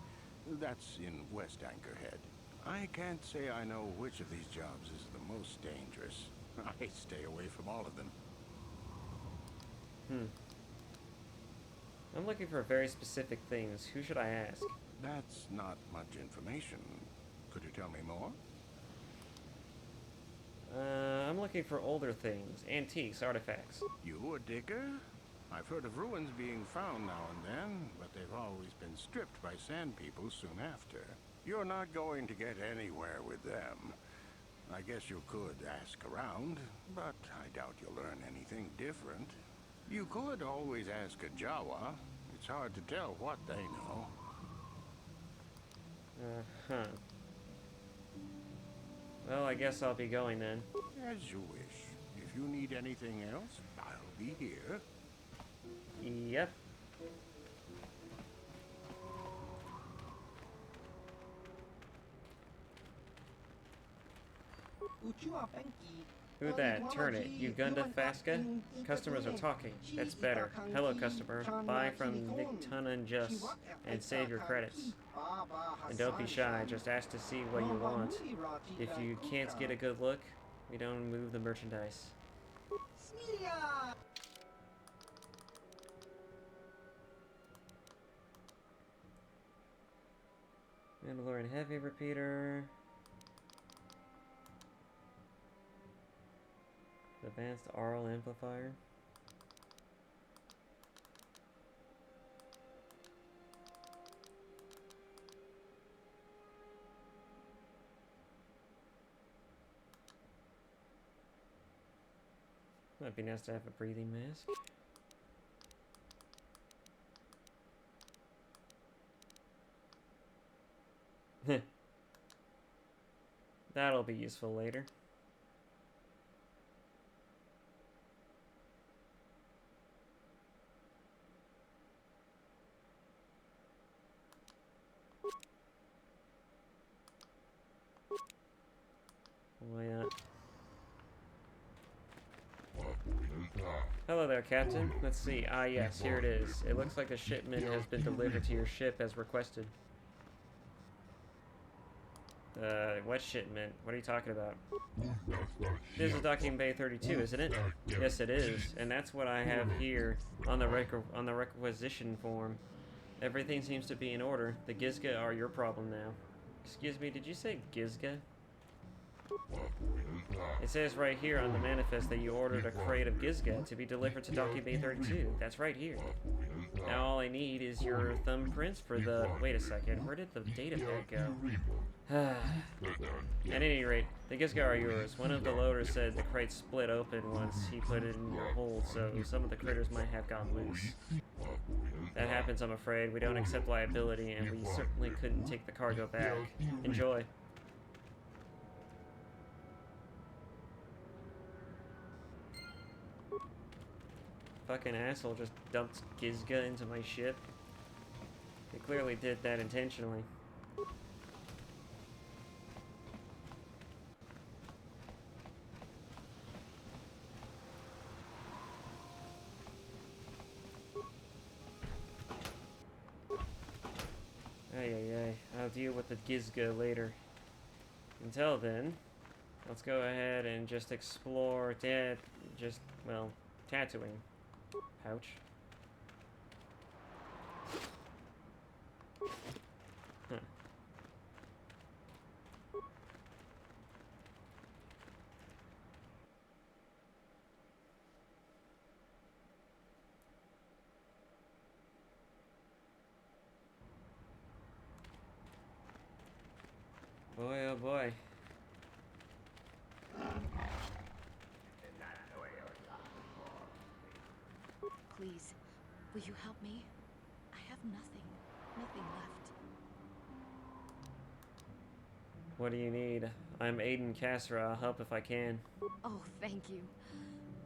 That's in West Anchorhead. I can't say I know which of these jobs is the most dangerous. I stay away from all of them. I'm looking for very specific things. Who should I ask? That's not much information. Could you tell me more? I'm looking for older things, antiques, artifacts. You a digger? I've heard of ruins being found now and then, but they've always been stripped by sand people soon after. You're not going to get anywhere with them. I guess you could ask around, but I doubt you'll learn anything different. You could always ask a Jawa. It's hard to tell what they know. Well, I guess I'll be going then. As you wish. If you need anything else, I'll be here. Yep. Who that? Turn it. Uganda Faska? Customers are talking. That's better. Hello, customer. Buy from Nictuna Just and save your credits. And don't be shy. Just ask to see what you want. If you can't get a good look, we don't move the merchandise. Mandalorian Heavy Repeater. Advanced Aural Amplifier. Might be nice to have a breathing mask. That'll be useful later. Why not? Hello there, Captain. Let's see. Ah, yes, here it is. It looks like the shipment has been delivered to your ship as requested. What shipment? What are you talking about? This is docking bay 32, isn't it? Yes, it is. And that's what I have here on the requisition form. Everything seems to be in order. The Gizga are your problem now. Excuse me, did you say Gizga? It says right here on the manifest that you ordered a crate of Gizga to be delivered to Docking Bay 32. That's right here. Now all I need is your thumbprints for the... Wait a second, where did the data pad go? At any rate, the Gizga are yours. One of the loaders said the crate split open once he put it in your hold, so some of the critters might have gotten loose. That happens, I'm afraid. We don't accept liability, and we certainly couldn't take the cargo back. Enjoy. Fucking asshole just dumped Gizga into my ship. He clearly did that intentionally. Ay. I'll deal with the Gizga later. Until then, let's go ahead and just explore well, Tatooine. Pouch. Huh. Boy, oh boy. Please, will you help me? I have nothing left. What do you need? I'm Aiden Kasser. I'll help if I can. Oh, thank you.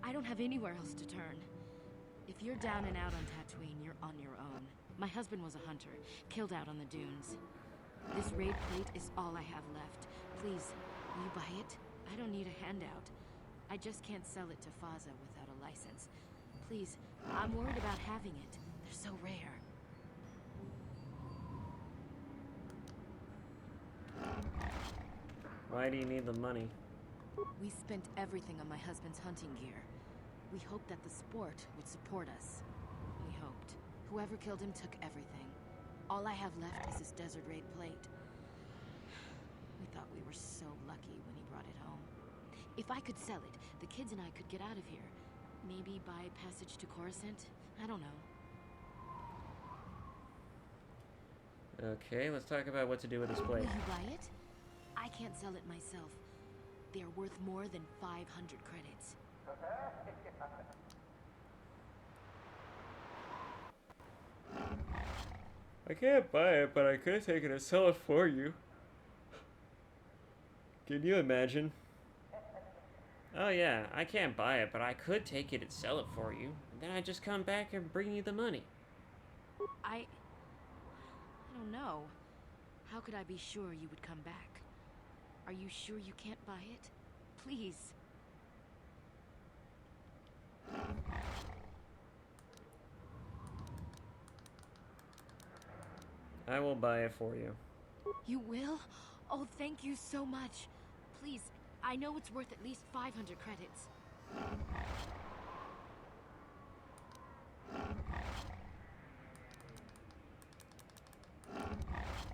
I don't have anywhere else to turn. If you're down and out on Tatooine, you're on your own. My husband was a hunter, killed out on the dunes. This raid plate is all I have left. Please, will you buy it? I don't need a handout. I just can't sell it to Faza without a license. Please, I'm worried about having it. They're so rare. Why do you need the money? We spent everything on my husband's hunting gear. We hoped that the sport would support us. We hoped. Whoever killed him took everything. All I have left is this desert raid plate. We thought we were so lucky when he brought it home. If I could sell it, the kids and I could get out of here. Maybe buy passage to Coruscant? I don't know. Okay, let's talk about what to do with this plate. Will you buy it? I can't sell it myself. They are worth more than 500 credits. I can't buy it, but I could take it and sell it for you. Can you imagine? Oh yeah, I can't buy it, but I could take it and sell it for you. And then I just come back and bring you the money. I don't know. How could I be sure you would come back? Are you sure you can't buy it? Please. I will buy it for you. You will? Oh, thank you so much. Please, I know it's worth at least 500 credits.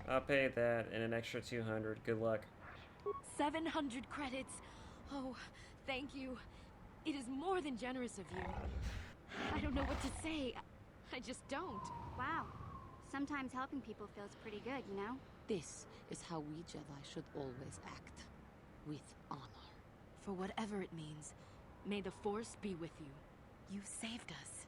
I'll pay that and an extra 200. Good luck. 700 credits. Oh, thank you. It is more than generous of you. I don't know what to say. I just don't. Wow. Sometimes helping people feels pretty good, you know? This is how we Jedi should always act. With honor. For whatever it means, may the Force be with you. You saved us.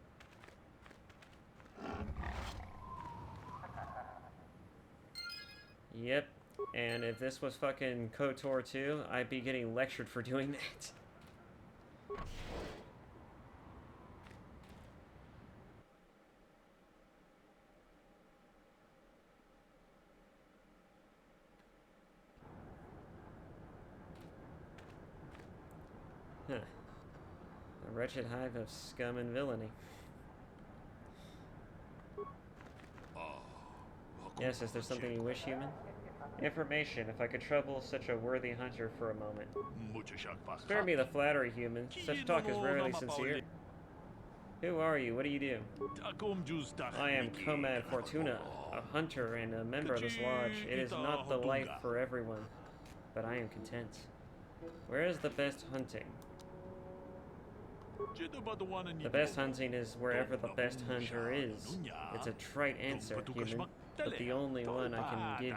Yep, And if this was fucking KotOR 2, I'd be getting lectured for doing that. Huh. A wretched hive of scum and villainy. Yes, is there something you wish, human? Information, if I could trouble such a worthy hunter for a moment. Spare me the flattery, human. Such talk is rarely sincere. Who are you? What do you do? I am Comad Fortuna, a hunter and a member of this lodge. It is not the life for everyone, but I am content. Where is the best hunting? The best hunting is wherever the best hunter is. It's a trite answer, human, but the only one I can give.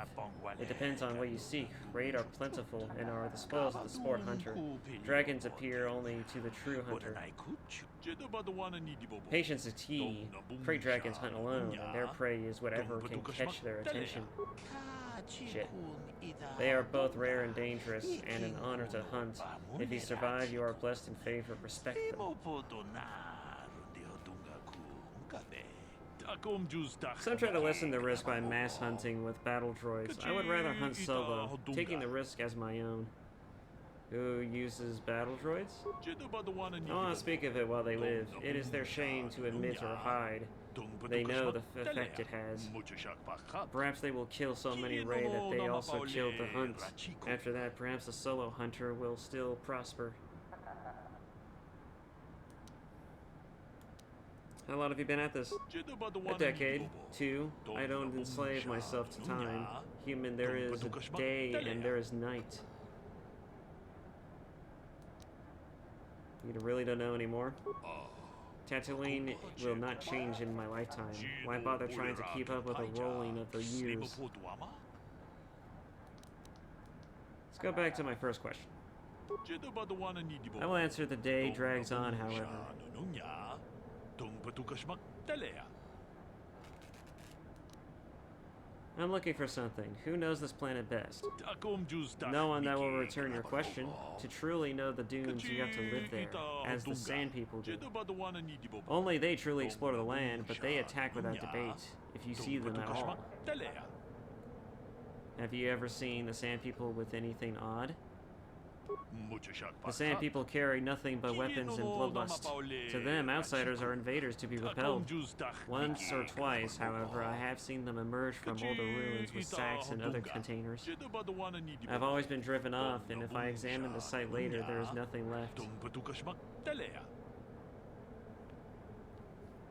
It depends on what you seek. Raid are plentiful and are the spoils of the sport hunter. Dragons appear only to the true hunter. Patience is key. Prey dragons hunt alone, and their prey is whatever can catch their attention. Shit. They are both rare and dangerous, and an honor to hunt. If you survive, you are blessed and favored. Respect them. Some try to lessen the risk by mass hunting with battle droids. I would rather hunt solo, taking the risk as my own. Who uses battle droids? I want to speak of it while they live. It is their shame to admit or hide. They know the effect it has. Perhaps they will kill so many Rey that they also killed the hunt. After that, perhaps the solo hunter will still prosper. How long have you been at this? A decade. 2. I don't enslave myself to time. Human, there is day and there is night. You really don't know anymore? Tatooine will not change in my lifetime. Why bother trying to keep up with the rolling of the years? Let's go back to my first question. I will answer the day drags on, however. I'm looking for something. Who knows this planet best? No one that will return your question. To truly know the dunes, you have to live there, as the Sand People do. Only they truly explore the land, but they attack without debate, if you see them at all. Have you ever seen the Sand People with anything odd? The Sand People carry nothing but weapons and bloodlust. To them, outsiders are invaders to be repelled. Once or twice, however, I have seen them emerge from older ruins with sacks and other containers. I've always been driven off, and if I examine the site later, there is nothing left. What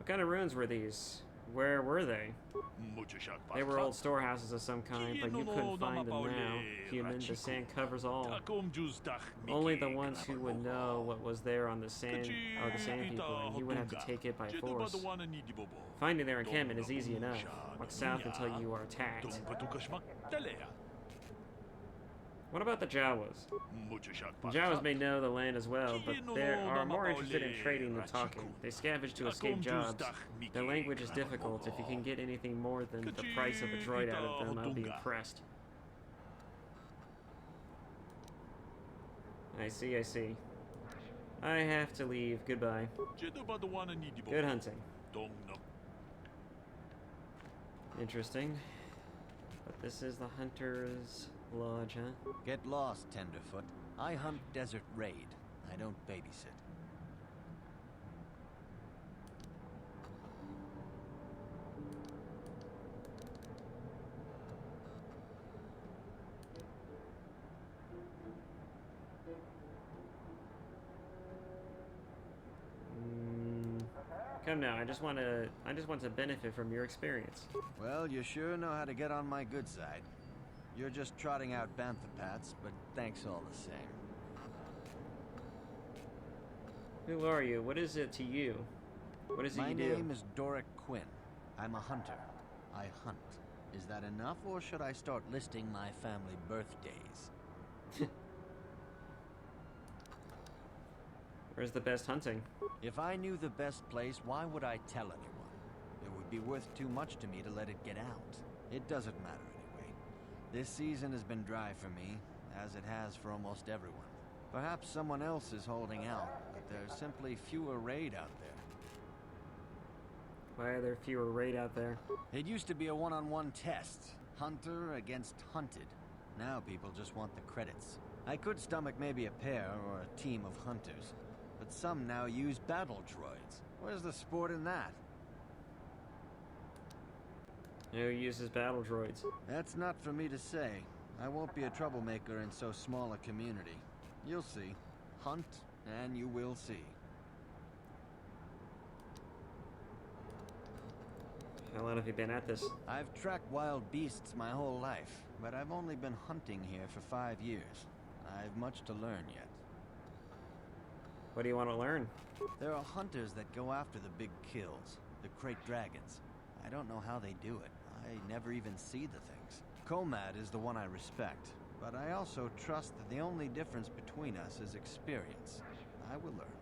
kind of ruins were these? Where were they? They were old storehouses of some kind, but you couldn't find them now. Human, the sand covers all. Only the ones who would know what was there on the sand are the Sand People, and you would have to take it by force. Finding their encampment is easy enough. Walk south until you are attacked. What about the Jawas? The Jawas may know the land as well, but they are more interested in trading than talking. They scavenge to escape jobs. Their language is difficult. If you can get anything more than the price of a droid out of them, I'll be impressed. I see, I see. I have to leave. Goodbye. Good hunting. Interesting. But this is the Hunter's Lodge, huh? Get lost, Tenderfoot. I hunt Desert Raid. I don't babysit. Come now, I just want to benefit from your experience. Well, you sure know how to get on my good side. You're just trotting out bantha pats, but thanks all the same. Who are you? What is it to you? What is it you do? My name is Doric Quinn. I'm a hunter. I hunt. Is that enough, or should I start listing my family birthdays? Where's the best hunting? If I knew the best place, why would I tell anyone? It would be worth too much to me to let it get out. It doesn't matter anyway. This season has been dry for me, as it has for almost everyone. Perhaps someone else is holding out, but there's simply fewer raid out there. Why are there fewer raid out there? It used to be a one-on-one test. Hunter against hunted. Now people just want the credits. I could stomach maybe a pair or a team of hunters, but some now use battle droids. Where's the sport in that? Who uses battle droids? That's not for me to say. I won't be a troublemaker in so small a community. You'll see. Hunt, and you will see. How long have you been at this? I've tracked wild beasts my whole life, but I've only been hunting here for 5 years. I've much to learn yet. What do you want to learn? There are hunters that go after the big kills, the crate dragons. I don't know how they do it. I never even see the things. Komad is the one I respect, but I also trust that the only difference between us is experience. I will learn.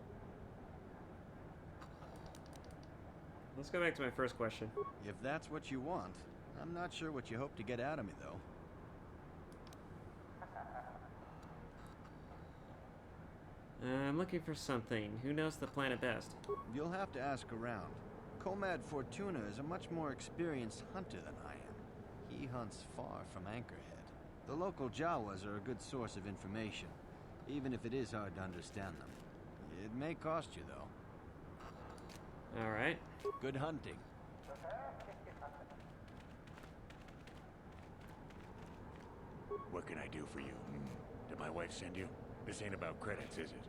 Let's go back to my first question. If that's what you want, I'm not sure what you hope to get out of me, though. I'm looking for something. Who knows the planet best? You'll have to ask around. Komad Fortuna is a much more experienced hunter than I am. He hunts far from Anchorhead. The local Jawas are a good source of information, even if it is hard to understand them. It may cost you, though. Alright. Good hunting. What can I do for you? Did my wife send you? This ain't about credits, is it?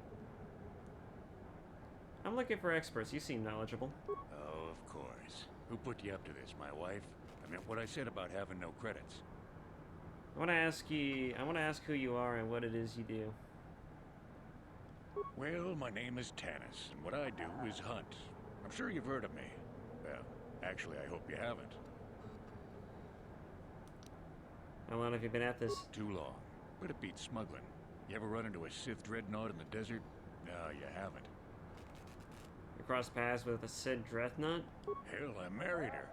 I'm looking for experts. You seem knowledgeable. Oh, of course. Who put you up to this, my wife? I meant what I said about having no credits. I want to ask who you are and what it is you do. Well, my name is Tanis, and what I do is hunt. I'm sure you've heard of me. Well, actually, I hope you haven't. How long have you been at this? Too long. But it beats smuggling. You ever run into a Sith dreadnought in the desert? No, you haven't. You crossed paths with a Sid Dreadnought? Hell, I married her.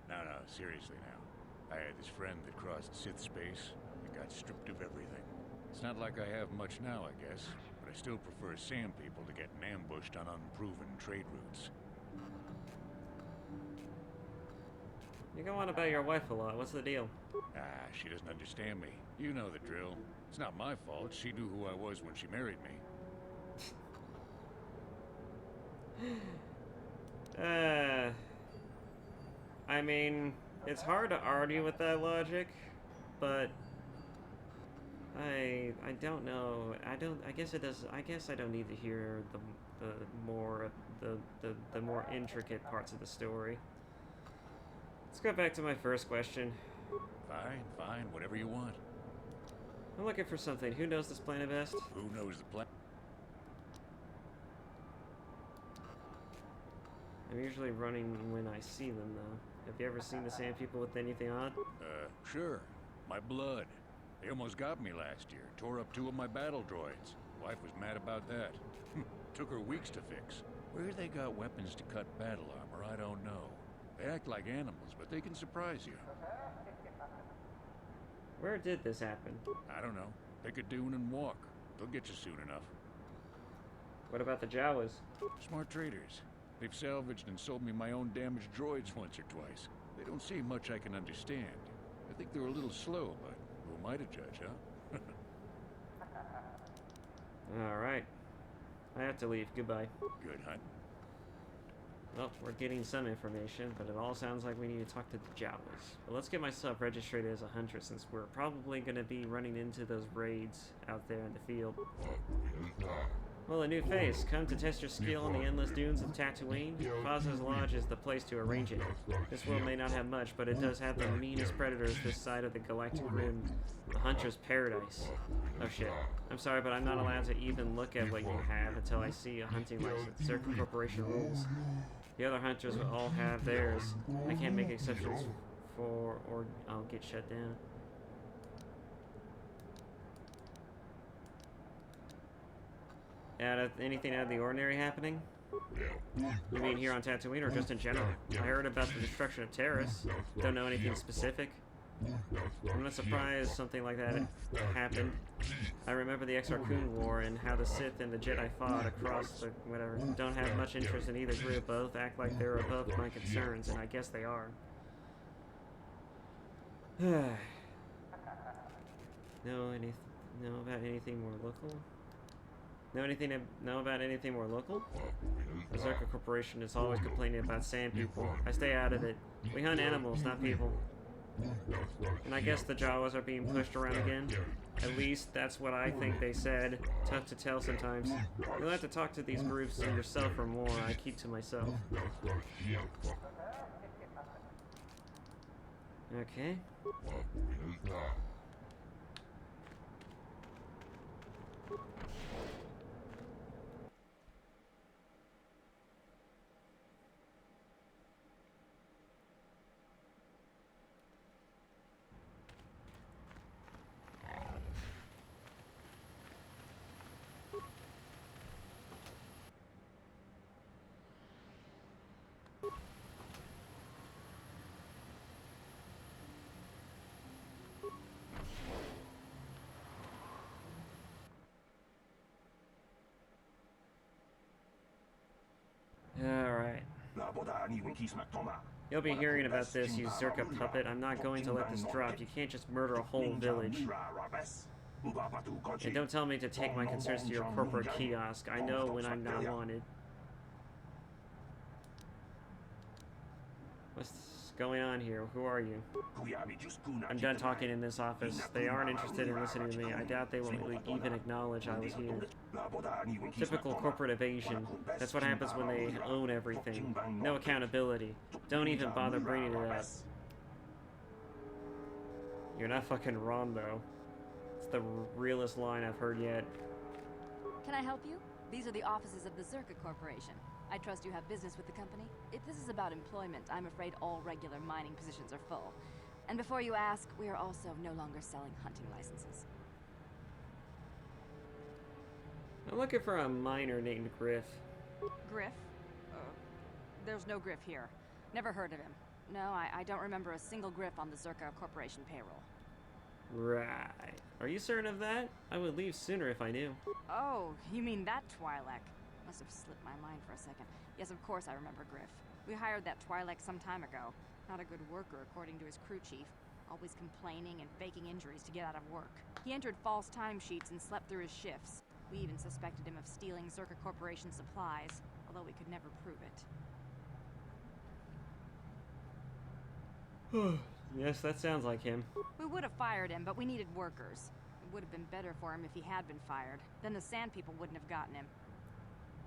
No, seriously now. I had this friend that crossed Sith space and got stripped of everything. It's not like I have much now, I guess, but I still prefer sand people to getting ambushed on unproven trade routes. You go on about your wife a lot. What's the deal? She doesn't understand me. You know the drill. It's not my fault. She knew who I was when she married me. I mean, it's hard to argue with that logic, but I don't know. I guess it does. I guess I don't need to hear the more intricate parts of the story. Let's go back to my first question. Fine, whatever you want. I'm looking for something. Who knows this planet best? Who knows the planet? I'm usually running when I see them, though. Have you ever seen the sand people with anything on? Sure. My blood. They almost got me last year. Tore up 2 of my battle droids. Wife was mad about that. Took her weeks to fix. Where they got weapons to cut battle armor, I don't know. They act like animals, but they can surprise you. Where did this happen? I don't know. Take a dune and walk. They'll get you soon enough. What about the Jawas? Smart traders. They've salvaged and sold me my own damaged droids once or twice. They don't say much I can understand. I think they're a little slow, but who am I to judge, huh? Alright. I have to leave. Goodbye. Good hunt. Well, we're getting some information, but it all sounds like we need to talk to the Jawas. But let's get myself registered as a hunter, since we're probably going to be running into those raids out there in the field. Well, a new face. Come to test your skill on the endless dunes of Tatooine? Faz's Lodge is the place to arrange it. This world may not have much, but it does have the meanest predators this side of the galactic rim. The Hunter's Paradise. Oh shit. I'm sorry, but I'm not allowed to even look at what you have until I see a hunting license. Circle Corporation rules. The other hunters will all have theirs. I can't make exceptions for, or I'll get shut down. Anything out of the ordinary happening? You mean here on Tatooine or just in general? I heard about the destruction of terrorists. Don't know anything specific. I'm not surprised something like that happened. I remember the Exarchun War and how the Sith and the Jedi fought across the whatever. Don't have much interest in either group. Both act like they're above my concerns, and I guess they are. Know about anything more local? Know about anything more local? The Zerka Corporation is always complaining about sand people. I stay out of it. We hunt animals, not people. And I guess the Jawas are being pushed around again. At least that's what I think they said. Tough to tell sometimes. You'll have to talk to these groups yourself for more. I keep to myself. Okay. Alright. You'll be hearing about this, you Zerka puppet. I'm not going to let this drop. You can't just murder a whole village. And don't tell me to take my concerns to your corporate kiosk. I know when I'm not wanted. What's going on here? Who are you? I'm done talking in this office. They aren't interested in listening to me. I doubt they will even acknowledge I was here. Typical corporate evasion. That's what happens when they own everything. No accountability. Don't even bother bringing it up. You're not fucking wrong, though. It's the realest line I've heard yet. Can I help you? These are the offices of the Zerka Corporation. I trust you have business with the company. If this is about employment, I'm afraid all regular mining positions are full. And before you ask, we are also no longer selling hunting licenses. I'm looking for a miner named Griff. Griff? There's no Griff here. Never heard of him. No, I don't remember a single Griff on the Zerka Corporation payroll. Right. Are you certain of that? I would leave sooner if I knew. Oh, you mean that Twi'lek? Must have slipped my mind for a second. Yes, of course I remember Griff. We hired that Twi'lek some time ago. Not a good worker, according to his crew chief. Always complaining and faking injuries to get out of work. He entered false timesheets and slept through his shifts. We even suspected him of stealing Zerka Corporation supplies, although we could never prove it. Yes, that sounds like him. We would have fired him, but we needed workers. It would have been better for him if he had been fired. Then the Sand People wouldn't have gotten him.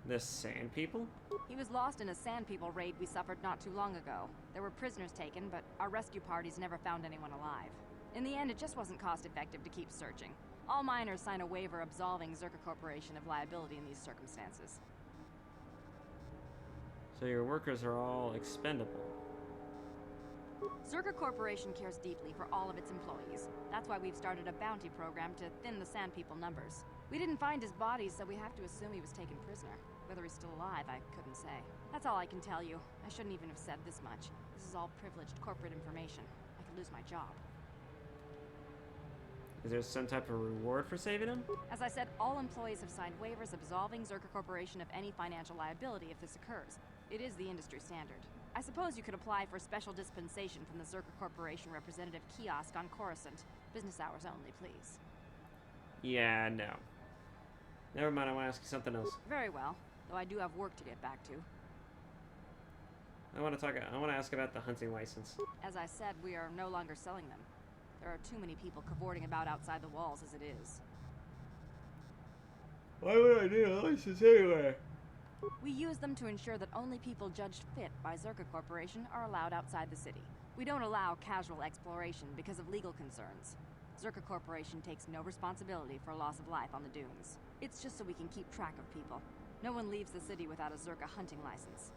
The Sand People? He was lost in a Sand People raid we suffered not too long ago. There were prisoners taken, but our rescue parties never found anyone alive. In the end, it just wasn't cost-effective to keep searching. All miners sign a waiver absolving Zerka Corporation of liability in these circumstances. So your workers are all expendable. Zerka Corporation cares deeply for all of its employees. That's why we've started a bounty program to thin the Sand People numbers. We didn't find his body, so we have to assume he was taken prisoner. Whether he's still alive, I couldn't say. That's all I can tell you. I shouldn't even have said this much. This is all privileged corporate information. I could lose my job. Is there some type of reward for saving him? As I said, all employees have signed waivers absolving Zerka Corporation of any financial liability if this occurs. It is the industry standard. I suppose you could apply for special dispensation from the Zerka Corporation representative kiosk on Coruscant. Business hours only, please. Yeah, no. Never mind, I want to ask you something else. Very well, though I do have work to get back to. I want to ask about the hunting license. As I said, we are no longer selling them. There are too many people cavorting about outside the walls as it is. Why would I need a license anyway? We use them to ensure that only people judged fit by Zerka Corporation are allowed outside the city. We don't allow casual exploration because of legal concerns. Zerka Corporation takes no responsibility for loss of life on the dunes. It's just so we can keep track of people. No one leaves the city without a Zerka hunting license.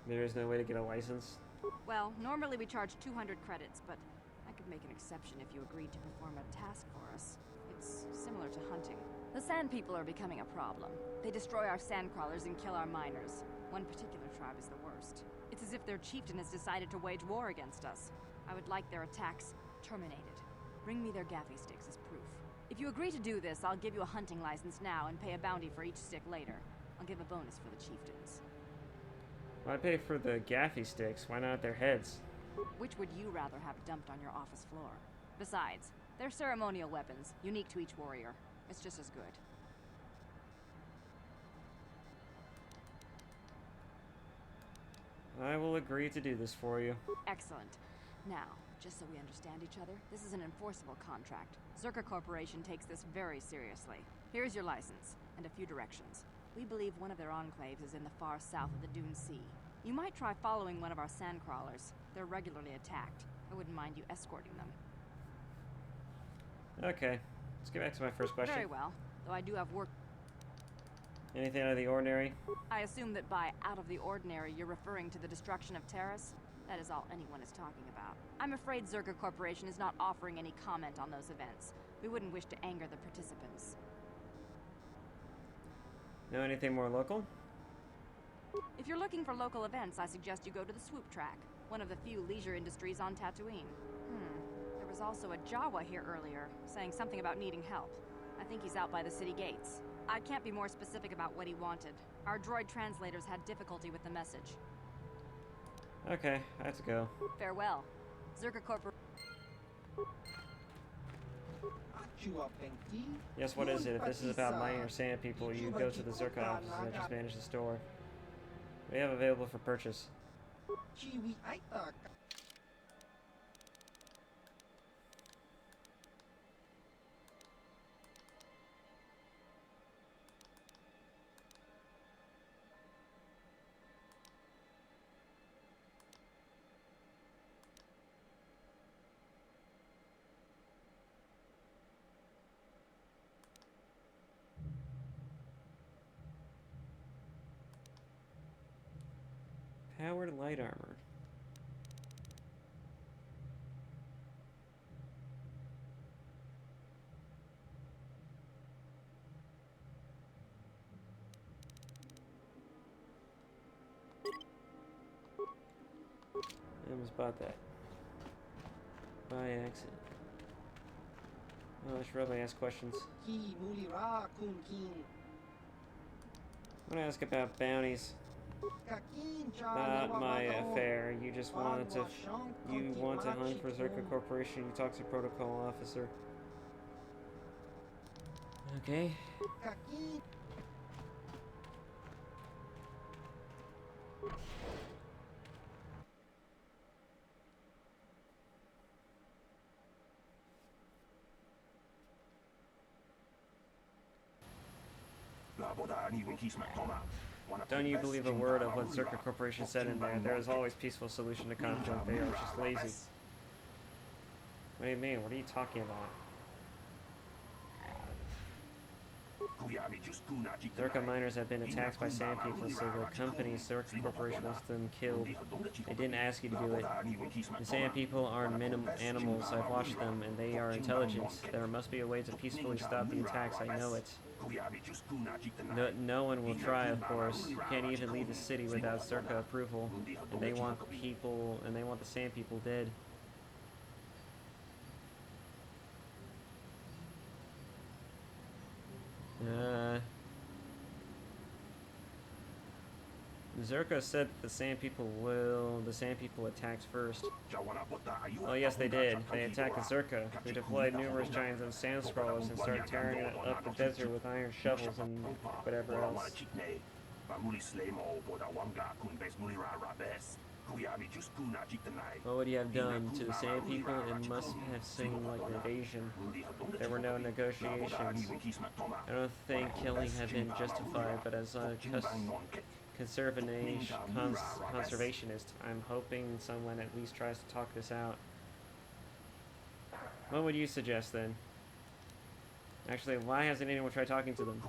There is no way to get a license? Well, normally we charge 200 credits, but I could make an exception if you agreed to perform a task for us. It's similar to hunting. The Sand People are becoming a problem. They destroy our sand crawlers and kill our miners. One particular tribe is the worst. It's as if their chieftain has decided to wage war against us. I would like their attacks terminated. Bring me their gaffy sticks as proof. If you agree to do this, I'll give you a hunting license now and pay a bounty for each stick later. I'll give a bonus for the chieftains. Why pay for the gaffy sticks? Why not their heads? Which would you rather have dumped on your office floor? Besides, they're ceremonial weapons, unique to each warrior. It's just as good. I will agree to do this for you. Excellent. Now, just so we understand each other, this is an enforceable contract. Zerka Corporation takes this very seriously. Here's your license, and a few directions. We believe one of their enclaves is in the far south of the Dune Sea. You might try following one of our sandcrawlers. They're regularly attacked. I wouldn't mind you escorting them. Okay, let's get back to my first question. Very well, though I do have work. Anything out of the ordinary? I assume that by out of the ordinary, you're referring to the destruction of Terrace? That is all anyone is talking about. I'm afraid Zerka Corporation is not offering any comment on those events. We wouldn't wish to anger the participants. Know anything more local? If you're looking for local events, I suggest you go to the Swoop Track, one of the few leisure industries on Tatooine. There was also a Jawa here earlier, saying something about needing help. I think he's out by the city gates. I can't be more specific about what he wanted. Our droid translators had difficulty with the message. Okay, I have to go. Farewell. Zerka Corporation. Yes, what is it? If this is about mining or sand people, you go to the Zerka office and just manage the store. We have available for purchase. Powered light armor. I almost bought that. By accident. Oh, I should probably ask questions. I want to ask about bounties. Not my affair. You just want to hunt for Zerka Corporation. You talk to protocol officer. Okay. Don't you believe a word of what Zerka Corporation said in there? There is always peaceful solution to conflict. They are just lazy. What do you mean? What are you talking about? Zerka miners have been attacked by sand people, so the company Zerka Corporation wants them killed. They didn't ask you to do it. The sand people are animals. I've watched them, and they are intelligent. There must be a way to peacefully stop the attacks. I know it. No one will try, of course. You can't even leave the city without Zerka approval. And they want the sand people dead. Zerka said that the sand people attacks first. Well, yes, they did. They attacked the Zerka. They deployed numerous giants and sand scrollers and started tearing up the desert with iron shovels and whatever else. What would you have done to the sand people? It must have seemed like an invasion. There were no negotiations. I don't think killing had been justified, but as a conservationist, I'm hoping someone at least tries to talk this out. What would you suggest then? Actually, why hasn't anyone tried talking to them?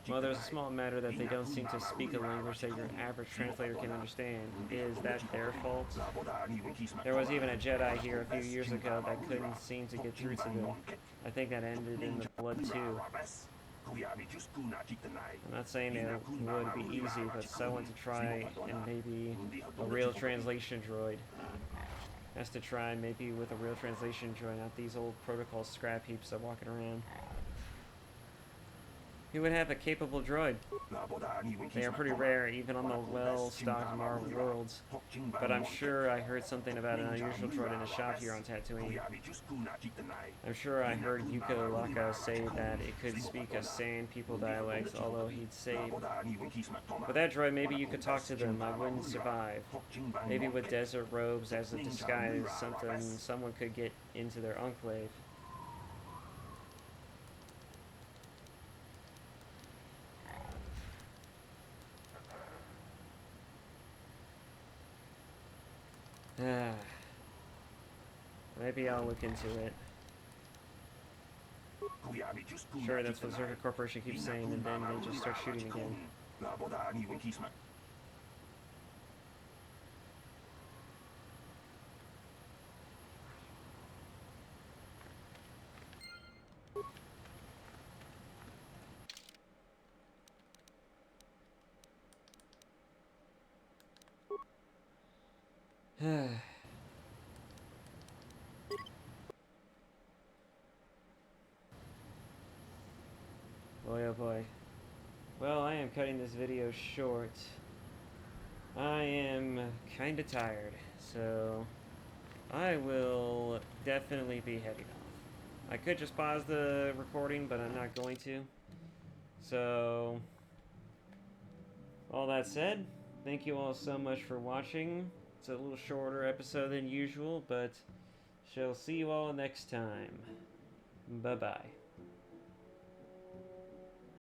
Well, there's a small matter that they don't seem to speak a language that your average translator can understand. Is that their fault? There was even a Jedi here a few years ago that couldn't seem to get through to them. I think that ended in the blood too. I'm not saying it would be easy, but someone to try and maybe a real translation droid has to try maybe with a real translation droid, not these old protocol scrap heaps that are walking around. Who would have a capable droid? They are pretty rare, even on the well-stocked Marvel worlds. But I'm sure I heard something about an unusual droid in a shop here on Tatooine. I'm sure I heard Yuka Laka say that it could speak a Sand people dialect, although he'd say... With that droid, maybe you could talk to them. I wouldn't survive. Maybe with desert robes as a disguise, someone could get into their enclave. Maybe I'll look into it. Sure, that's what Zerka Corporation keeps saying, and then they just start shooting again. Boy, oh boy. Well, I am cutting this video short. I am kinda tired, so I will definitely be heading off. I could just pause the recording, but I'm not going to. So, all that said, thank you all so much for watching. It's a little shorter episode than usual, but shall see you all next time. Bye-bye.